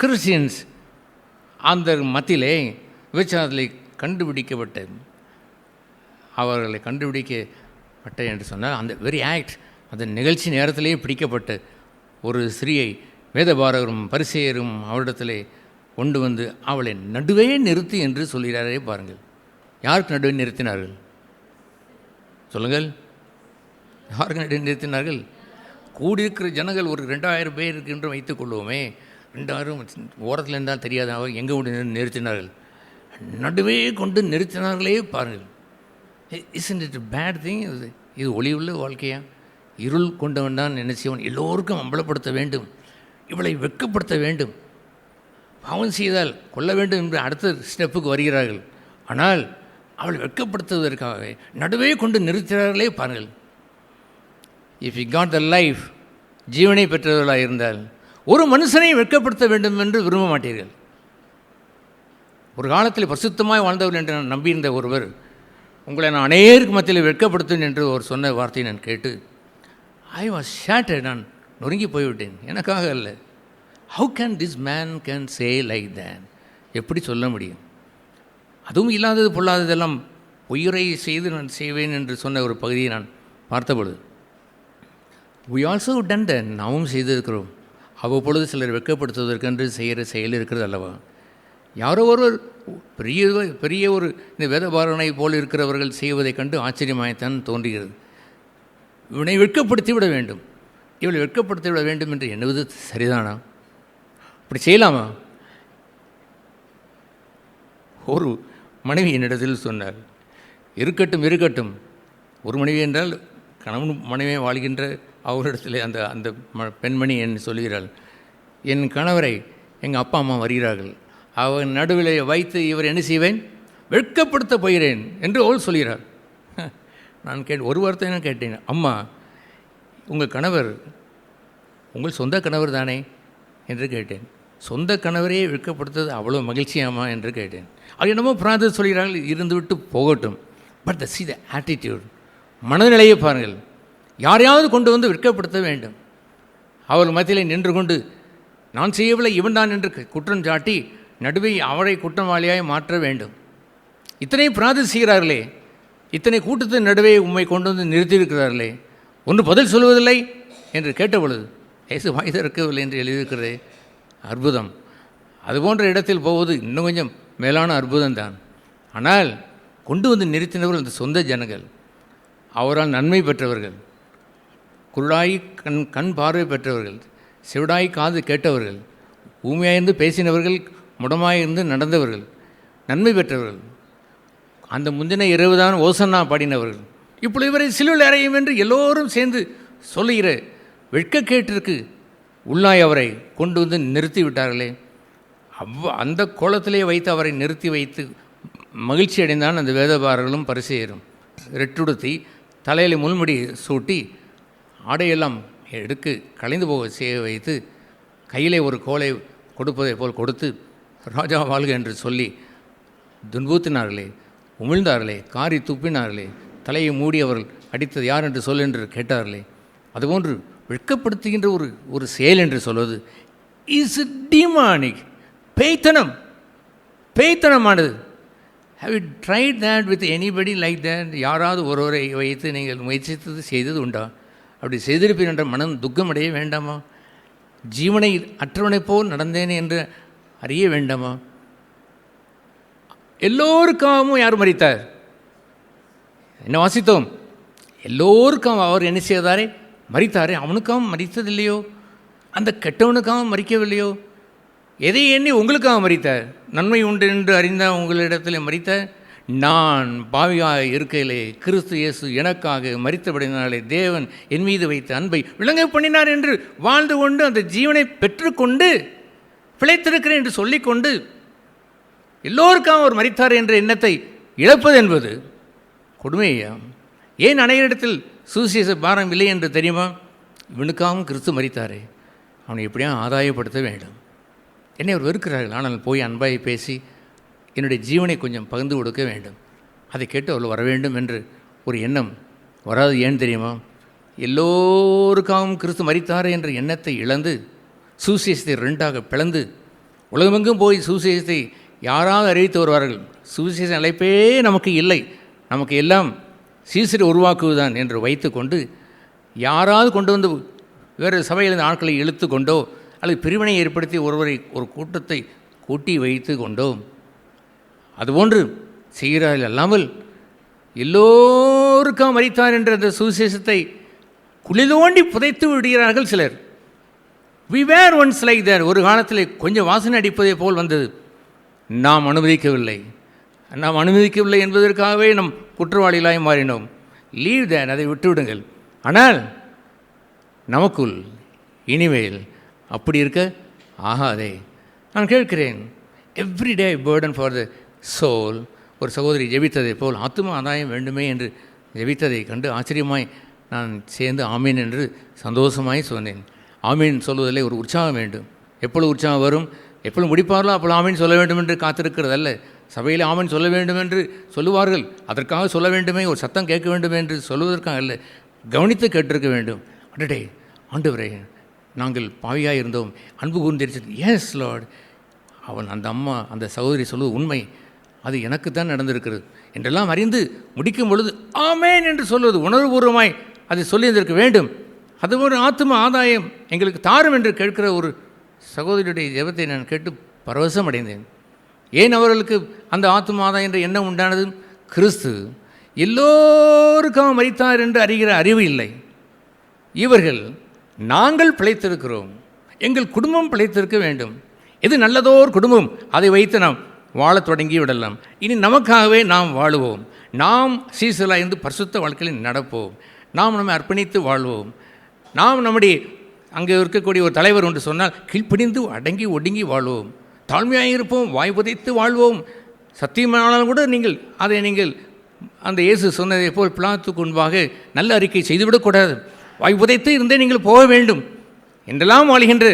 கிறிஸ்டியன்ஸ் அந்த மத்தியிலே விபச்சாரத்திலே கண்டுபிடிக்கப்பட்ட, அவர்களை கண்டுபிடிக்கப்பட்ட என்று சொன்னால் அந்த வெரி ஆக்ட், அந்த நிகழ்ச்சி நேரத்திலேயே பிடிக்கப்பட்ட ஒரு ஸ்திரீயை வேதபாரகரும் பரிசேயரும் அவரிடத்திலே கொண்டு வந்து அவளை நடுவே நிறுத்தி என்று சொல்கிறாரே பாருங்கள். யாருக்கு நடுவே நிறுத்தினார்கள்? சொல்லுங்கள், யாருக்கு நடுவே நிறுத்தினார்கள்? கூடியிருக்கிற ஜனங்கள் ஒரு 2000 பேர் என்று வைத்துக் கொள்வோமே. 2000 ஓரத்தில் இருந்தால் தெரியாத அவர் எங்கே கொண்டு நிறுத்தினார்கள்? நடுவே கொண்டு நிறுத்தினார்களே பாருங்கள். Isn't it bad thing? இது ஒளியுள்ள வாழ்க்கையா? இருள் கொண்டவன் தான் என்ன செய்வன்? எல்லோருக்கும் அம்பலப்படுத்த வேண்டும், இவளை வெட்கப்படுத்த வேண்டும், பாவம் செய்தால் கொல்ல வேண்டும் என்று அடுத்த ஸ்டெப்புக்கு வருகிறார்கள். ஆனால் அவளை வெட்கப்படுத்துவதற்காகவே நடுவே கொண்டு நிறுத்துகிறார்களே பாருங்கள். If you got the life, ஜீவனை பெற்றவர்களாக இருந்தால் ஒரு மனுஷனை வெட்கப்படுத்த வேண்டும் என்று விரும்ப மாட்டீர்கள். ஒரு காலத்தில் பரிசுத்தமாய் வாழ்ந்தவர்கள் என்று நான் நம்பியிருந்த ஒருவர், உங்களை நான் அநேருக்கு மத்தியில் வெட்கப்படுத்துவேன் என்று ஒரு சொன்ன வார்த்தையை நான் கேட்டு ஐ வாஸ் ஷேட்டர்ட். நான் நொறுங்கி போய்விட்டேன். எனக்காக அல்ல. How can this man can say like then? எப்படி சொல்ல முடியும்? அதுவும் இல்லாதது பொல்லாததெல்லாம் பொய்யுரை செய்து நான் செய்வேன் என்று சொன்ன ஒரு பகுதியை நான் பார்த்தபொழுது, we also done that, நாமும் செய்திருக்கிறோம். அவ்வப்பொழுது சிலர் வெட்கப்படுத்துவதற்கென்று செய்கிற செயல் இருக்கிறது அல்லவா? யாரோ ஒருவர் பெரிய ஒரு இந்த வேதபாரனை போல் இருக்கிறவர்கள் செய்வதைக் கண்டு ஆச்சரியமாகத்தான் தோன்றுகிறது. இவனை வெட்கப்படுத்தி விட வேண்டும், இவளை வெட்கப்படுத்தி விட வேண்டும் என்று எண்ணுவது சரிதானா? அப்படி செய்யலாமா? ஒரு மனைவி என்னிடத்தில் சொன்னார், இருக்கட்டும், ஒரு மனைவி என்றால் கணவன் மனைவியை வாழ்கின்ற அவரிடத்தில் அந்த பெண்மணி என்று சொல்கிறாள், என் கணவரை எங்கள் அப்பா அம்மா வருகிறார்கள், அவன் நடுவில் வைத்து இவர் என்ன செய்வேன்? வெட்கப்படுத்த போகிறேன் என்று அவள் சொல்கிறார். நான் ஒரு வார்த்தை நான் கேட்டேன், அம்மா உங்கள் கணவர் உங்கள் சொந்த கணவர் தானே என்று கேட்டேன். சொந்த கணவரையே வெட்கப்படுத்துவது அவ்வளோ மகிழ்ச்சியாமா என்று கேட்டேன். அது என்னமோ பிரார்த்தனை சொல்கிறார்கள், இருந்துவிட்டு போகட்டும். But the see the attitude, மனநிலையை பாருங்கள். யாரையாவது கொண்டு வந்து வெட்கப்படுத்த வேண்டும். அவள் மத்தியில் நின்று கொண்டு நான் செய்யவில்லை இவன் தான் என்று குற்றம் சாட்டி நடுவே அவரை குற்றவாளியாய் மாற்ற வேண்டும். இத்தனை பிரார்த்தனை செய்கிறார்களே, இத்தனை கூட்டத்தின் நடுவே உம்மை கொண்டு வந்து நிறுத்தியிருக்கிறார்களே, ஒன்று பதில் சொல்வதில்லை என்று கேட்ட பொழுது ஏசு வாய் திறக்கவில்லை என்று எழுதியிருக்கிறதே, அற்புதம். அதுபோன்ற இடத்தில் போவது இன்னும் கொஞ்சம் மேலான அற்புதம்தான். ஆனால் கொண்டு வந்து நிறுத்தினவர்கள் அந்த சொந்த ஜனங்கள், அவரால் நன்மை பெற்றவர்கள், குருடாய் கண் பார்வை பெற்றவர்கள், செவிடாய் காது கேட்டவர்கள், ஊமையாயிருந்து பேசினவர்கள், முடமாயிருந்து நடந்தவர்கள், நன்மை பெற்றவர்கள், அந்த முந்தின இரவு தான் ஓசன்னா பாடினவர்கள், இப்பொழுது இவரை சிலுவையில் அறையும் என்று எல்லோரும் சேர்ந்து சொல்லுகிற வெட்கக்கேட்டிற்கு உள்ளாய் அவரை கொண்டு வந்து நிறுத்தி விட்டார்களே. அந்த கோலத்திலே வைத்து அவரை நிறுத்தி வைத்து மகிழ்ச்சி அடைந்தான் அந்த வேதபாரர்களும் பரிசேயரும். ரெட்டுடுத்தி தலையில் முள்முடி சூட்டி ஆடையெல்லாம் எடுக்கு கலைந்து போக செய்ய வைத்து கையிலே ஒரு கோலை கொடுப்பதை போல் கொடுத்து ராஜா வாழ்க என்று சொல்லி துன்புறுத்தினார்களே, உமிழ்ந்தார்களே, காரி துப்பினார்களே, தலையை மூடி அவர்கள் அடித்தது யார் என்று சொல் என்று கேட்டார்களே, அதுபோன்று வெட்கப்படுத்துகின்ற ஒரு செயல் என்று சொல்வது இஸ் டிமானிக், பேய்த்தனமானது. Have you tried that with anybody like that? யாராவது ஒருவரை வைத்து நீங்கள் முயற்சித்தது செய்தது உண்டா? அப்படி செய்திருப்பீர் என்ற மனம் துக்கமடைய வேண்டாமா? ஜீவனை அற்றவனைப் போல் நடந்தேனே என்று அறிய வேண்டாமா? எல்லோருக்காகவும் யார் மரித்தார்? என்ன வாசித்தோம்? எல்லோருக்காகவும் அவர் என்ன செய்தாரே? மரித்தாரே. அவனுக்காகவும் மரித்ததில்லையோ? அந்த கெட்டவனுக்காகவும் மரிக்கவில்லையோ? எதை எண்ணி உங்களுக்காக மரித்தார்? நன்மை உண்டு என்று அறிந்த உங்களிடத்தில் மரித்தார். நான் பாவியாக இருக்கையிலே கிறிஸ்து இயேசு எனக்காக மரித்தபடினாலே தேவன் என் மீது வைத்த அன்பை விளங்க பண்ணினார் என்று வாழ்ந்து கொண்டு அந்த ஜீவனை பெற்றுக்கொண்டு பிழைத்திருக்கிறேன் என்று சொல்லிக்கொண்டு எல்லோருக்காக அவர் மரித்தார் என்ற எண்ணத்தை இழப்பது என்பது கொடுமையா? ஏன் அனைவரிடத்தில் சுவிசேஷ பாரம் இல்லை என்று தெரியுமா? இவனுக்காகவும் கிறிஸ்து மரித்தாரே, அவனை எப்படியா ஆதாயப்படுத்த வேண்டும். என்னை அவர் வெறுக்கிறார்கள், ஆனால் போய் அன்பாய் பேசி என்னுடைய ஜீவனை கொஞ்சம் பகிர்ந்து கொடுக்க வேண்டும். அதை கேட்டு அவள் வர வேண்டும் என்று ஒரு எண்ணம் வராது. ஏன் தெரியுமா? எல்லோருக்காகவும் கிறிஸ்து மரித்தாரே என்ற எண்ணத்தை இழந்து சுவிசேஷத்தை ரெண்டாக பிளந்து உலகமெங்கும் போய் சுவிசேஷத்தை யாராவது அறிவித்து வருவார்கள். சுவிசேஷ அழைப்பே நமக்கு இல்லை, நமக்கு எல்லாம் சீசரை உருவாக்குவதுதான் என்று வைத்து கொண்டு யாராவது கொண்டு வந்து வேறு சபையிலிருந்து ஆட்களை இழுத்து கொண்டோ அல்லது பிரிவினை ஏற்படுத்தி ஒருவரை ஒரு கூட்டத்தை கூட்டி வைத்து கொண்டோ அதுபோன்று செய்கிறார்கள். அல்லாமல் எல்லோருக்கும் மரித்தார் என்ற அந்த சுவிசேஷத்தை குளிதோண்டி புதைத்து விடுகிறார்கள் சிலர். We were once like that. ஒரு காலத்தில் கொஞ்சம் வாசனை அடிப்பதை போல் வந்தது. நாம் அனுமதிக்கவில்லை என்பதற்காகவே நம் குற்றவாளிகளாய் மாறினோம். லீவ் தேட், அதை விட்டுவிடுங்கள். ஆனால் நமக்குள் இனிமேல் அப்படி இருக்க ஆகாதே. நான் கேட்கிறேன், every day burden for the soul. ஒரு சகோதரி ஜெபித்ததை போல் ஆத்தும ஆதாயம் வேண்டுமே என்று ஜெபித்ததை கண்டு ஆச்சரியமாய் நான் சேர்ந்து ஆமீன் என்று சந்தோஷமாய் சொன்னேன். ஆமீன் சொல்வதிலே ஒரு உற்சாகம் வேண்டும். எப்பொழுது உற்சாகம் வரும்? எப்பொழுது முடிப்பார்களோ அப்பொழுது ஆமீன் சொல்ல வேண்டும் என்று காத்திருக்கிறது அல்ல. சபையில் ஆமீன் சொல்ல வேண்டும் என்று சொல்லுவார்கள், அதற்காக சொல்ல வேண்டுமே, ஒரு சத்தம் கேட்க வேண்டும் என்று சொல்வதற்காக அல்ல, கவனித்து கேட்டிருக்க வேண்டும். அடடே ஆண்டவரே, நாங்கள் பாவியாக இருந்தோம், அன்பு கூர்ந்திருச்சு. எஸ் லார்ட், அவன் அந்த அம்மா அந்த சகோதரி சொல்வது உண்மை, அது எனக்கு தான் நடந்திருக்கிறது என்றெல்லாம் அறிந்து முடிக்கும் பொழுது ஆமேன் என்று சொல்வது உணர்வுபூர்வமாய் அதை சொல்லியிருந்திருக்க வேண்டும். அது ஒரு ஆத்தும ஆதாயம் எங்களுக்கு தாரும் என்று கேட்கிற ஒரு சகோதரியுடைய ஜெபத்தை நான் கேட்டு பரவசம் அடைந்தேன். ஏன் அவர்களுக்கு அந்த ஆத்தும ஆதாயம் என்ற எண்ணம் உண்டானது? கிறிஸ்து எல்லோருக்கும் மரித்தார் என்று அறிகிற அறிவு இல்லை. இவர்கள் நாங்கள் பிழைத்திருக்கிறோம், எங்கள் குடும்பம் பிழைத்திருக்க வேண்டும், எது நல்லதோர் குடும்பம், அதை வைத்து நாம் வாழத் தொடங்கி விடலாம். இனி நமக்காகவே நாம் வாழுவோம், நாம் சீசலாக இருந்து பரிசுத்த வாழ்க்கையில் நடப்போம், நாம் நம்மை அர்ப்பணித்து வாழ்வோம். நாம் நம்முடைய அங்கே இருக்கக்கூடிய ஒரு தலைவர் ஒன்று சொன்னால் கீழ்ப்பிடிந்து அடங்கி ஒடுங்கி வாழ்வோம், தாழ்மையாக இருப்போம், வாய் புதைத்து வாழ்வோம். சத்தியமானாலும் கூட நீங்கள் அந்த இயேசு சொன்னதை போல் பிலாத்துக்கு முன்பாக நல்ல அறிக்கை செய்துவிடக்கூடாது, வாய் புதைத்து இருந்தே நீங்கள் போக வேண்டும் என்றெல்லாம் வாழ்கின்ற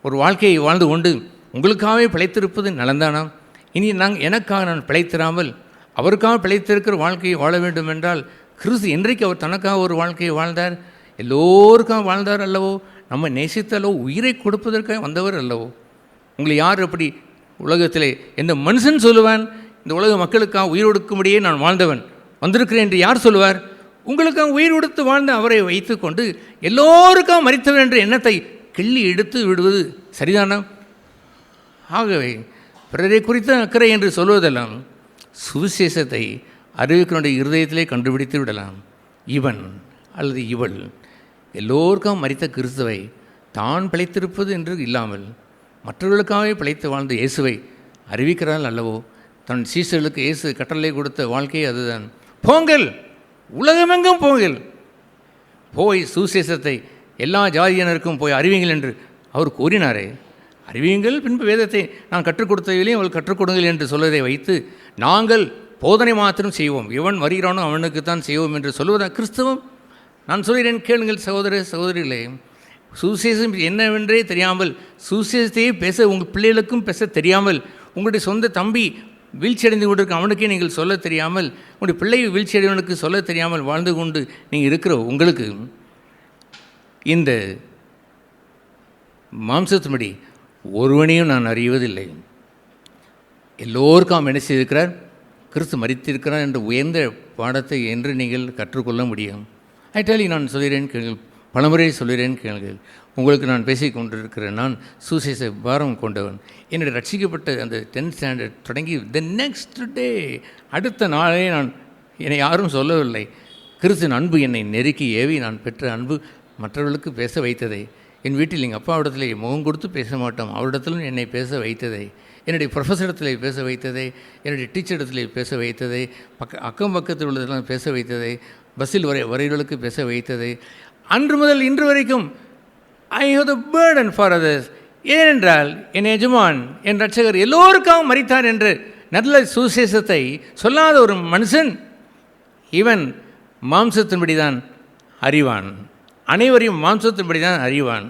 ஒரு வாழ்க்கையை வாழ்ந்து கொண்டு உங்களுக்காகவே பிழைத்திருப்பது நலந்தானா? இனி எனக்காக நான் பிழைத்திராமல் அவருக்காக பிழைத்திருக்கிற வாழ்க்கையை வாழ வேண்டும் என்றால் கிறிஸ்து என்றைக்கு அவர் தனக்காக ஒரு வாழ்க்கையை வாழ்ந்தார்? எல்லோருக்காக வாழ்ந்தார் அல்லவோ? நம்ம நேசித்தல்லவோ? உயிரை கொடுப்பதற்காக வந்தவர் அல்லவோ? உங்களை யார் அப்படி உலகத்திலே எந்த மனுஷன் சொல்லுவான் இந்த உலக மக்களுக்காக உயிர் கொடுக்கும்படியே நான் வாழ்ந்தவன் வந்திருக்கிறேன் என்று யார் சொல்லுவார்? உங்களுக்காக உயிர் கொடுத்து வாழ்ந்த அவரை வைத்து கொண்டு எல்லோருக்காக மரித்தவர் என்ற எண்ணத்தை கிள்ளி எடுத்து விடுவது சரிதானா? ஆகவே பிறரை குறித்த அக்கறை என்று சொல்வதெல்லாம் சுவிசேஷத்தை அறிவிக்கனுடைய இருதயத்திலே கண்டுபிடித்து விடலாம். இவன் அல்லது இவள் எல்லோருக்கும் மரித்த கிறிஸ்துவை தான் பிழைத்திருப்பது என்று இல்லாமல் மற்றவர்களுக்காகவே பிழைத்து வாழ்ந்த இயேசுவை அறிவிக்கிறாள் அல்லவோ? தன் சீசர்களுக்கு இயேசு கட்டளை கொடுத்த வாழ்க்கையை அதுதான். போங்கள், உலகமெங்கும் போங்கள், போய் சுவிசேஷத்தை எல்லா ஜாதியினருக்கும் போய் அறிவிங்கள் என்று அவர் கூறினாரே, அறிவியுங்கள், பின்பு வேதத்தை நான் கற்றுக் கொடுத்ததிலேயும் அவள் கற்றுக் கொடுங்கள் என்று சொல்வதை வைத்து நாங்கள் போதனை மாத்திரம் செய்வோம், எவன் வருகிறானோ அவனுக்குத்தான் செய்வோம் என்று சொல்வதா கிறிஸ்தவம்? நான் சொல்கிறேன், கேளுங்கள் சகோதர சகோதரிகளே. சுவிசேஷம் என்னவென்றே தெரியாமல், சுவிசேஷத்தையே பேச உங்கள் பிள்ளைகளுக்கும் பேச தெரியாமல், உங்களுடைய சொந்த தம்பி வீழ்ச்சி அடைந்து கொண்டிருக்க அவனுக்கே நீங்கள் சொல்ல தெரியாமல், உங்களுடைய பிள்ளை வீழ்ச்சி அடைவனுக்கு சொல்ல தெரியாமல் வாழ்ந்து கொண்டு நீங்கள் இருக்கிற உங்களுக்கு இந்த மாம்சத்தின்படி ஒருவனையும் நான் அறிவதில்லை. எல்லோருக்கும் என்ன செய்திருக்கிறார்? கிறிஸ்து மரித்திருக்கிறார் என்ற உயர்ந்த பாடத்தை என்று நீங்கள் கற்றுக்கொள்ள முடியும். ஐட்டாலி நான் சொல்கிறேன் கேளுங்கள், பலமுறை சொல்கிறேன் கேளுங்கள். உங்களுக்கு நான் பேசிக் கொண்டிருக்கிறேன். நான் சுசேஷ பாரம் கொண்டவன். என்னுடைய ரட்சிக்கப்பட்ட அந்த 10th ஸ்டாண்டர்ட் தொடங்கி த நெக்ஸ்ட் டே, அடுத்த நாளே நான் என்னை யாரும் சொல்லவில்லை. கிறிஸ்துவின் அன்பு என்னை நெருக்கி ஏவி நான் பெற்ற அன்பு மற்றவர்களுக்கு பேச வைத்ததை, என் வீட்டில் எங்கள் அப்பாவிடத்தில் முகம் கொடுத்து பேச மாட்டோம், அவரிடத்திலும் என்னை பேச வைத்ததை, என்னுடைய ப்ரொஃபஸரிடத்தில் பேச வைத்ததை, என்னுடைய டீச்சரிடத்தில் பேச வைத்ததை, அக்கம் பக்கத்தில் உள்ளதெல்லாம் பேச வைத்ததை, பஸ்ஸில் வரைகளுக்கு பேச வைத்ததை, அன்று முதல் இன்று வரைக்கும் I have the burden for others. ஏனென்றால் என் எஜமான், என் ரட்சகர் எல்லோருக்காகவும் மரித்தார் என்று நல்ல சுவிசேஷத்தை சொல்லாத ஒரு மனுஷன் இவன் மாம்சத்தின்படி தான் அறிவான், அனைவரையும் மாம்சத்தின்படி தான் அறிவான்.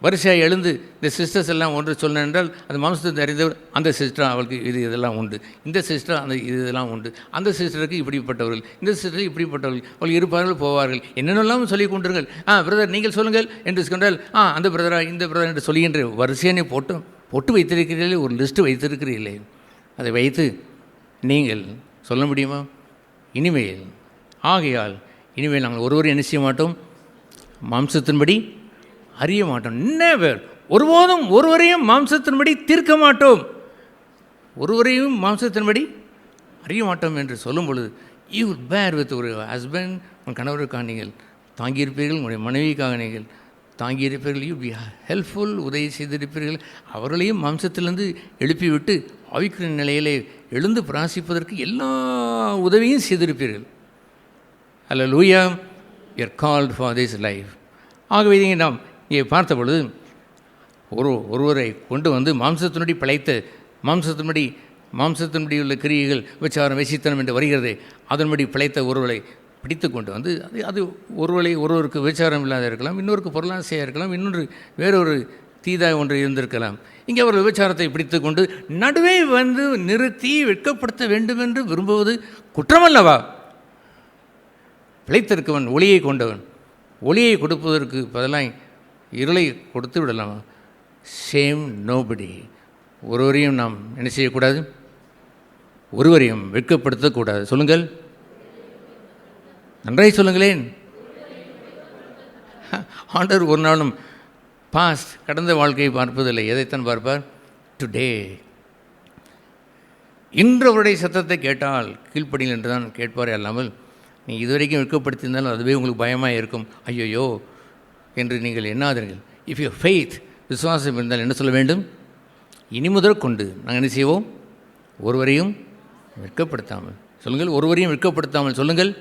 வரிசையாக எழுந்து இந்த சிஸ்டர்ஸ் எல்லாம் ஒன்று சொன்ன என்றால் அந்த மாம்சத்தை அறிந்தவர், அந்த சிஸ்டர் அவளுக்கு இதெல்லாம் உண்டு, இந்த சிஸ்டர் அந்த இதெல்லாம் உண்டு, அந்த சிஸ்டருக்கு இப்படிப்பட்டவர்கள், இந்த சிஸ்டருக்கு இப்படிப்பட்டவர்கள், அவர்கள் இருப்பார்கள் போவார்கள், என்னென்னலாம் சொல்லிக் கொண்டிருங்கள். பிரதர் நீங்கள் சொல்லுங்கள் என்று சொன்னால் அந்த பிரதரா இந்த பிரதர் என்று சொல்லுகின்ற வரிசையானே போட்டு வைத்திருக்கிறீர்களே, ஒரு லிஸ்ட்டு வைத்திருக்கிறீர்களே, அதை வைத்து நீங்கள் சொல்ல முடியுமா? இனிமேல் ஆகையால் இனிமேல் நாங்கள் ஒருவரும் என்ன செய்ய மாட்டோம்? மாம்சத்தின்படி அறிய மாட்டோம். நெவர், ஒருபோதும் ஒருவரையும் மாம்சத்தின்படி தீர்க்க மாட்டோம், ஒருவரையும் மாம்சத்தின்படி அறிய மாட்டோம் என்று சொல்லும் பொழுது யூ பேர் வித் ஒரு ஹஸ்பண்ட், உங்கள் கணவருக்காக நீங்கள் தாங்கியிருப்பீர்கள், உங்களுடைய மனைவிக்காக நீங்கள் தாங்கியிருப்பீர்கள், யூ பி ஹெல்ப்ஃபுல், உதவி செய்திருப்பீர்கள், அவர்களையும் மாம்சத்திலிருந்து எழுப்பிவிட்டு ஆவிக்குரிய நிலையிலே எழுந்து பிராசிப்பதற்கு எல்லா உதவியும் செய்திருப்பீர்கள். Hallelujah, you are called for this life. ஆகவே இங்கே நாம் இங்கே பார்த்த பொழுது ஒருவரை கொண்டு வந்து மாம்சத்தினுடைய பிழைத்த மாம்சத்தினுடைய உள்ள கிரியைகள் விசாரம் வேசித்தனம் என்று வருகிறது, அதன்படி பிழைத்த ஒருவரை பிடித்து கொண்டு வந்து அது ஒருவருக்கு விசாரம் இல்லாத இருக்கலாம், இன்னொருக்கு பொருளாசையாக இருக்கலாம், இன்னொன்று வேறொரு தீதாக ஒன்று இருந்திருக்கலாம். இங்கே அவர் விபச்சாரத்தை பிடித்து கொண்டு நடுவே வந்து நிறுத்தி வெட்கப்படுத்த வேண்டும் என்று விரும்புவது குற்றமல்லவா? பிழைத்திருக்கவன் ஒளியை கொண்டவன், ஒளியை கொடுப்பதற்கு பதிலாக இருளை கொடுத்து விடலாமா? Same nobody. ஒருவரையும் நாம் என்ன செய்யக்கூடாது? ஒருவரையும் வெட்கப்படுத்தக்கூடாது. சொல்லுங்கள், நன்றாய் சொல்லுங்களேன். ஆண்டவர் ஒரு நாளும் பாஸ்ட் கடந்த வாழ்க்கையை பார்ப்பதில்லை. எதைத்தான் பார்ப்பார்? டுடே. இன்று அவருடைய சத்தத்தை கேட்டால் கீழ்ப்படியில் என்று தான் கேட்பாரே அல்லாமல், நீ இதுவரைக்கும் வெட்கப்படுத்தியிருந்தாலும் அதுவே உங்களுக்கு பயமாக இருக்கும், ஐயோயோ என்று நீங்கள் எண்ணாதீர்கள். இஃப் யூ ஃபெய்த், விசுவாசம் இருந்தால் என்ன சொல்ல வேண்டும்? இனி முதல் கொண்டு நாங்கள் என்ன செய்வோம்? ஒருவரையும் வெட்கப்படுத்தாமல். சொல்லுங்கள், ஒருவரையும் வெட்கப்படுத்தாமல். சொல்லுங்கள்,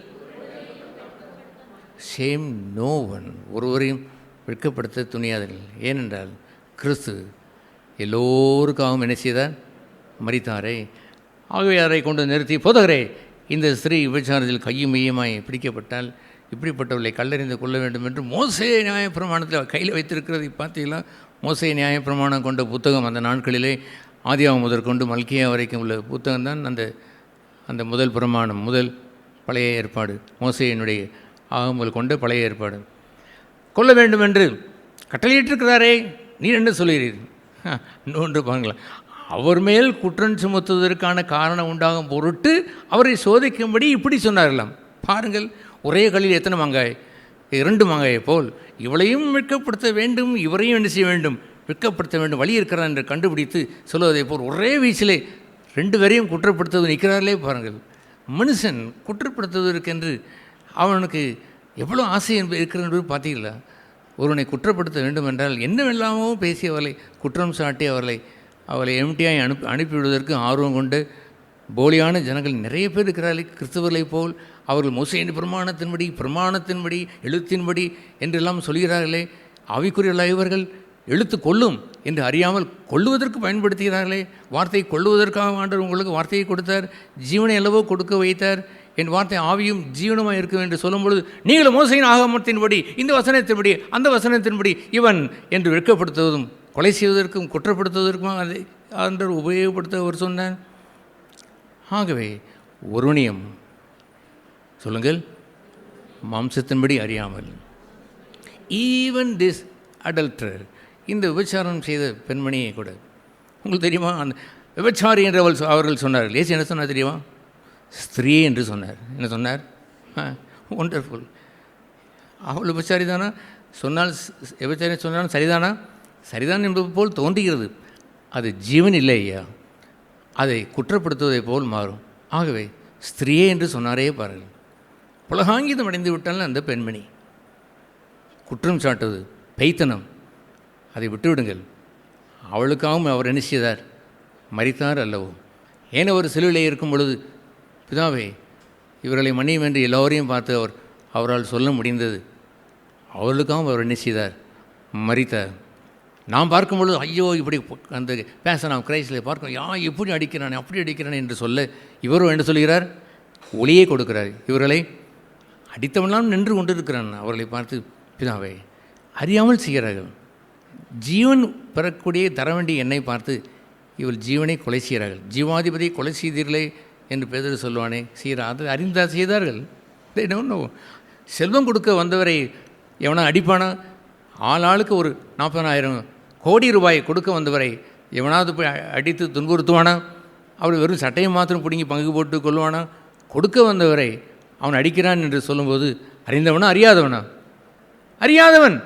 சேம் நோ ஒன். ஒருவரையும் வெட்கப்படுத்த துணியாதீர்கள். ஏனென்றால் கிறிஸ்து எல்லோருக்காகவும் என்ன செய்தார்? மரித்தாரே. ஆகவே அதை கொண்டு நிறுத்தி, போதகரே, இந்த ஸ்திரீ விபச்சாரத்தில் கையும் மையமாய் பிடிக்கப்பட்டால் இப்படிப்பட்டவர்களை கல்லறிந்து கொள்ள வேண்டும் என்று மோசே நியாயப்பிரமாணத்தில் கையில் வைத்திருக்கிறது பார்த்தீங்களா? மோசே நியாயப்பிரமாணம் கொண்ட புத்தகம் அந்த நாட்களிலே ஆதியாகமம் முதற்கொண்டு மல்கியா வரைக்கும் உள்ள புத்தகம் தான் அந்த முதல் பிரமாணம், முதல் பழைய ஏற்பாடு, மோசேயினுடைய ஆகமங்கள் கொண்ட பழைய ஏற்பாடு. கொள்ள வேண்டும் என்று கட்டளையிட்டிருக்கிறாரே, நீர் என்ன சொல்கிறீர்கள்? இன்னொன்று பாருங்களா, அவர் மேல் குற்றம் சுமத்துவதற்கான காரணம் உண்டாகும் பொருட்டு அவரை சோதிக்கும்படி இப்படி சொன்னார்களாம். பாருங்கள், ஒரே கல்லில் எத்தனை மாங்காய்? 2 மாங்காயை போல் இவளையும் வெட்கப்படுத்த வேண்டும், இவரையும் என்ன செய்ய வேண்டும்? வெட்கப்படுத்த வேண்டும். வழி இருக்கிறார் என்று கண்டுபிடித்து சொல்வதை போல் ஒரே வீச்சிலே 2 பேரையும் குற்றப்படுத்துவது நிற்கிறார்களே. பாருங்கள், மனுஷன் குற்றப்படுத்துவதற்கென்று அவனுக்கு எவ்வளோ ஆசை இருக்கிறது என்பது பார்த்தீங்களா? ஒருவனை குற்றப்படுத்த வேண்டும் என்றால் என்னவெல்லாமோ பேசி அவர்களை குற்றம் சாட்டி அவர்களை எம்டியாய் அனுப்பிவிடுவதற்கு ஆர்வம் கொண்டு போலியான ஜனங்கள் நிறைய பேர் இருக்கிறார்கள். கிறிஸ்தவர்களைப் போல் அவர்கள் மோசேயின் பிரமாணத்தின்படி எழுத்தின்படி என்றெல்லாம் சொல்கிறார்களே. ஆவிக்குரியவர்களா இவர்கள்? இழுத்து கொல்லும் என்று அறியாமல் கொல்லுவதற்கு பயன்படுத்துகிறார்களே. வார்த்தையை கொல்லுவதற்காக ஆண்டவர் உங்களுக்கு வார்த்தையை கொடுத்தார், ஜீவனை அல்லவோ கொடுக்க வைத்தார். என் வார்த்தை ஆவியும் ஜீவனமாக இருக்கும் என்று சொல்லும் பொழுது நீங்கள் மோசையின் ஆகமத்தின்படி, இந்த வசனத்தின்படி, அந்த வசனத்தின்படி இவன் என்று வெட்கப்படுத்துவதும் கொலை செய்வதற்கும் குற்றப்படுத்துவதற்கும் அதை ஆண்டவர் உபயோகப்படுத்த அவர் சொன்னார். ஆகவே ஒருவனையும் சொல்லுங்கள் மாம்சத்தின்படி அறியாமல், ஈவன் திஸ் அடல்டர், இந்த விபச்சாரம் செய்த பெண்மணியை கூட, உங்களுக்கு தெரியுமா அந்த விபச்சாரி என்று அவர்கள் சொன்னார்கள். ஏசு என்ன சொன்னார் தெரியுமா? ஸ்திரீ என்று சொன்னார். என்ன சொன்னார்? ஒண்டர்ஃபுல். அவள் விபச்சாரி தானா சொன்னால், விபச்சாரி சொன்னாலும் சரிதானா? சரிதான் என்பது போல் தோன்றுகிறது. அது ஜீவன் இல்லை ஐயா, அதை குற்றப்படுத்துவதை போல் மாறும். ஆகவே ஸ்திரீயே என்று சொன்னாரே பாருங்கள். புலகாங்கிதம் அடைந்து விட்டால் அந்த பெண்மணி குற்றம் சாட்டுவது பெய்த்தனம், அதை விட்டுவிடுங்கள். அவளுக்காகவும் அவர் என்ன செய்தார்? மரித்தார் அல்லவோ. ஏன் அவர் சிலுவையிலே இருக்கும் பொழுது, பிதாவே இவர்களை மன்னியும் என்று எல்லோரையும் பார்த்து அவரால் சொல்ல முடிந்தது. அவர்களுக்காகவும் அவர் என்ன செய்தார்? மரித்தார். நாம் பார்க்கும் பொழுது ஐயோ இப்படி அந்த பேச நாம் கிரைஸ்டில் பார்க்கணும், இப்படி அடிக்கிறானே அப்படி அடிக்கிறானே என்று சொல்ல, இவரும் என்ன சொல்கிறார்? ஒளியை கொடுக்கிறார். இவர்களை அடித்தவெல்லாம் நின்று கொண்டிருக்கிறான். அவர்களை பார்த்து, பிதாவே அறியாமல் செய்கிறார்கள். ஜீவன் பெறக்கூடிய தர வேண்டிய என்னை பார்த்து இவள் ஜீவனை கொலை செய்கிறார்கள். ஜீவாதிபதியை கொலை செய்தீர்களே என்று பேதர் சொல்லுவானே, செய்கிறார். அதை அறிந்தால் செய்தார்கள். செல்வம் கொடுக்க வந்தவரை எவனா அடிப்பானா? ஆளாளுக்கு ஒரு 40,000 கோடி ரூபாய் கொடுக்க வந்தவரை எவனாவது போய் அடித்து துன்புறுத்துவானா? அவர் வெறும் சட்டையை மாத்திரம் பிடுங்கி பங்கு போட்டு கொள்வானா? கொடுக்க வந்தவரை அவன் அடிக்கிறான் என்று சொல்லும்போது அறிந்தவனா அறியாதவனா? அறியாதவன்.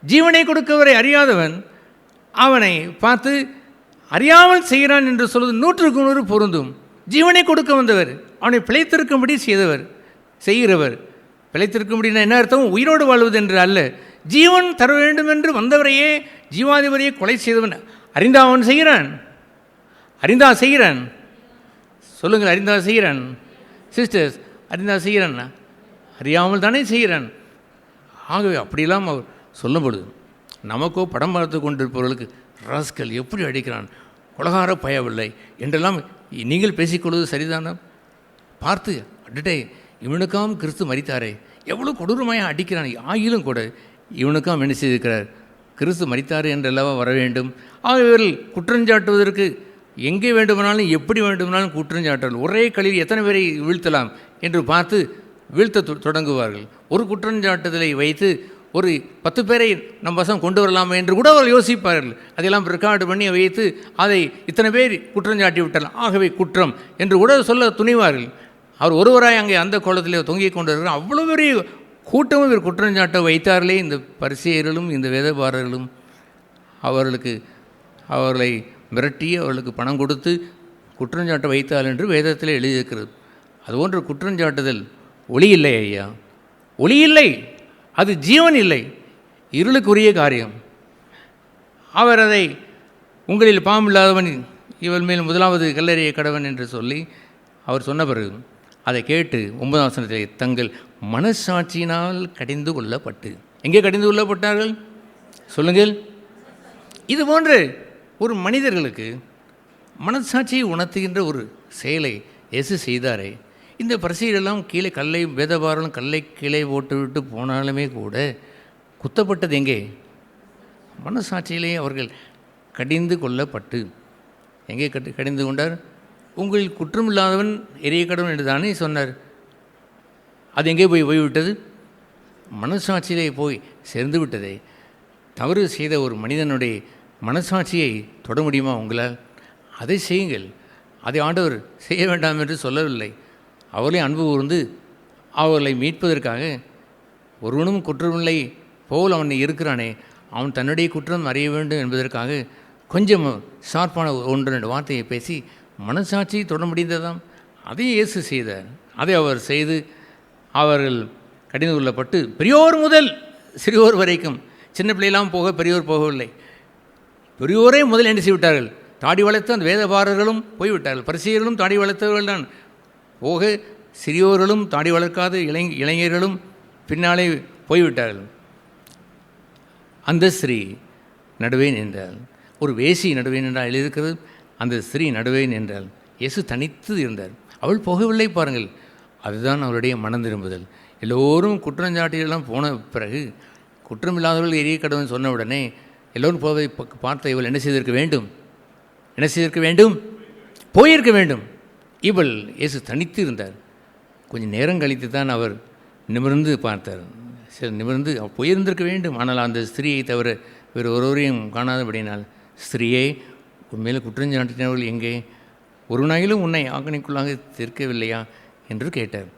ஜீவனை கொடுக்கவரை அறியாதவன் அவனை பார்த்து அறியாமல் செய்கிறான் என்று சொல்வது 100க்கு 100 பொருந்தும். ஜீவனை கொடுக்க வந்தவர், அவனை பிழைத்திருக்கும்படி செய்கிறவர். பிழைத்திருக்கும்படினா என்ன அர்த்தம்? உயிரோடு வாழ்வது என்று அல்ல. ஜீவன் தர வேண்டும் என்று வந்தவரையே, ஜீவாதிபதியை கொலை செய்தவன் அறிந்தா அவன் செய்கிறான். அறிந்தா செய்கிறான். சொல்லுங்கள், அறிந்தா செய்கிறான். சிஸ்டர்ஸ், அறிந்தா செய்கிறான், அறியாமல் தானே செய்கிறான். ஆகவே அப்படிலாம் அவர் சொல்லும் பொழுது நமக்கோ படம் பார்த்து கொண்டிருப்பவர்களுக்கு ராஸ்கல் எப்படி அடிக்கிறான், கொலகார பயவில்லை என்றெல்லாம் நீங்கள் பேசிக்கொள்வது சரிதானா? பார்த்து அடடே இவனுக்காம் கிறிஸ்து மரித்தாரே, எவ்வளோ கொடூரமாக அடிக்கிறான், ஆகிலும் கூட இவனுக்காம் என்ன செய்திருக்கிறார்? கிறிஸ்து மரித்தாரே என்றல்லவா வர வேண்டும். ஆகவே குற்றஞ்சாட்டுவதற்கு எங்கே வேண்டுமானாலும் எப்படி வேண்டுமானாலும் குற்றஞ்சாட்டுவார்கள். ஒரே களில் எத்தனை பேரை வீழ்த்தலாம் என்று பார்த்து வீழ்த்த தொடங்குவார்கள். ஒரு குற்றஞ்சாட்டுதலை வைத்து ஒரு 10 பேரை நம் வசம் கொண்டு வரலாமா என்று கூட அவர்கள் யோசிப்பார்கள். அதையெல்லாம் ரெக்கார்டு பண்ணி வைத்து அதை இத்தனை பேர் குற்றஞ்சாட்டி விட்டால் ஆகவே குற்றம் என்று கூட சொல்ல துணிவார்கள். அவர் ஒருவராய் அங்கே அந்த கோலத்திலே தொங்கிக் கொண்டிருக்கிறார். அவ்வளோ பெரிய கூட்டமும் இவர் குற்றஞ்சாட்ட வைத்தார்களே இந்த பரிசேயர்களும் இந்த வேதபாரர்களும். அவர்களை மிரட்டி அவர்களுக்கு பணம் கொடுத்து குற்றஞ்சாட்ட வைத்தால் என்று வேதத்தில் எழுதியிருக்கிறது. அதுபோன்ற குற்றஞ்சாட்டுதல் ஒளி இல்லை ஐயா, ஒளி இல்லை, அது ஜீவன் இல்லை, இருளுக்குரிய காரியம். அவர் அதை உங்களில் பாம்பில்லாதவன் இவள் மேல் முதலாவது கல்லறைய கடவன் என்று சொல்லி அவர் சொன்ன பிறகு அதை கேட்டு 9ஆம் வசனத்திலே தங்கள் மனசாட்சியினால் கடிந்து கொள்ளப்பட்டு, எங்கே கடிந்து கொள்ளப்பட்டார்கள் சொல்லுங்கள்? இது போன்ற ஒரு மனிதர்களுக்கு மனசாட்சியை உணர்த்துகின்ற ஒரு செயலை இயேசு செய்தாரே. இந்த பரிசேயரெல்லாம் கீழே கல்லை வேதபாரலும் கல்லை கீழே போட்டுவிட்டு போனாலுமே கூட குத்தப்பட்டது எங்கே? மனசாட்சியிலே அவர்கள் கடிந்து கொள்ளப்பட்டு. எங்கே கடிந்து கொண்டார்? உங்களில் குற்றமில்லாதவன் எரிய கடவன் என்று தானே சொன்னார். அது எங்கே போய்விட்டது? மனசாட்சியிலே போய் சேர்ந்து விட்டதே. தவறு செய்த ஒரு மனிதனுடைய மனசாட்சியை தொட முடியுமா உங்களால்? அதை செய்யுங்கள். அதை ஆண்டவர் செய்ய வேண்டாம் என்று சொல்லவில்லை. அவர்களை அன்பு கூர்ந்து அவர்களை மீட்பதற்காக ஒருவனும் குற்றமில்லை போல் அவன் இருக்கிறானே, அவன் தன்னுடைய குற்றம் அறிய வேண்டும் என்பதற்காக கொஞ்சம் ஷார்ப்பான 1-2 வார்த்தையை பேசி மனசாட்சியை தொட முடிந்ததாம். அதை இயேசு செய்தார். அதை அவர் செய்து அவர்கள் கடிந்து கொள்ளப்பட்டு பெரியோர் முதல் சிறியோர் வரைக்கும், சின்ன பிள்ளையெல்லாம் போக பெரியோர் போகவில்லை, பெரியோரே முதல் என்ன செய்விட்டார்கள்? தாடி வளர்த்து அந்த வேதபாரர்களும் போய்விட்டார்கள். பரிசேயர்களும் தாடி வளர்த்தவர்கள் தான் போக, சிறியோர்களும் தாடி வளர்க்காத இளைஞர்களும் பின்னாலே போய்விட்டார்கள். அந்த ஸ்ரீ நடுவே நின்றாள். ஒரு வேசி நடுவே நின்றால் எழுதியிருக்கிறது, அந்த ஸ்திரீ நடுவே நின்றாள். இயேசு தனித்து இருந்தார். அவள் போகவில்லை பாருங்கள். அதுதான் அவருடைய மனம் திரும்புதல். எல்லோரும் குற்றஞ்சாட்டியெல்லாம் போன பிறகு குற்றமில்லாதவர்கள் எரிய கடவுள்னு சொன்ன உடனே எல்லோரும் போவதை பார்த்த இவள் என்ன செய்திருக்க வேண்டும்? என்ன செய்திருக்க வேண்டும்? போயிருக்க வேண்டும். இவள் இயேசு தனித்து இருந்தார். கொஞ்சம் நேரம் கழித்து தான் அவர் நிமிர்ந்து பார்த்தார். சரி, நிமிர்ந்து அவர் போயிருந்திருக்க வேண்டும். ஆனால் அந்த ஸ்திரீயை தவிர வேறு ஒருவரையும் காணாதபடினால், ஸ்திரீயே, உண்மையில் குற்றஞ்சாட்டினவர்கள் எங்கே? ஒரு நாயிலும் உன்னை ஆக்கணிக்குள்ளாக தீர்க்கவில்லையா என்று கேட்டார்.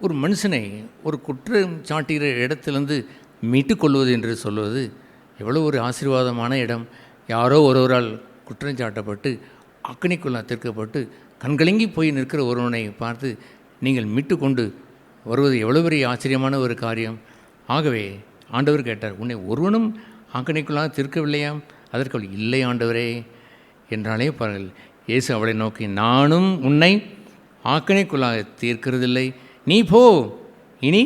ஒரு மனுஷனை ஒரு குற்றம் சாட்டுகிற இடத்திலிருந்து மீட்டுக்கொள்வது என்று சொல்வது எவ்வளோ ஒரு ஆசீர்வாதமான இடம். யாரோ ஒருவரால் குற்றம் சாட்டப்பட்டு அக்கணிக்குள்ளாக தீர்க்கப்பட்டு கண்கலங்கி போய் நிற்கிற ஒருவனை பார்த்து நீங்கள் மீட்டு கொண்டு வருவது எவ்வளோ பெரிய ஆச்சரியமான ஒரு காரியம். ஆகவே ஆண்டவர் கேட்டார், உன்னை ஒருவனும் ஆக்கணிக்குள்ளாக தீர்க்கவில்லையாம்? அதற்கு அவள், இல்லை ஆண்டவரே என்றாலே பாருங்கள். இயேசு அவளை நோக்கி, நானும் உன்னை ஆக்கணிக்குள்ளாக தீர்க்கிறதில்லை, நீ போ, இனி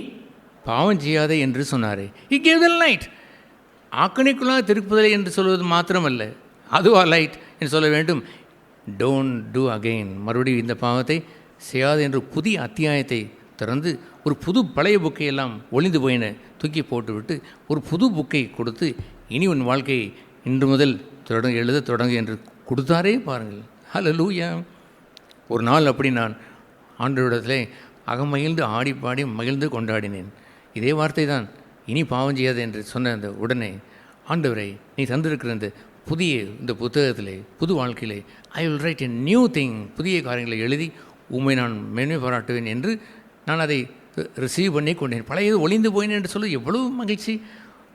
பாவம் செய்யாதே என்று சொன்னாரே. He gave the light. ஆக்கணிக்குள்ளாக திருப்புதலை என்று சொல்வது மாத்திரமல்ல, அதுவா லைட் என்று சொல்ல வேண்டும். டோன்ட் டூ அகெயின், மறுபடியும் இந்த பாவத்தை செய்யாது என்று புதிய அத்தியாயத்தை திறந்து ஒரு புது பழைய புக்கை எல்லாம் ஒளிந்து போயின தூக்கி போட்டுவிட்டு ஒரு புது புக்கை கொடுத்து, இனி உன் வாழ்க்கையை இன்று முதல் எழுத தொடங்கு என்று கொடுத்தாரே பாருங்கள். ஹல்லேலூயா. ஒரு நாள் அப்படி நான் ஆண்டவரிடத்திலே அகமகிழ்ந்து ஆடி பாடி மகிழ்ந்து கொண்டாடினேன். இதே வார்த்தை தான், இனி பாவம் செய்யாது என்று சொன்ன அந்த உடனே, ஆண்டவரை நீ தந்திருக்கிற இந்த புத்தகத்திலே, புது வாழ்க்கையிலே, I will write a new thing, புதிய காரியங்களை எழுதி உண்மை நான் மேன்மை பாராட்டுவேன் என்று நான் அதை ரிசீவ் பண்ணி கொண்டேன். பழையது ஒளிந்து போயினேன் என்று சொல்ல எவ்வளவு மகிழ்ச்சி.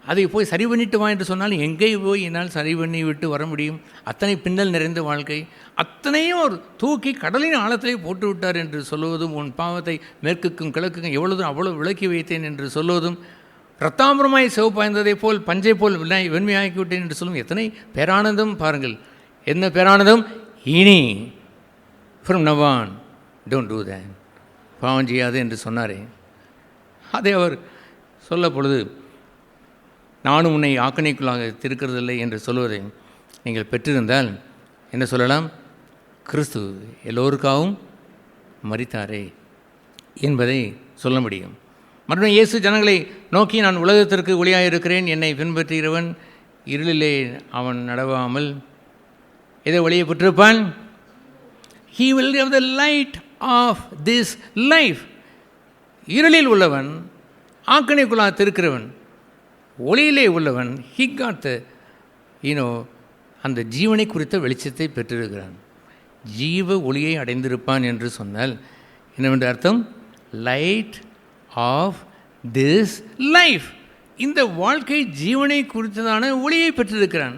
அதை போய் சரி பண்ணிட்டு வா என்று சொன்னால் எங்கே போய் என்னால் சரி பண்ணி விட்டு வர முடியும்? அத்தனை பின்னல் நிறைந்த வாழ்க்கை, அத்தனையும் ஒரு தூக்கி கடலின் ஆழத்திலே போட்டு விட்டார் என்று சொல்லுவதும், உன் பாவத்தை மேற்குக்கும் கிழக்குக்கும் எவ்வளோதும் அவ்வளோ விளக்கி வைத்தேன் என்று சொல்லுவதும், ரத்தாம்பரமாய் சிவப்பாய்ந்ததை போல் பஞ்சை போல் வெண்மையாக்கி விட்டேன் என்று சொல்லும் எத்தனை பேரானந்தம் பாருங்கள். என்ன பேரானந்தம்! இனி from now on don't do that, பாவம் செய்யாது என்று சொன்னாரே. அதை அவர் சொல்ல பொழுது, நானும் உன்னை ஆக்கணிக்குள்ளாக திருக்கிறதில்லை என்று சொல்வதை நீங்கள் பெற்றிருந்தால் என்ன சொல்லலாம்? கிறிஸ்து எல்லோருக்காகவும் மரித்தாரே என்பதை சொல்ல முடியும். மற்றும் இயேசு ஜனங்களை நோக்கி, நான் உலகத்திற்கு ஒளியாக இருக்கிறேன், என்னை பின்பற்றுகிறவன் இருளிலே அவன் நடவாமல் எதை ஒளியை பெற்றிருப்பான்? He will give the light of this life. இருளில் உள்ளவன் ஆக்கணிக்குள்ளாக திருக்கிறவன், ஒளியிலே உள்ளவன் he got the அந்த ஜீவனை குறித்த வெளிச்சத்தை பெற்றிருக்கிறான். ஜீவ ஒளியை அடைந்திருப்பான் என்று சொன்னால் என்னவென்று அர்த்தம்? Light of this life. இந்த வாழ்க்கை ஜீவனை குறித்ததான ஒளியை பெற்றிருக்கிறான்.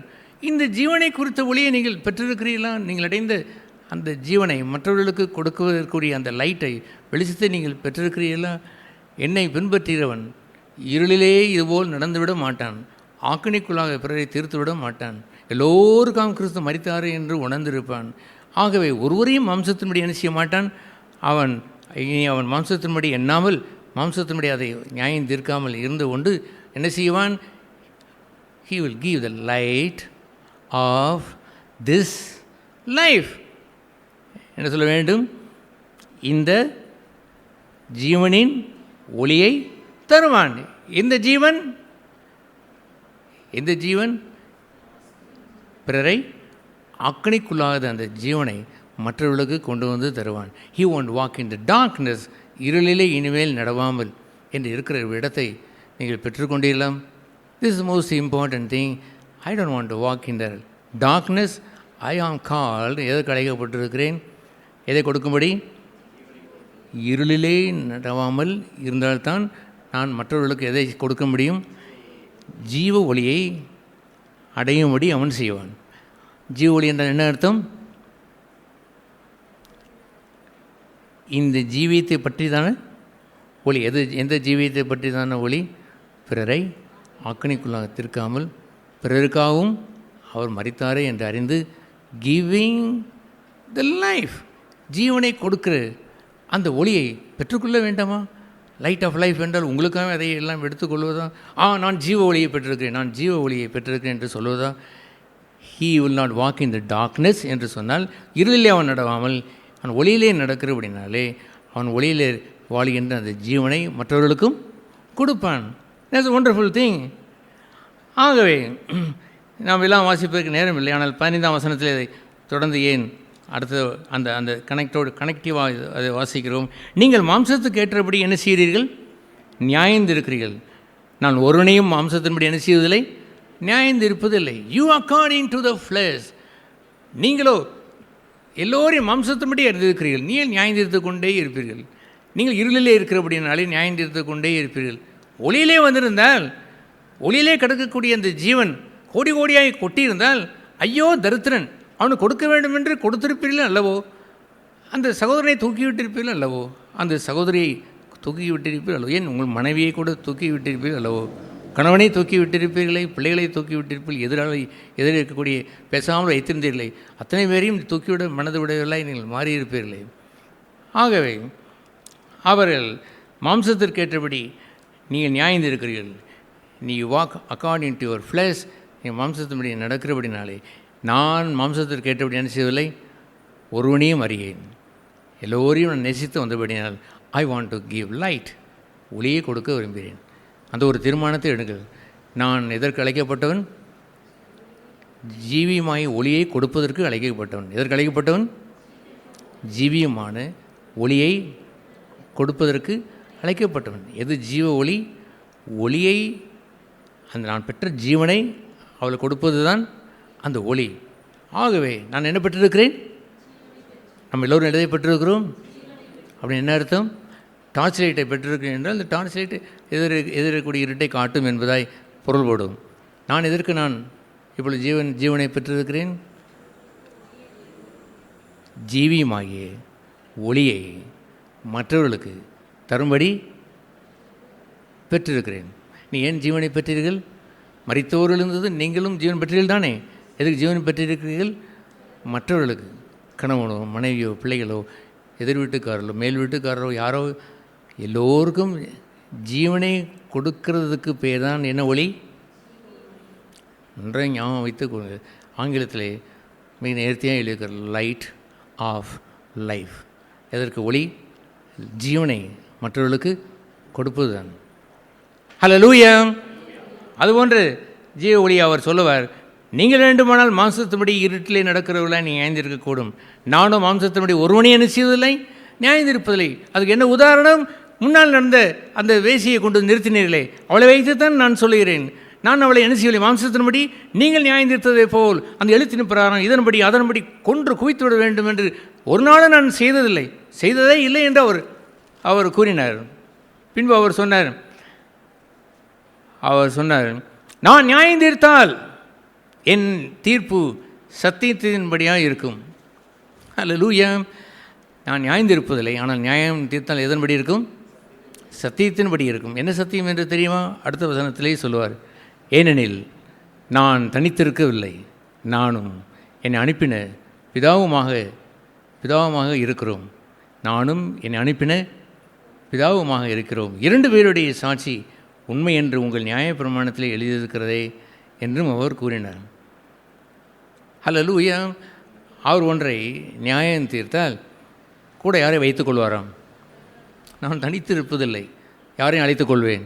இந்த ஜீவனை குறித்த ஒளியை நீங்கள் பெற்றிருக்கிறீர்களா? நீங்கள் அடைந்த அந்த ஜீவனை மற்றவர்களுக்கு கொடுக்குவதற்குரிய அந்த லைட்டை, வெளிச்சத்தை நீங்கள் பெற்றிருக்கிறீர்களா? என்னை பின்பற்றுகிறவன் இருளிலே இதுபோல் நடந்துவிட மாட்டான், ஆக்கணிக்குள்ளாக பிறரை தீர்த்துவிட மாட்டான், எல்லோருக்காம் கிறிஸ்து மரித்தாரு என்று உணர்ந்திருப்பான். ஆகவே ஒருவரையும் மாம்சத்தின்படி என்ன செய்ய மாட்டான். அவன் மாம்சத்தின்படி எண்ணாமல், மாம்சத்தின்படி அதை நியாயம் தீர்க்காமல் இருந்து கொண்டு என்ன செய்வான்? He will give the light of this life. என்ன சொல்ல வேண்டும்? இந்த ஜீவனின் ஒளியை தருவான். இந்த ஜீவன் பிறரை அக்கணிக்குள்ளாத அந்த ஜீவனை மற்றவர்களுக்கு கொண்டு வந்து தருவான். He won't walk in the darkness. இருளிலே இனிமேல் நடவாமல் என்று இருக்கிற இடத்தை நீங்கள் பெற்றுக்கொண்டீர்களாம். This is the most important thing. I don't want to walk in the darkness. I am called, எதற்கு அழைக்கப்பட்டிருக்கிறேன்? எதை கொடுக்கும்படி? இருளிலே நடவாமல் இருந்தால்தான் நான் மற்றவர்களுக்கு எதை கொடுக்க முடியும்? ஜீவ ஒளியை அடையும்படி அவன் செய்வான். ஜீவ ஒளி என்றால் என்ன அர்த்தம்? இந்த ஜீவியத்தை பற்றி தானே ஒளி. எந்த ஜீவியத்தை பற்றி தானே ஒளி? பிறரை ஆக்கணிக்குள்ளாக திருக்காமல் பிறருக்காகவும் அவர் மரித்தாரே என்று அறிந்து, கிவிங் த லைஃப், ஜீவனை கொடுக்கிற அந்த ஒளியை பெற்றுக்கொள்ள வேண்டாமா? லைட் ஆஃப் லைஃப் என்றால் உங்களுக்காக அதை எல்லாம் எடுத்துக்கொள்வதா? நான் ஜீவ ஒளியை பெற்றிருக்கிறேன், நான் ஜீவ ஒளியை பெற்றிருக்கிறேன் என்று சொல்வதா? he will not walk in the darkness என்று சொன்னால் இருளிலே அவன் நடவாமல் அவன் ஒளியிலே நடக்கிற அப்படின்னாலே அவன் ஒளியிலே வாழுகின்ற அந்த ஜீவனை மற்றவர்களுக்கும் கொடுப்பான். That's wonderful thing. ஆகவே நாம் எல்லாம் வாசிப்பதற்கு நேரம் இல்லை. ஆனால் 15ஆம் வசனத்தில் இதை தொடர்ந்து ஏன் அடுத்த அந்த அந்த கனெக்டிவாக அதை வாசிக்கிறோம். நீங்கள் மாம்சத்துக்கு ஏற்றபடி என்ன செய்கிறீர்கள்? நியாயந்திருக்கிறீர்கள். நான் ஒருவனையும் மாம்சத்தின்படி என்ன செய்வதில்லை? நியாயந்திருப்பதில்லை. You according to the flesh. நீங்களோ எல்லோரையும் மாம்சத்தின்படி அறிந்திருக்கிறீர்கள். நீங்கள் நியாயந்திருத்து கொண்டே இருப்பீர்கள். நீங்கள் இருளிலே இருக்கிறபடினாலே நியாயந்திருத்து கொண்டே இருப்பீர்கள். ஒளியிலே வந்திருந்தால், ஒளியிலே கிடக்கக்கூடிய அந்த ஜீவன் கோடி கோடியாய் கொட்டியிருந்தால், ஐயோ தரித்திரன், அவனுக்கு கொடுக்க வேண்டும் என்று கொடுத்திருப்பீர்கள் அல்லவோ? அந்த சகோதரனை தூக்கிவிட்டிருப்பீர்கள் அல்லவோ? அந்த சகோதரியை தூக்கி விட்டிருப்பீர்கள் அல்லவோ? ஏன் உங்கள் மனைவியை கூட தூக்கி விட்டிருப்பீர்கள் அல்லவோ? கணவனை தூக்கி விட்டிருப்பீர்களே, பிள்ளைகளை தூக்கி விட்டிருப்பீர்கள், எதிரே இருக்கக்கூடிய பேசாமல் வைத்திருந்தீர்களே, அத்தனை பேரையும் தூக்கிவிட மனது விடவில்லை, நீங்கள் மாறியிருப்பீர்களே. ஆகவே அவர்கள் மாம்சத்திற்கேற்றபடி நீங்கள் நியாயந்திருக்கிறீர்கள். நீ walk according to your flush. நீங்கள் மாம்சத்தின்படி நடக்கிறபடினாலே நான் மாம்சத்திற்கு ஏற்றபடி என்ன செய்வதில்லை? ஒருவனையும் அறியேன். எல்லோரையும் நான் நேசித்து வந்தபடினால் I want to give light. ஒளியை கொடுக்க விரும்புகிறேன். அந்த ஒரு தீர்மானத்தை எடுங்கள். நான் எதற்கு அழைக்கப்பட்டவன்? ஜீவியமாய் ஒளியை கொடுப்பதற்கு அழைக்கப்பட்டவன். எதற்கு அழைக்கப்பட்டவன்? ஜீவியமான ஒளியை கொடுப்பதற்கு அழைக்கப்பட்டவன். எது ஜீவ ஒளி? ஒளியை, அந்த நான் பெற்ற ஜீவனை அவளுக்கு கொடுப்பது தான் அந்த ஒளி. ஆகவே நான் என்ன பெற்றிருக்கிறேன்? நம்ம எல்லோரும் எதை பெற்றிருக்கிறோம்? அப்படின்னு என்ன அர்த்தம்? டார்ச் லைட்டை பெற்றிருக்கிறேன் என்றால் அந்த டார்ச் லைட்டு எதிரக்கூடிய இருட்டை காட்டும் என்பதாய் பொருள்படும். நான் எதற்கு நான் இப்பொழுது ஜீவனை பெற்றிருக்கிறேன்? ஜீவியமாகிய ஒளியை மற்றவர்களுக்கு தரும்படி பெற்றிருக்கிறேன். நீ ஏன் ஜீவனை பெற்றீர்கள்? மரித்தோர்கள் இருந்தது, நீங்களும் ஜீவன் பெற்றீர்கள் தானே. எதுக்கு ஜீவன் பெற்றிருக்கிறீர்கள்? மற்றவர்களுக்கு, கணவனோ மனைவியோ பிள்ளைகளோ எதிர் வீட்டுக்காரரோ மேல் வீட்டுக்காரரோ யாரோ எல்லோருக்கும் ஜீவனை கொடுக்கறதுக்கு பேர் தான் என்ன? ஒளி. நன்றாக ஞாபகம் வைத்துக்கொண்டு ஆங்கிலத்திலே மிக நேர்த்தியாக எழுதியிருக்கிற லைட் ஆஃப் லைஃப். எதற்கு ஒளி? ஜீவனை மற்றவர்களுக்கு கொடுப்பது தான். ஹல்லேலூயா. அதுபோன்று ஜீவ ஒளி அவர் சொல்லுவார், நீங்கள் வேண்டுமானால் மாம்சத்தின்படி இருட்டிலே நடக்கிறவர்களாக நீ நியாயந்திருக்கக்கூடும். நானும் மாம்சத்தின்படி ஒருவனே என்ன செய்வதில்லை? நியாயந்திருப்பதில்லை. அதுக்கு என்ன உதாரணம்? முன்னால் நடந்த அந்த வேசியை கொண்டு நிறுத்தினீர்களே, அவளை வைத்துத்தான் நான் சொல்லுகிறேன். நான் அவளை என்ன செய்யவில்லை? மாம்சத்தின்படி நீங்கள் நியாயந்திருத்ததை போல் அந்த எழுத்தின் பிரகாரம் இதன்படி அதன்படி கொன்று குவித்து விட வேண்டும் என்று ஒரு நாளும் நான் செய்ததே இல்லை என்று அவர் கூறினார். பின்பு அவர் சொன்னார், நான் நியாயம் தீர்த்தால் என் தீர்ப்பு சத்தியத்தின்படியாக இருக்கும். அல்லேலூயா. நான் நியாயம் தீர்ப்பதில்லை, ஆனால் நியாயம் தீர்த்தால் எதன்படி இருக்கும்? சத்தியத்தின்படி இருக்கும். என்ன சத்தியம் என்று தெரியுமா? அடுத்த வசனத்திலே சொல்லுவார், ஏனெனில் நான் தனித்திருக்கவில்லை, நானும் என்னை அனுப்பின பிதாவுமாக இருக்கிறோம். நானும் என்னை அனுப்பின பிதாவுமாக இருக்கிறோம். 2 பேருடைய சாட்சி உண்மை என்று உங்கள் நியாயப்பிரமாணத்தில் எழுதியிருக்கிறதே என்றும் அவர் கூறினார். ஹல்லேலூயா. அவர் ஒன்றை நியாயம் தீர்த்தால் கூட யாரை வைத்துக்கொள்வாராம்? நான் தனித்திருப்பதில்லை, யாரையும் அழைத்துக் கொள்வேன்.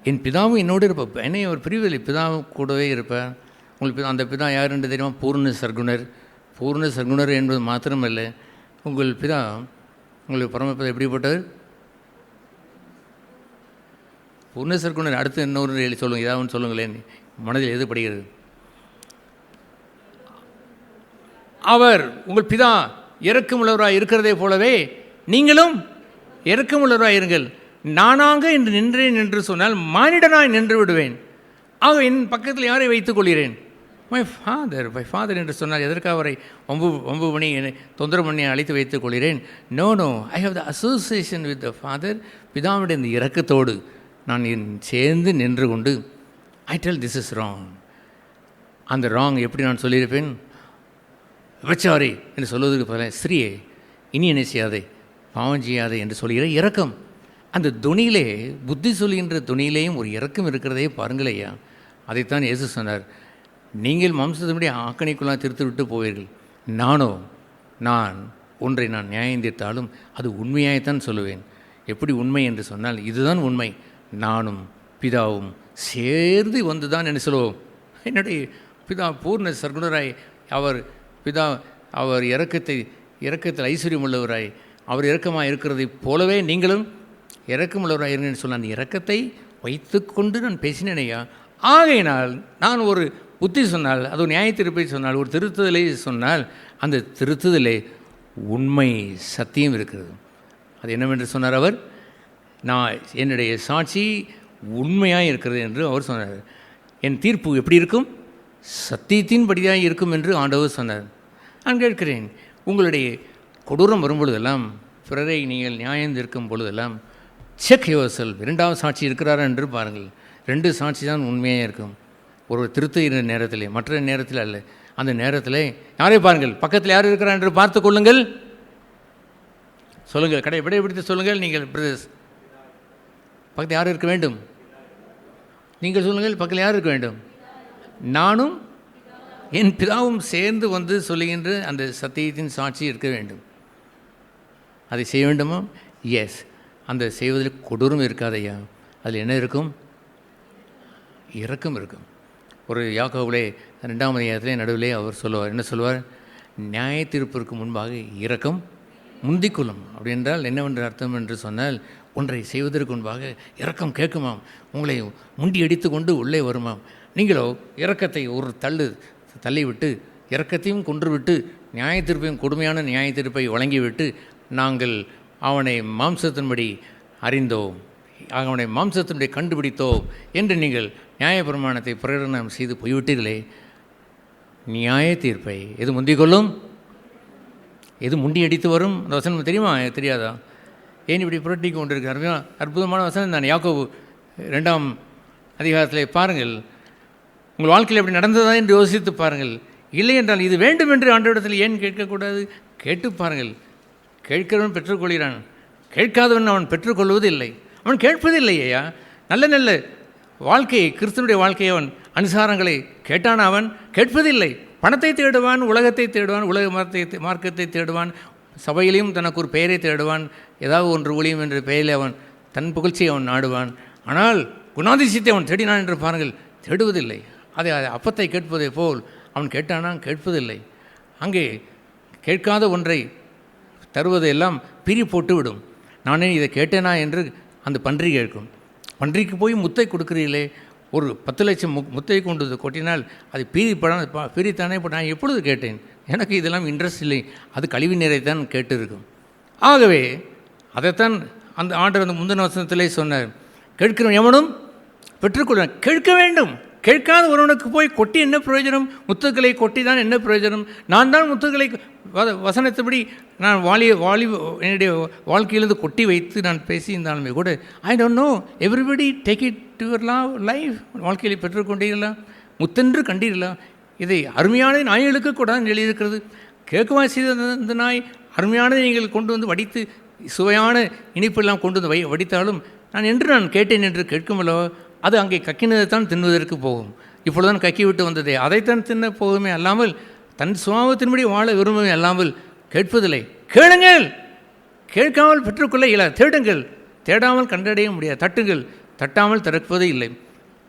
என் பிதாவும் என்னோடு இருப்பேன். என்னை அவர் பிரிவதில்லை, பிதாவும் கூடவே இருப்பேன். உங்களுக்கு அந்த பிதா யார் என்று தெரியுமா? பூர்ண சர்க்குணர் என்பது மாத்திரமல்ல, உங்கள் பிதா, உங்களுக்கு பரமபிதா எப்படிப்பட்டவர்? பூர்ண சர்க்குணர். அடுத்து இன்னொரு எழுதி சொல்லுங்கள், ஏதாவது ஒன்று சொல்லுங்களேன், மனதில் எது படுகிறது? அவர் உங்கள் பிதா இரக்கமுள்ளவராக இருக்கிறதே போலவே நீங்களும் இரக்கமுள்ளவராக இருங்கள். நானாக என்று நின்றேன் என்று சொன்னால் மானிடனாய் நின்று விடுவேன். ஆக என் பக்கத்தில் யாரை வைத்துக் கொள்கிறேன்? மை ஃபாதர் என்று சொன்னால் எதற்காக அவரை ஒம்பு பண்ணி என்னை தொந்தரவு பண்ணி அழைத்து வைத்துக் கொள்கிறேன்? No, I have the association with the father. பிதாவுடைய இந்த இரக்கத்தோடு நான் சேர்ந்து நின்று கொண்டு I tell this is wrong. அந்த ராங் எப்படி நான் சொல்லியிருப்பேன்? விபச்சாரி என்று சொல்வதற்கு பதிலாக ஸ்திரீயே இனி என்ன செய்யாதே, பாவம் செய்யாதே என்று சொல்கிற இரக்கம். அந்த துணியிலே, புத்தி சொல்கின்ற துணியிலேயும் ஒரு இரக்கம் இருக்கிறதே பாருங்களேயா. அதைத்தான் இயேசு சொன்னார், நீங்கள் மாம்சத்தினுடைய ஆக்கணிக்குள்ளாக திருத்து விட்டு போவீர்கள். நான் ஒன்றை நியாயம் தீர்த்தாலும் அது உண்மையாகத்தான் சொல்லுவேன். எப்படி உண்மை என்று சொன்னால் இதுதான் உண்மை. நானும் பிதாவும் சேர்ந்து வந்து தான் என்ன சொல்லுவோம். என்னுடைய பிதா பூர்ண சர்க்குணராய் அவர் இரக்கத்தில் ஐஸ்வர்யம் உள்ளவராய் அவர் இரக்கமாக இருக்கிறதைப் போலவே நீங்களும் இரக்கமுள்ளவராக இருங்கன்னு சொன்ன அந்த இரக்கத்தை வைத்துக்கொண்டு நான் பேசினேனையா. ஆகையினால் நான் ஒரு புத்தி சொன்னால், அது ஒரு நியாய தீர்ப்பை சொன்னால், ஒரு திருத்துதலை சொன்னால், அந்த திருத்துதலே உண்மை சத்தியம் இருக்கிறது. அது என்னவென்று சொன்னார் அவர்? என்னுடைய சாட்சி உண்மையாக இருக்கிறது என்று அவர் சொன்னார். என் தீர்ப்பு எப்படி இருக்கும்? சத்தியத்தின்படியாக இருக்கும் என்று ஆண்டவர் சொன்னார். நான் கேட்கிறேன், உங்களுடைய கொடூரம் வரும்பொழுதெல்லாம், பிறரை நீங்கள் நியாயம் தீர்க்கும் பொழுதெல்லாம் செக் யுவர் செல்ஃப். இரண்டாவது சாட்சி இருக்கிறாரா என்று பாருங்கள். 2 சாட்சி தான் உண்மையாக இருக்கும். ஒரு திருத்த நேரத்திலே, மற்ற நேரத்தில் அல்ல. அந்த நேரத்தில் யாரை பாருங்கள், பக்கத்தில் யார் இருக்கிறார் என்று பார்த்து கொள்ளுங்கள். சொல்லுங்கள், விடைபிடித்து சொல்லுங்கள். நீங்கள் பிரதர்ஸ் பக்கத்தில் யார் இருக்க வேண்டும்? நீங்கள் சொல்லுங்கள், பக்கத்தில் யார் இருக்க வேண்டும்? நானும் என் பிதாவும் சேர்ந்து வந்து சொல்லுகின்ற அந்த சத்தியத்தின் சாட்சி இருக்க வேண்டும். அதை செய்ய வேண்டுமா? எஸ். அந்த செய்வதில் கொடூரம் இருக்காதையா. அதில் என்ன இருக்கும்? இரக்கம் இருக்கும். ஒரு யாக்கோபிலே 2ஆம் அதிகாரத்திலே நடுவிலே அவர் சொல்லுவார், என்ன சொல்லுவார்? நியாய தீர்ப்பிற்கு முன்பாக இரக்கம் முந்திக்கொள்ளும். அப்படி என்றால் என்னவென்று அர்த்தம் என்று சொன்னால், ஒன்றை செய்வதற்கு முன்பாக இரக்கம் கேட்குமாம், உங்களை முண்டி அடித்து கொண்டு உள்ளே வருமாம். நீங்களோ இரக்கத்தை ஒரு தள்ளிவிட்டு இரக்கத்தையும் கொன்றுவிட்டு நியாய தீர்ப்பையும் கொடுமையான நியாய தீர்ப்பை வழங்கிவிட்டு, நாங்கள் அவனை மாம்சத்தின்படி அறிந்தோம், அவனை மாம்சத்தினுடைய கண்டுபிடித்தோம் என்று நீங்கள் நியாயப்பிரமாணத்தை பிரகடனம் செய்து போய்விட்டீர்களே. நியாய தீர்ப்பை எது முந்திக்கொள்ளும்? எது முண்டி அடித்து வரும்? அந்த வசனம் தெரியுமா? தெரியாதா? ஏன் இப்படி புரட்டி கொண்டிருக்க அற்புதமான வசனம் தான். யாக்கோபு 2ஆம் அதிகாரத்திலே பாருங்கள். உங்கள் வாழ்க்கையில் எப்படி நடந்ததா என்று யோசித்து பாருங்கள். இல்லை என்றால் இது வேண்டும் என்று ஆண்டவரிடத்தில் ஏன் கேட்கக்கூடாது? கேட்டு பாருங்கள். கேட்கிறவன் பெற்றுக்கொள்கிறான், கேட்காதவன் அவன் பெற்றுக்கொள்வது இல்லை. அவன் கேட்பதில்லையா? நல்ல நல்ல வாழ்க்கையை, கிறிஸ்தனுடைய வாழ்க்கையை, அவன் அனுசாரங்களை கேட்டான். அவன் கேட்பதில்லை. பணத்தை தேடுவான், உலகத்தை தேடுவான், உலக மார்க்கத்தை தேடுவான், சபையிலையும் தனக்கு ஒரு பெயரை தேடுவான், ஏதாவது ஒன்று ஊழியம் என்ற பெயரில் அவன் தன் புகழ்ச்சியை அவன் நாடுவான். ஆனால் குணாதிசயத்தை அவன் தேடினான் என்று பாருங்கள், தேடுவதில்லை. அதை அப்பத்தை கேட்பதை போல் அவன் கேட்டானா? கேட்பதில்லை. அங்கே கேட்காத ஒன்றை தருவதையெல்லாம் பிரி போட்டு விடும். நானே இதை கேட்டேனா என்று அந்த பன்றி கேட்கும். பன்றிக்கு போய் முத்தை கொடுக்குறீங்களே, ஒரு 10 லட்சம் முத்தை கொண்டு கொட்டினால் அது பிரித்தானே. இப்போ நான் எப்பொழுது கேட்டேன்? எனக்கு இதெல்லாம் இன்ட்ரெஸ்ட் இல்லை, அது கழிவு நீரைத்தான் கேட்டு இருக்கும். ஆகவே அதைத்தான் அந்த ஆண்டவர் அந்த முந்தின வசனத்திலே சொன்னார், கேட்கிறவன் எவனும் பெற்றுக்கொள்வான். கேட்க வேண்டும். கேட்காத ஒருவனுக்கு போய் கொட்டி என்ன பிரயோஜனம்? முத்துக்களை கொட்டி தான் என்ன பிரயோஜனம்? நான் தான் முத்துக்களை வசனத்தபடி நான் என்னுடைய வாழ்க்கையிலிருந்து கொட்டி வைத்து நான் பேசியிருந்தாலுமே கூட, I don't know, everybody take it to your life. வாழ்க்கையில் பெற்றுக்கொண்டீர்களா? முத்தென்று கண்டீர்களா? இதை அருமையான நாய்களுக்கு கூட எழுதியிருக்கிறது. கேட்குமா செய்த இந்த நாய் அருமையானதை நீங்கள் கொண்டு வந்து வடித்து சுவையான இனிப்பெல்லாம் கொண்டு வந்து வடித்தாலும் நான் கேட்டேன் என்று கேட்குமல்லவோ, அது அங்கே கக்கினதைத்தான் தின்னுவதற்கு போகும். இப்பொழுதுதான் கக்கி விட்டு வந்ததே, அதைத்தான் தின்ன போகுமே அல்லாமல் தன் சுபாவத்தின்படி வாழ விரும்பவே அல்லாமல் கேட்பதில்லை. கேளுங்கள், கேட்காமல் பெற்றுக்கொள்ள இயலாது. தேடுங்கள், தேடாமல் கண்டடைய முடியாது. தட்டுங்கள், தட்டாமல் திறப்பதே இல்லை.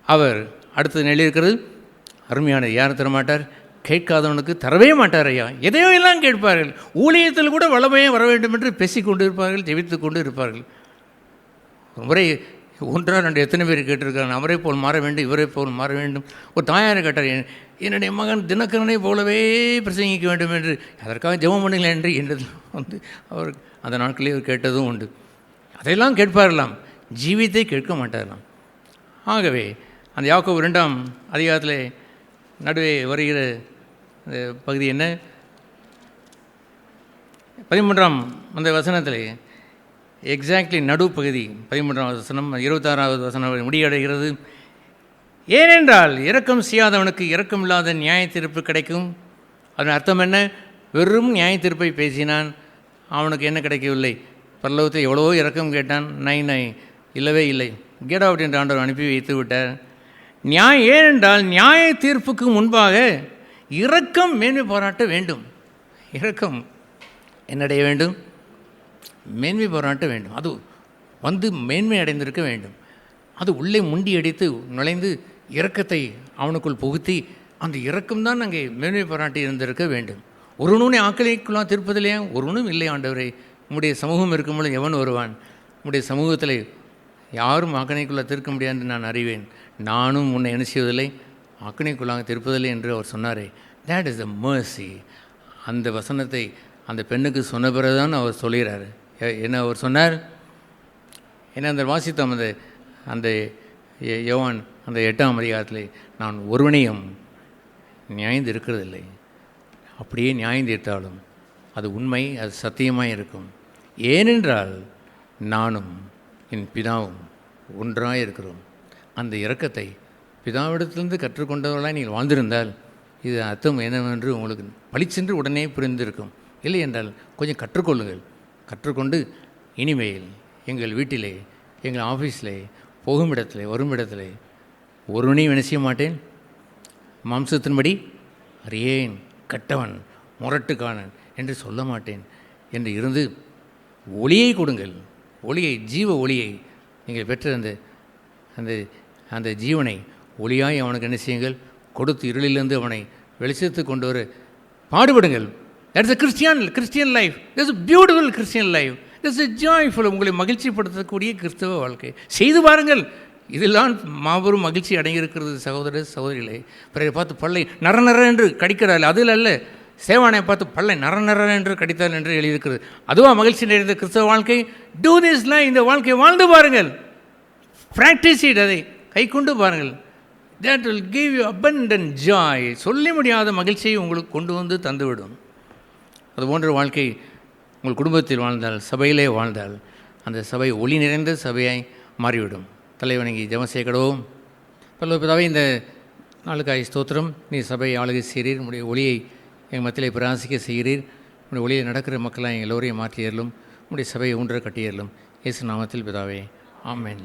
அவர் அடுத்தது எழுதியிருக்கிறது அருமையான, யாரும் தரமாட்டார், கேட்காதவனுக்கு தரவே மாட்டார் ஐயா. எதையோ எல்லாம் கேட்பார்கள். ஊழியத்தில் கூட வளமையே வர வேண்டும் என்று பேசிக்கொண்டு இருப்பார்கள், ஜெபித்து கொண்டு இருப்பார்கள். ஒரு முறை 1 2 எத்தனை பேர் கேட்டிருக்காங்க, அவரை போல் மாற வேண்டும், இவரை போல் மாற வேண்டும். ஒரு தாயாரை கேட்டார், என்னுடைய மகன் தினகரனை போலவே பிரசங்கிக்க வேண்டும் என்று, அதற்காக ஜெபம் பண்ணுங்களேன் என்று என்றது அவர் அந்த நாட்களே அவர் கேட்டதும் உண்டு. அதையெல்லாம் கேட்பார்களாம், ஜீவித்தை கேட்க மாட்டார்களாம். ஆகவே அந்த யாக்கோபு 2ஆம் அதிகாரத்தில் நடுவே வருகிற பகுதி என்ன? 13ஆம் அந்த வசனத்தில் எக்ஸாக்ட்லி நடுப்பகுதி 13ஆம் வசனம் 26வது வசனம் முடிவடைகிறது. ஏனென்றால் இரக்கம் செய்யாதவனுக்கு இரக்கம் இல்லாத நியாய தீர்ப்பு கிடைக்கும். அதன் அர்த்தம் என்ன? வெறும் நியாய தீர்ப்பை பேசினான், அவனுக்கு என்ன கிடைக்கவில்லை? பரலோகத்தில் எவ்வளவோ இரக்கம் கேட்டான், நை இல்லவே இல்லை. கெட் அவுட் என்று ஆண்டவர் அனுப்பி வைத்து விட்டார். ஏனென்றால் நியாய தீர்ப்புக்கு முன்பாக இரக்கம் மேன்மை பாராட்ட வேண்டும். இரக்கம் என்னடைய வேண்டும்? மேன்மை பாராட்ட வேண்டும். அது வந்து மேன்மை அடைந்திருக்க வேண்டும். அது உள்ளே முண்டி அடித்து நுழைந்து இரக்கத்தை அவனுக்குள் புகுத்தி அந்த இரக்கம்தான் அங்கே மேன்மை பாராட்டி இருந்திருக்க வேண்டும். ஒருவனும் ஆக்கலைக்குள்ளாக தீர்ப்பதில்லையா? ஒருவனும் இல்லை ஆண்டவரே. உம்முடைய சமூகம் இருக்கும்போது எவன் வருவான்? உம்முடைய சமூகத்தில் யாரும் ஆக்கணைக்குள்ளாக தீர்க்க முடியாது என்று நான் அறிவேன். நானும் உன்னை என்ன செய்வதில்லை, ஆக்கணைக்குள்ளாக தீர்ப்பதில்லை என்று அவர் சொன்னாரே. That is the mercy. அந்த வசனத்தை அந்த பெண்ணுக்கு சொன்ன பிறகுதான் அவர் சொல்கிறார். என்ன அவர் சொன்னார்? ஏன்னா அந்த வாசித்தோம் அந்த யோவான் அந்த 8ஆம் அதிகாரத்தில், நான் ஒருவனையும் நியாயந்து இருக்கிறதில்லை. அப்படியே நியாயந்தீர்த்தாலும் அது உண்மை, அது சத்தியமாக இருக்கும். ஏனென்றால் நானும் என் பிதாவும் ஒன்றாக இருக்கிறோம். அந்த இரக்கத்தை பிதாவிடத்திலிருந்து கற்றுக்கொண்டவர்களாக நீங்கள் வாழ்ந்திருந்தால் இது அர்த்தம் என்னவென்று உங்களுக்கு பளிச்சென்று உடனே புரிந்திருக்கும். இல்லை என்றால் கொஞ்சம் கற்றுக்கொள்ளுங்கள். கற்றுக்கொண்டு இனிமேல் எங்கள் வீட்டிலே, எங்கள் ஆஃபீஸில், போகும் இடத்துல, வரும் இடத்துல ஒருவனையும் என்ன செய்ய மாட்டேன், மாம்சத்தின்படி அறியேன், கட்டவன், முரட்டுக்கானன் என்று சொல்ல மாட்டேன் என்று இருந்து ஒளியை கொடுங்கள். ஒளியை, ஜீவ ஒளியை நீங்கள் பெற்ற அந்த ஜீவனை ஒளியாய் அவனுக்கு என்ன செய்யுங்கள், கொடுத்து இருளிலிருந்து அவனை வெளிச்சத்துக்கு கொண்டு வர பாடுபடுங்கள். That's a Christian life. That's a beautiful Christian life. That's a joyful, உங்களை மகிழ்ச்சிப்படுத்தக்கூடிய கிறிஸ்தவ வாழ்க்கை செய்து பாருங்கள். இதெல்லாம் மாபெரும் மகிழ்ச்சி அடங்கியிருக்கிறது சகோதர சகோதரிகளே. பிறரை பார்த்து பல்லை நர என்று கடிக்கிறாள், அதில் அல்ல. சேவானை பார்த்து பல்லை நர என்று கடித்தாள் என்று எழுதியிருக்கிறது. அதுவாக மகிழ்ச்சி நிறைந்த கிறிஸ்தவ வாழ்க்கை. டூ திஸ்லாம், இந்த வாழ்க்கையை வாழ்ந்து பாருங்கள். ப்ராக்டிஸ் இட், அதை கை கொண்டு பாருங்கள். That will give you abundant Joy. சொல்ல முடியாத மகிழ்ச்சியை உங்களுக்கு கொண்டு வந்து தந்துவிடும். அதுபோன்ற வாழ்க்கை உங்கள் குடும்பத்தில் வாழ்ந்தால், சபையிலே வாழ்ந்தால், அந்த சபை ஒளி நிறைந்த சபையாய் மாறிவிடும். தலைவணங்கி ஜெபம் செய்யக்கூடவும். பிதாவே, இந்த நாளுக்காய் ஸ்தோத்திரம். நீ சபையை ஆளுகை செய்கிறீர், உங்களுடைய ஒளியை எங்கள் மத்தியிலே பிரகாசிக்க செய்கிறீர். உங்களுடைய ஒளியை நடக்கிற மக்களாக எங்கள் எல்லோரையும் மாற்றியறலும், உங்களுடைய சபையை ஊன்ற கட்டியறலும். இயேசு நாமத்தில் பிதாவே, ஆமென்.